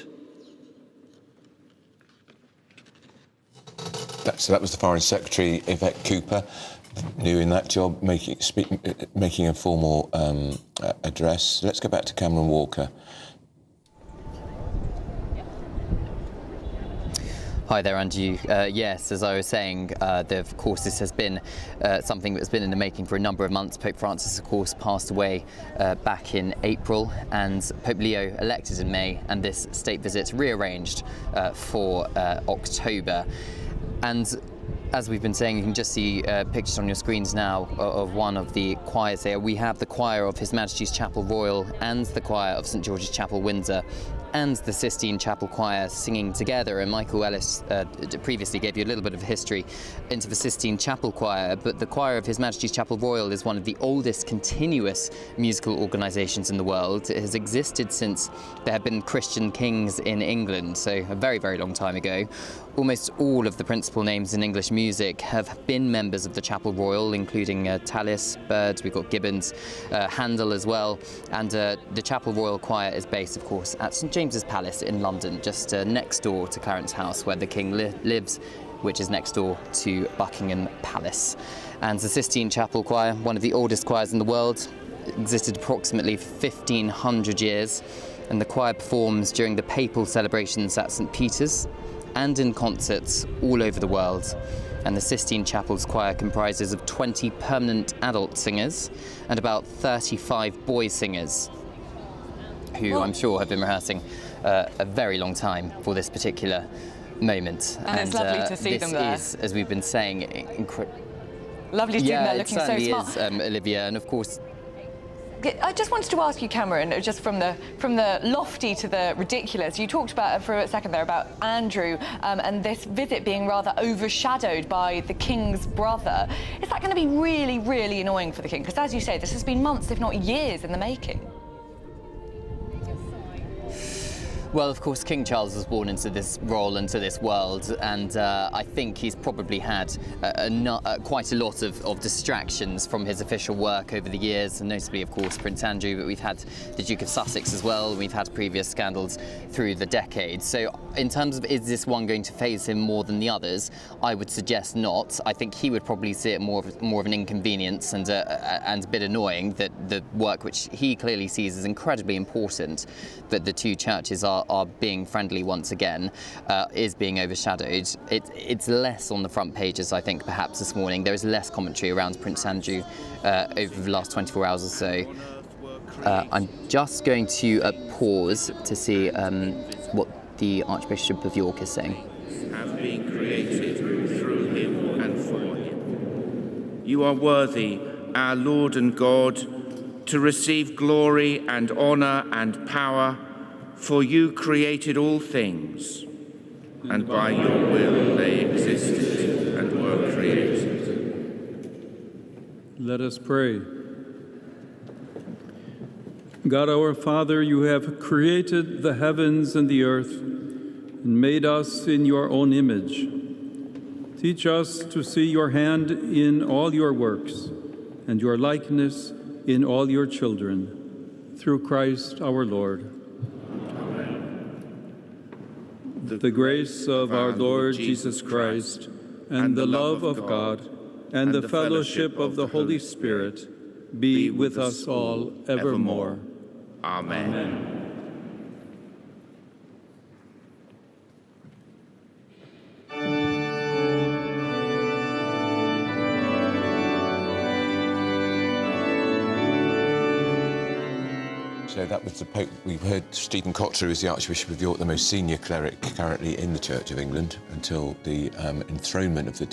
So that was the Foreign Secretary, Yvette Cooper, new in that job, making a formal address. Let's go back to Cameron Walker. Hi there, Andrew. Yes, as I was saying, of course, this has been something that's been in the making for a number of months. Pope Francis, of course, passed away back in April, and Pope Leo elected in May, and this state visit rearranged for October. And as we've been saying, you can just see pictures on your screens now of one of the choirs here. We have the choir of His Majesty's Chapel Royal and the choir of St George's Chapel, Windsor, and the Sistine Chapel Choir singing together. And Michael Ellis previously gave you a little bit of history into the Sistine Chapel Choir, but the choir of His Majesty's Chapel Royal is one of the oldest continuous musical organisations in the world. It has existed since there have been Christian kings in England, so a very, very long time ago. Almost all of the principal names in English music have been members of the Chapel Royal, including Tallis, Bird, we've got Gibbons, Handel as well, and the Chapel Royal Choir is based, of course, at St James's Palace in London, just next door to Clarence House, where the King lives, which is next door to Buckingham Palace. And the Sistine Chapel Choir, one of the oldest choirs in the world, existed approximately 1,500 years, and the choir performs during the papal celebrations at St Peter's and in concerts all over the world. And the Sistine Chapel's choir comprises of 20 permanent adult singers and about 35 boy singers, who I'm sure have been rehearsing a very long time for this particular moment. And it's lovely to see them there. This is, as we've been saying, lovely to see them there looking so smart. Yeah, it certainly is, Olivia, and of course... I just wanted to ask you, Cameron, just from the lofty to the ridiculous, you talked about for a second there about Andrew and this visit being rather overshadowed by the King's brother. Is that going to be really, really annoying for the King? Because as you say, this has been months, if not years, in the making. Well, of course, King Charles was born into this role, into this world, and I think he's probably had quite a lot of distractions from his official work over the years, and notably, of course, Prince Andrew, but we've had the Duke of Sussex as well, and we've had previous scandals through the decades. So in terms of is this one going to faze him more than the others, I would suggest not. I think he would probably see it more of an inconvenience and a bit annoying that the work which he clearly sees as incredibly important, that the two churches are being friendly once again, is being overshadowed. It's less on the front pages, I think, perhaps this morning. There is less commentary around Prince Andrew over the last 24 hours or so. I'm just going to pause to see what the Archbishop of York is saying. Have been created through him and for him. You are worthy, our Lord and God, to receive glory and honour and power, for you created all things, and by your will they existed and were created. Let us pray. God our Father, you have created the heavens and the earth and made us in your own image. Teach us to see your hand in all your works and your likeness in all your children, through Christ our Lord. The grace of our Lord Jesus Christ, and the love of God, and the fellowship of the Holy Spirit be with us all evermore. Amen. So that was the Pope. We've heard Stephen Cotter is the Archbishop of York, the most senior cleric currently in the Church of England until the enthronement of the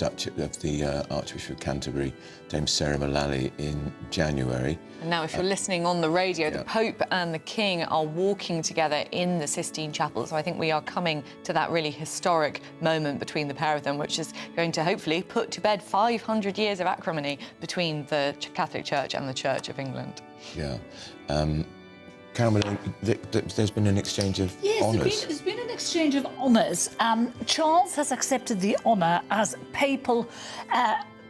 Archbishop of Canterbury, Dame Sarah Mullally, in January. And now, if you're listening on the radio, the Pope and the King are walking together in the Sistine Chapel. So I think we are coming to that really historic moment between the pair of them, which is going to hopefully put to bed 500 years of acrimony between the Catholic Church and the Church of England. Yeah. Cameron, there's been an exchange of honours. Yes, there's been an exchange of honours. Charles has accepted the honour as papal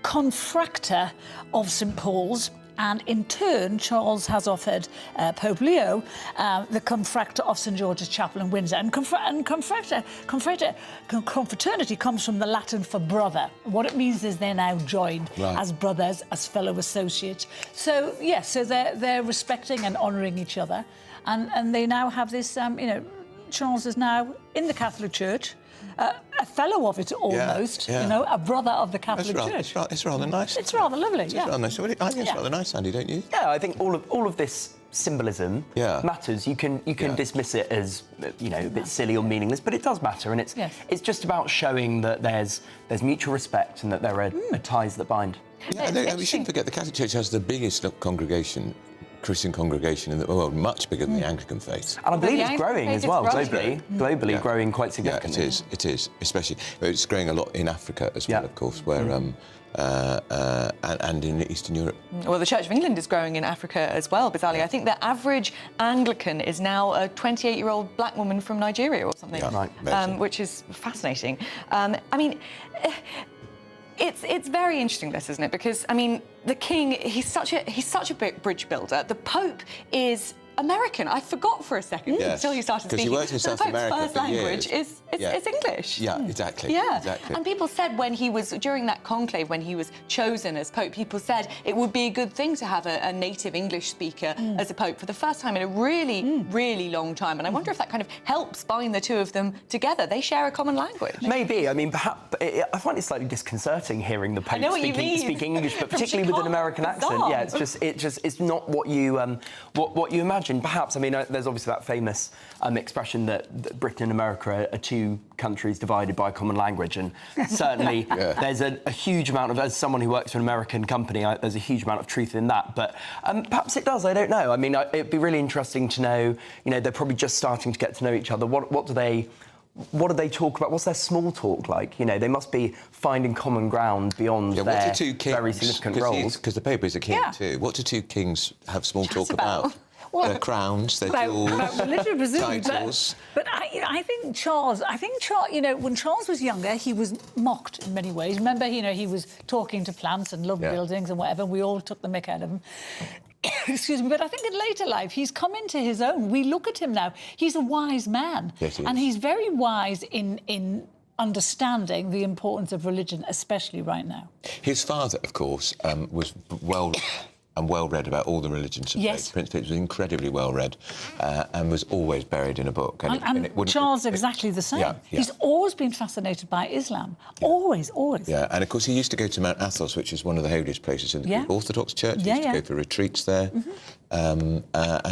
confractor of St Paul's, and in turn, Charles has offered Pope Leo the confractor of St George's Chapel in Windsor. And confraternity comes from the Latin for brother. What it means is they're now joined as brothers, as fellow associates. So yes, so they're respecting and honouring each other, and they now have this. Charles is now in the Catholic Church. A fellow of it almost, you know, a brother of the Catholic Church. It's rather nice. It's rather lovely, It's rather nice. I think it's rather nice, Andy, don't you? Yeah, I think all of this symbolism matters. You can dismiss it as a bit silly or meaningless, but it does matter, and it's just about showing that there's mutual respect and that there are ties that bind. Yeah, we shouldn't forget the Catholic Church has the biggest Christian congregation in the world, much bigger than the Anglican faith. And I believe it's growing as well, globally growing quite significantly. Yeah, it is, especially, it's growing a lot in Africa as well, of course, where, and in Eastern Europe. Well, the Church of England is growing in Africa as well, bizarrely. I think the average Anglican is now a 28-year-old black woman from Nigeria or something, which is fascinating. It's very interesting, this, isn't it? Because, I mean, the King, he's such a big bridge builder. The Pope is American. I forgot for a second until he started speaking. Because he worked in South America first for language years. is English. Yeah, exactly. Yeah, exactly. and people said when he was, during that conclave, when he was chosen as Pope, people said it would be a good thing to have a native English speaker as a Pope for the first time in a really, really long time. And I wonder if that kind of helps bind the two of them together. They share a common language. Maybe. I mean, perhaps I find it slightly disconcerting hearing the Pope speak English, but particularly with an American accent. Yeah, it's not what you imagine. Perhaps. I mean, there's obviously that famous expression that Britain and America are two countries divided by a common language, and certainly there's a huge amount of, as someone who works for an American company, there's a huge amount of truth in that. But perhaps it does. I don't know. I mean, it'd be really interesting to know. You know, they're probably just starting to get to know each other. What do they talk about? What's their small talk like? You know, they must be finding common ground beyond their very significant roles. Because the Pope is a king too. What do two kings have small talk about? Well, their crowns, their jewels, religion, presumably, titles. But I think Charles, you know, when Charles was younger, he was mocked in many ways. Remember, you know, he was talking to plants and loved buildings and whatever. We all took the mick out of him. Excuse me, but I think in later life he's come into his own. We look at him now. He's a wise man. Yes, he is. And he's very wise in understanding the importance of religion, especially right now. His father, of course, was well read about all the religions of faith. Prince Philip was incredibly well read and was always buried in a book. And Charles exactly the same. He's always been fascinated by Islam. Always. Yeah, and of course he used to go to Mount Athos, which is one of the holiest places in the Orthodox Church. He used to go for retreats there. And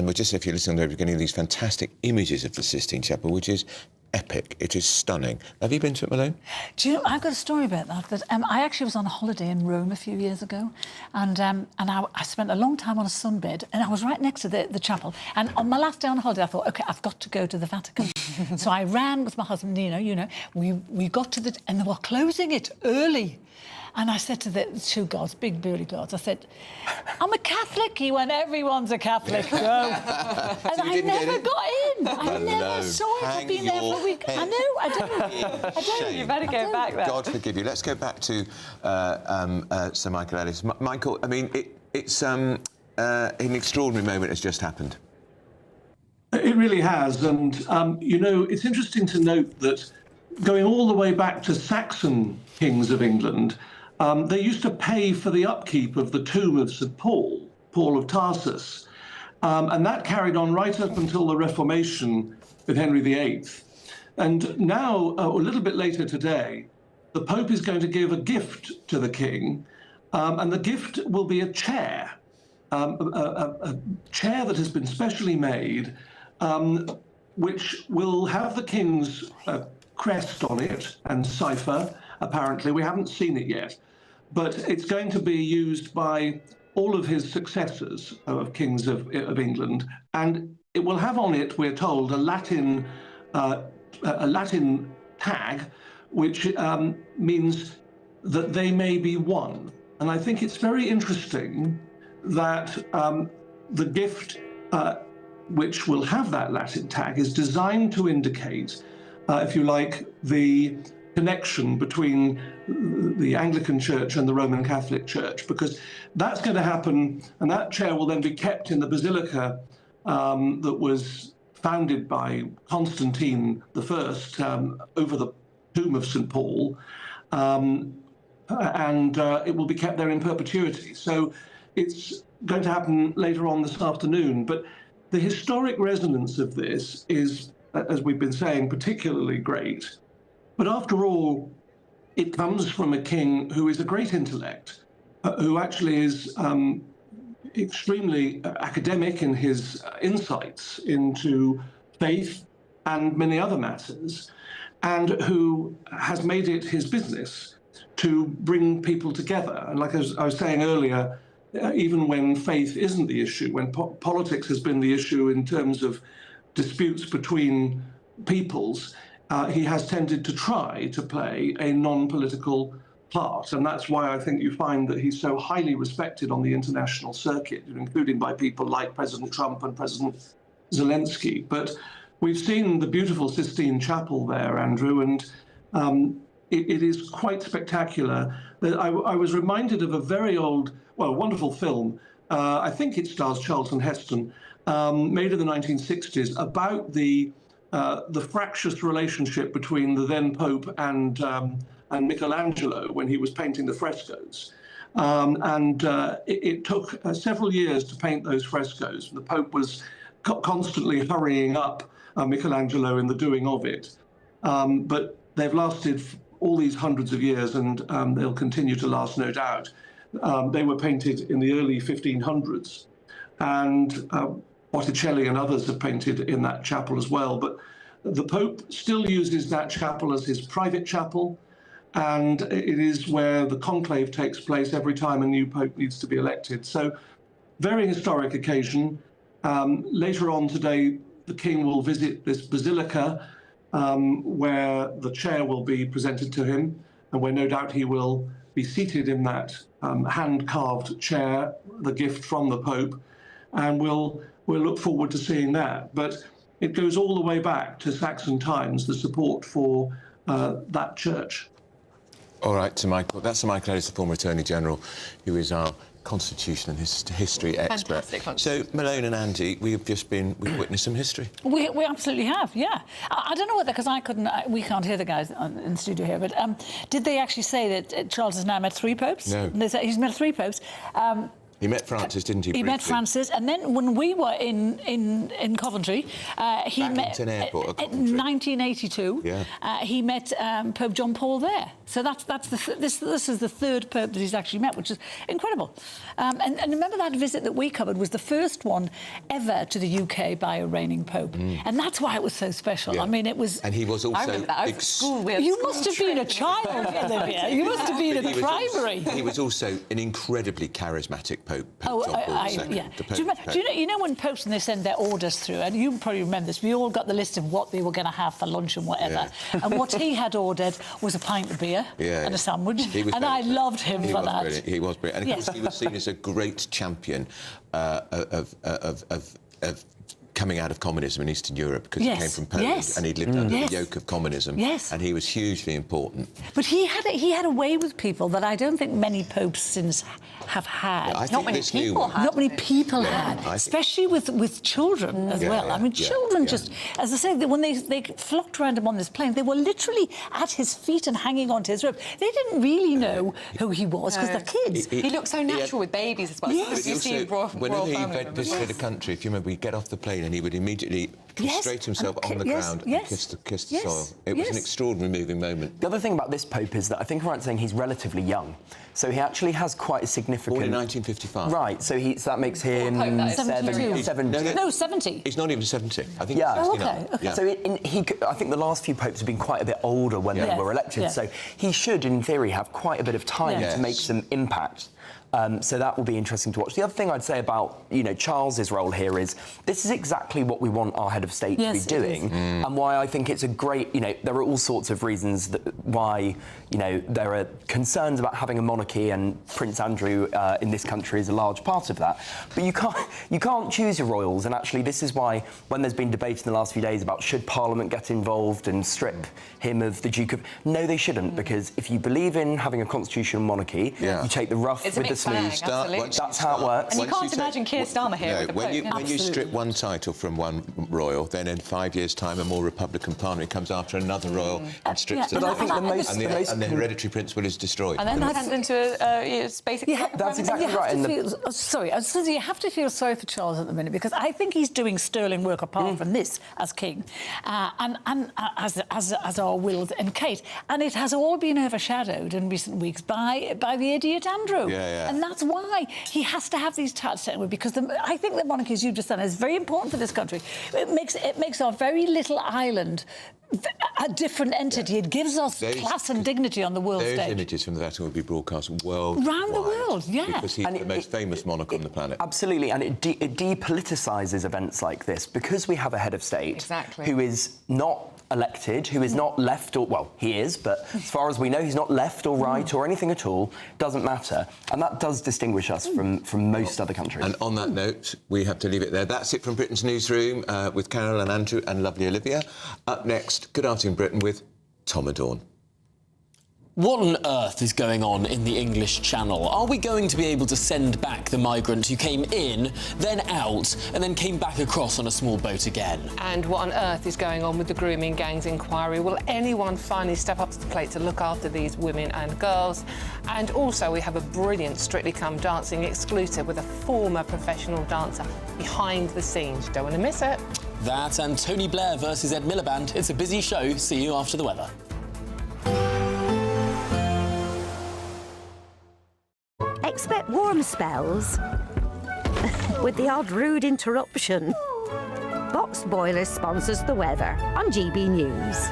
we're just, if you're listening, we're getting these fantastic images of the Sistine Chapel, which is epic. It is stunning. Have you been to it, Malone? Do you know, I've got a story about that. I actually was on a holiday in Rome a few years ago, and I spent a long time on a sunbed, and I was right next to the chapel. And on my last day on holiday, I thought, OK, I've got to go to the Vatican. So I ran with my husband, you know, we got to and they were closing it early. And I said to the two guards, big burly guards, I said, I'm a Catholic. He went, everyone's a Catholic, go. And I never got in. I never saw it. I've been there for a week. I know, I don't. You better go back there. God forgive you. Let's go back to Sir Michael Ellis. Michael, I mean, it's an extraordinary moment has just happened. It really has. And, you know, it's interesting to note that going all the way back to Saxon kings of England, they used to pay for the upkeep of the tomb of St. Paul of Tarsus. And that carried on right up until the Reformation with Henry VIII. And now, a little bit later today, the Pope is going to give a gift to the king, and the gift will be a chair, a chair that has been specially made, which will have the king's crest on it and cipher, apparently. We haven't seen it yet. But it's going to be used by all of his successors of kings of England, and it will have on it, we're told, a Latin tag, which means that they may be one. And I think it's very interesting that the gift, which will have that Latin tag, is designed to indicate, if you like, the connection between the Anglican Church and the Roman Catholic Church, because that's going to happen, and that chair will then be kept in the basilica that was founded by Constantine I over the tomb of St. Paul, and it will be kept there in perpetuity. So it's going to happen later on this afternoon. But the historic resonance of this is, as we've been saying, particularly great. But after all, it comes from a king who is a great intellect, who actually is extremely academic in his insights into faith and many other matters, and who has made it his business to bring people together. And like I was saying earlier, even when faith isn't the issue, when politics has been the issue in terms of disputes between peoples, he has tended to try to play a non-political part. And that's why I think you find that he's so highly respected on the international circuit, including by people like President Trump and President Zelensky. But we've seen the beautiful Sistine Chapel there, Andrew, and it is quite spectacular. I was reminded of a very old, well, wonderful film. I think it stars Charlton Heston, made in the 1960s about the fractious relationship between the then Pope and Michelangelo when he was painting the frescoes. It took several years to paint those frescoes. The Pope was constantly hurrying up Michelangelo in the doing of it. But they've lasted all these hundreds of years, and they'll continue to last, no doubt. They were painted in the early 1500s, and Botticelli and others have painted in that chapel as well. But the Pope still uses that chapel as his private chapel, and it is where the conclave takes place every time a new Pope needs to be elected. So, very historic occasion. Later on today, the King will visit this basilica where the chair will be presented to him, and where no doubt he will be seated in that hand-carved chair, the gift from the Pope, and we'll look forward to seeing that. But it goes all the way back to Saxon times, the support for that church. All right, to Michael. That's Sir Michael Ellis, the former Attorney General, who is our constitution and history expert. Fantastic. So, Malone and Andy, we've witnessed some history. We absolutely have, yeah. I don't know whether, because we can't hear the guys in the studio here, but did they actually say that Charles has now met 3 popes? No. They said he's met 3 popes. He met Francis, didn't he? He met Francis, and then when we were in Coventry, he met Airport, in 1982. Yeah. He met Pope John Paul there. So this is the 3rd Pope that he's actually met, which is incredible. And remember that visit that we covered was the first one ever to the UK by a reigning Pope, and that's why it was so special. Yeah. I mean, it was. And he was also. I remember that. I was at school. You must have been a child, Olivia. You must have been in the primary. He was also an incredibly charismatic Pope. John Paul II, yeah. the Pope. Do you know when popes, when they send their orders through, and you probably remember this, we all got the list of what they were going to have for lunch and whatever, and what he had ordered was a pint of beer and a sandwich, and I loved him for that. Brilliant. He was brilliant. And of course, he was seen as a great champion of coming out of communism in Eastern Europe, because he came from Poland and he'd lived under the yoke of communism, and he was hugely important. But he had a way with people that I don't think many popes since have had. Yeah, Not many people had, especially with children as well. I mean, children just, as I say, when they flocked around him on this plane, they were literally at his feet and hanging onto his robe. They didn't really know who he was, because they're kids. He looked so natural with babies as well. Yes. Whenever he visited a country, if you remember, he'd get off the plane and he would immediately prostrate himself on the ground and kiss the soil. It was an extraordinary moving moment. The other thing about this Pope is that I think I'm right in saying he's relatively young. So he actually has quite a significant... Born in 1955. Right, so that makes him... 70. He's not even 70. I think he's 69. Okay. Yeah. So I think the last few popes have been quite a bit older when they were elected, so he should, in theory, have quite a bit of time to make some impact. So that will be interesting to watch. The other thing I'd say about, Charles's role here is this is exactly what we want our head of state to be doing, and why I think it's a great, there are all sorts of reasons why, there are concerns about having a monarchy, and Prince Andrew in this country is a large part of that. But you can't choose your royals, and actually this is why, when there's been debate in the last few days about should Parliament get involved and strip him of the Duke of... No, they shouldn't, because if you believe in having a constitutional monarchy, you take the rough with the smooth. That's how it works. And you can't imagine Keir Starmer here with the Pope. When you strip one title from one royal, then in 5 years' time a more Republican Parliament comes after another royal and strips them. But I think and the hereditary principle is destroyed. And then that turns into a basic... That's exactly right. You have to feel sorry for Charles at the minute, because I think he's doing sterling work apart from this as king, and as are Will and Kate, and it has all been overshadowed in recent weeks by the idiot Andrew. And that's why he has to have these titles set with, because I think the monarchy, as you've just done, is very important for this country. It makes our very little island a different entity. It gives us class and dignity on the world stage. Those images from the Vatican will be broadcast worldwide. Around the world, because he's the most famous monarch on the planet. Absolutely, and it depoliticises events like this, because we have a head of state who is not elected, who is not left or... Well, he is, but as far as we know, he's not left or right or anything at all. Doesn't matter. And that does distinguish us from most other countries. And on that note, we have to leave it there. That's it from Britain's Newsroom with Carol and Andrew and lovely Olivia. Up next, Good Afternoon Britain with Tom Adorn. What on earth is going on in the English Channel? Are we going to be able to send back the migrant who came in, then out, and then came back across on a small boat again? And what on earth is going on with the grooming gangs inquiry? Will anyone finally step up to the plate to look after these women and girls? And also we have a brilliant Strictly Come Dancing exclusive with a former professional dancer behind the scenes. Don't want to miss it. That and Tony Blair versus Ed Miliband. It's a busy show. See you after the weather. Expect warm spells with the odd rude interruption. Box Boilers sponsors the weather on GB News.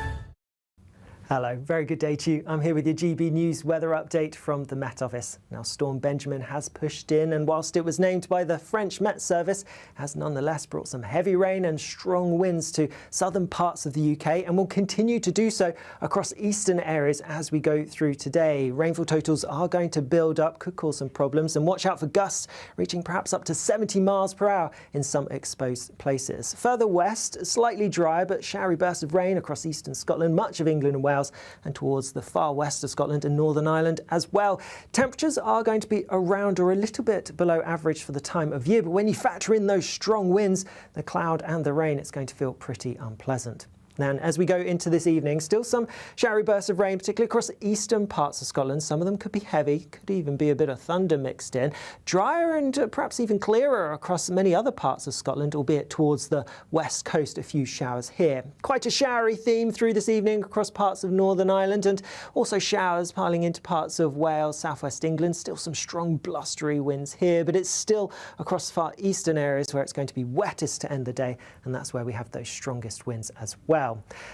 Hello, very good day to you. I'm here with your GB News weather update from the Met Office. Now, Storm Benjamin has pushed in, and whilst it was named by the French Met Service, has nonetheless brought some heavy rain and strong winds to southern parts of the UK and will continue to do so across eastern areas as we go through today. Rainfall totals are going to build up, could cause some problems, and watch out for gusts reaching perhaps up to 70 miles per hour in some exposed places. Further west, slightly dry but showery bursts of rain across eastern Scotland, much of England and Wales, and towards the far west of Scotland and Northern Ireland as well. Temperatures are going to be around or a little bit below average for the time of year, but when you factor in those strong winds, the cloud and the rain, it's going to feel pretty unpleasant. And as we go into this evening, still some showery bursts of rain, particularly across eastern parts of Scotland. Some of them could be heavy, could even be a bit of thunder mixed in. Drier and perhaps even clearer across many other parts of Scotland, albeit towards the west coast, a few showers here. Quite a showery theme through this evening across parts of Northern Ireland, and also showers piling into parts of Wales, southwest England. Still some strong blustery winds here, but it's still across far eastern areas where it's going to be wettest to end the day, and that's where we have those strongest winds as well.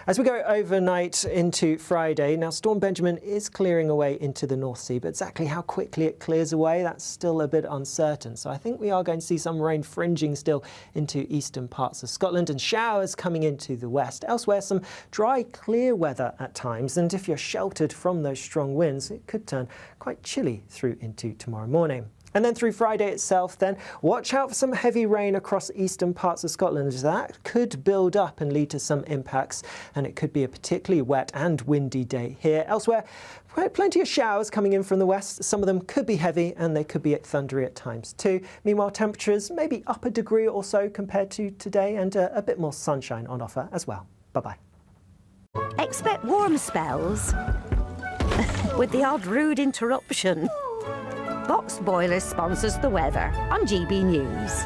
As we go overnight into Friday, now Storm Benjamin is clearing away into the North Sea, but exactly how quickly it clears away, that's still a bit uncertain. So I think we are going to see some rain fringing still into eastern parts of Scotland and showers coming into the west. Elsewhere, some dry, clear weather at times, and if you're sheltered from those strong winds, it could turn quite chilly through into tomorrow morning. And then through Friday itself, then watch out for some heavy rain across eastern parts of Scotland, as that could build up and lead to some impacts, and it could be a particularly wet and windy day here. Elsewhere, plenty of showers coming in from the west. Some of them could be heavy and they could be thundery at times too. Meanwhile, temperatures maybe up a degree or so compared to today, and a bit more sunshine on offer as well. Bye-bye. Expect warm spells with the odd rude interruption. Box Boilers sponsors the weather on GB News.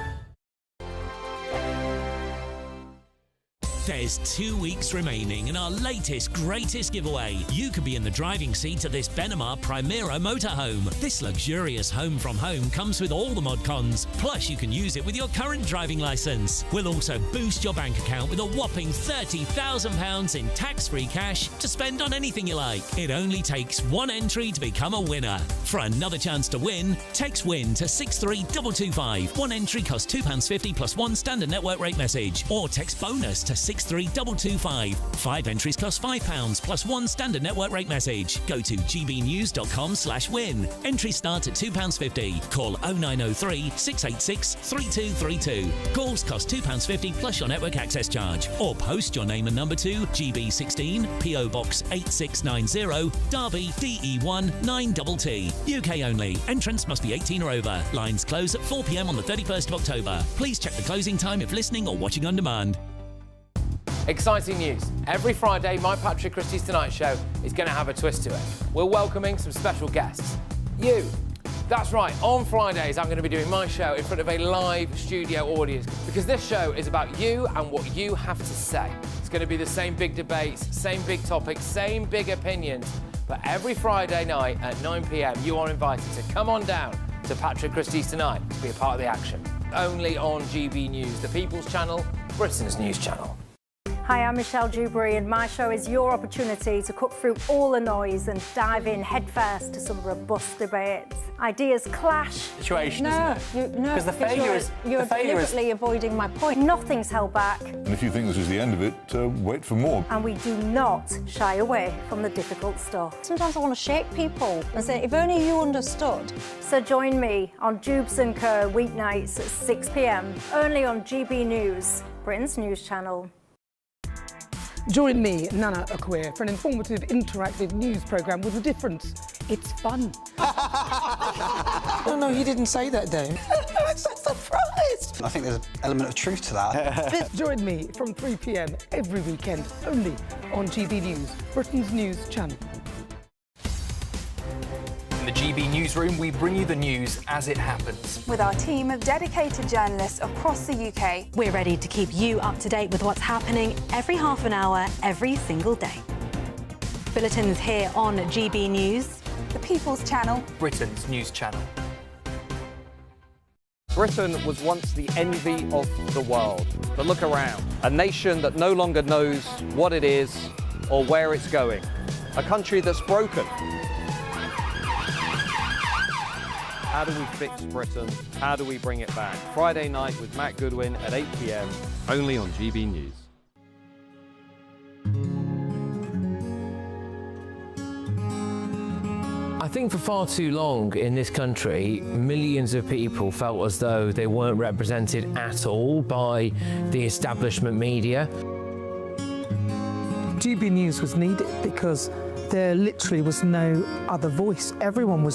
There's 2 weeks remaining in our latest, greatest giveaway. You could be in the driving seat of this Benamar Primera motorhome. This luxurious home from home comes with all the mod cons. Plus, you can use it with your current driving licence. We'll also boost your bank account with a whopping £30,000 in tax-free cash to spend on anything you like. It only takes one entry to become a winner. For another chance to win, text WIN to 63225. One entry costs £2.50 plus one standard network rate message. Or text BONUS to 63225. 5 entries cost £5 plus one standard network rate message. Go to gbnews.com/win. Entries start at £2.50. Call 0903 686 3232. Calls cost £2.50 plus your network access charge. Or post your name and number to GB16 PO Box 8690 Derby DE1 9TT. UK only. Entrance must be 18 or over. Lines close at 4 p.m. on the 31st of October. Please check the closing time if listening or watching on demand. Exciting news. Every Friday, my Patrick Christie's Tonight Show is going to have a twist to it. We're welcoming some special guests. You. That's right, on Fridays I'm going to be doing my show in front of a live studio audience, because this show is about you and what you have to say. It's going to be the same big debates, same big topics, same big opinions. But every Friday night at 9 p.m, you are invited to come on down to Patrick Christie's Tonight to be a part of the action. Only on GB News, the People's Channel, Britain's news channel. Hi, I'm Michelle Dewberry, and my show is your opportunity to cut through all the noise and dive in headfirst to some robust debates. Ideas clash. Situation, isn't it? Because the failure is... You're deliberately avoiding my point. Nothing's held back. And if you think this is the end of it, wait for more. And we do not shy away from the difficult stuff. Sometimes I want to shake people and say, if only you understood. So join me on Jubes & Co. weeknights at 6 p.m, only on GB News, Britain's news channel. Join me, Nana Akwe, for an informative, interactive news programme with a difference. It's fun. No, he didn't say that, though. I'm so surprised. I think there's an element of truth to that. Join me from 3 p.m. every weekend, only on GB News, Britain's news channel. In the GB Newsroom, we bring you the news as it happens. With our team of dedicated journalists across the UK, we're ready to keep you up to date with what's happening every half an hour, every single day. Bulletins here on GB News, the People's Channel, Britain's news channel. Britain was once the envy of the world. But look around. A nation that no longer knows what it is or where it's going. A country that's broken. How do we fix Britain? How do we bring it back? Friday night with Matt Goodwin at 8 p.m, only on GB News. I think for far too long in this country, millions of people felt as though they weren't represented at all by the establishment media. GB News was needed because there literally was no other voice. Everyone was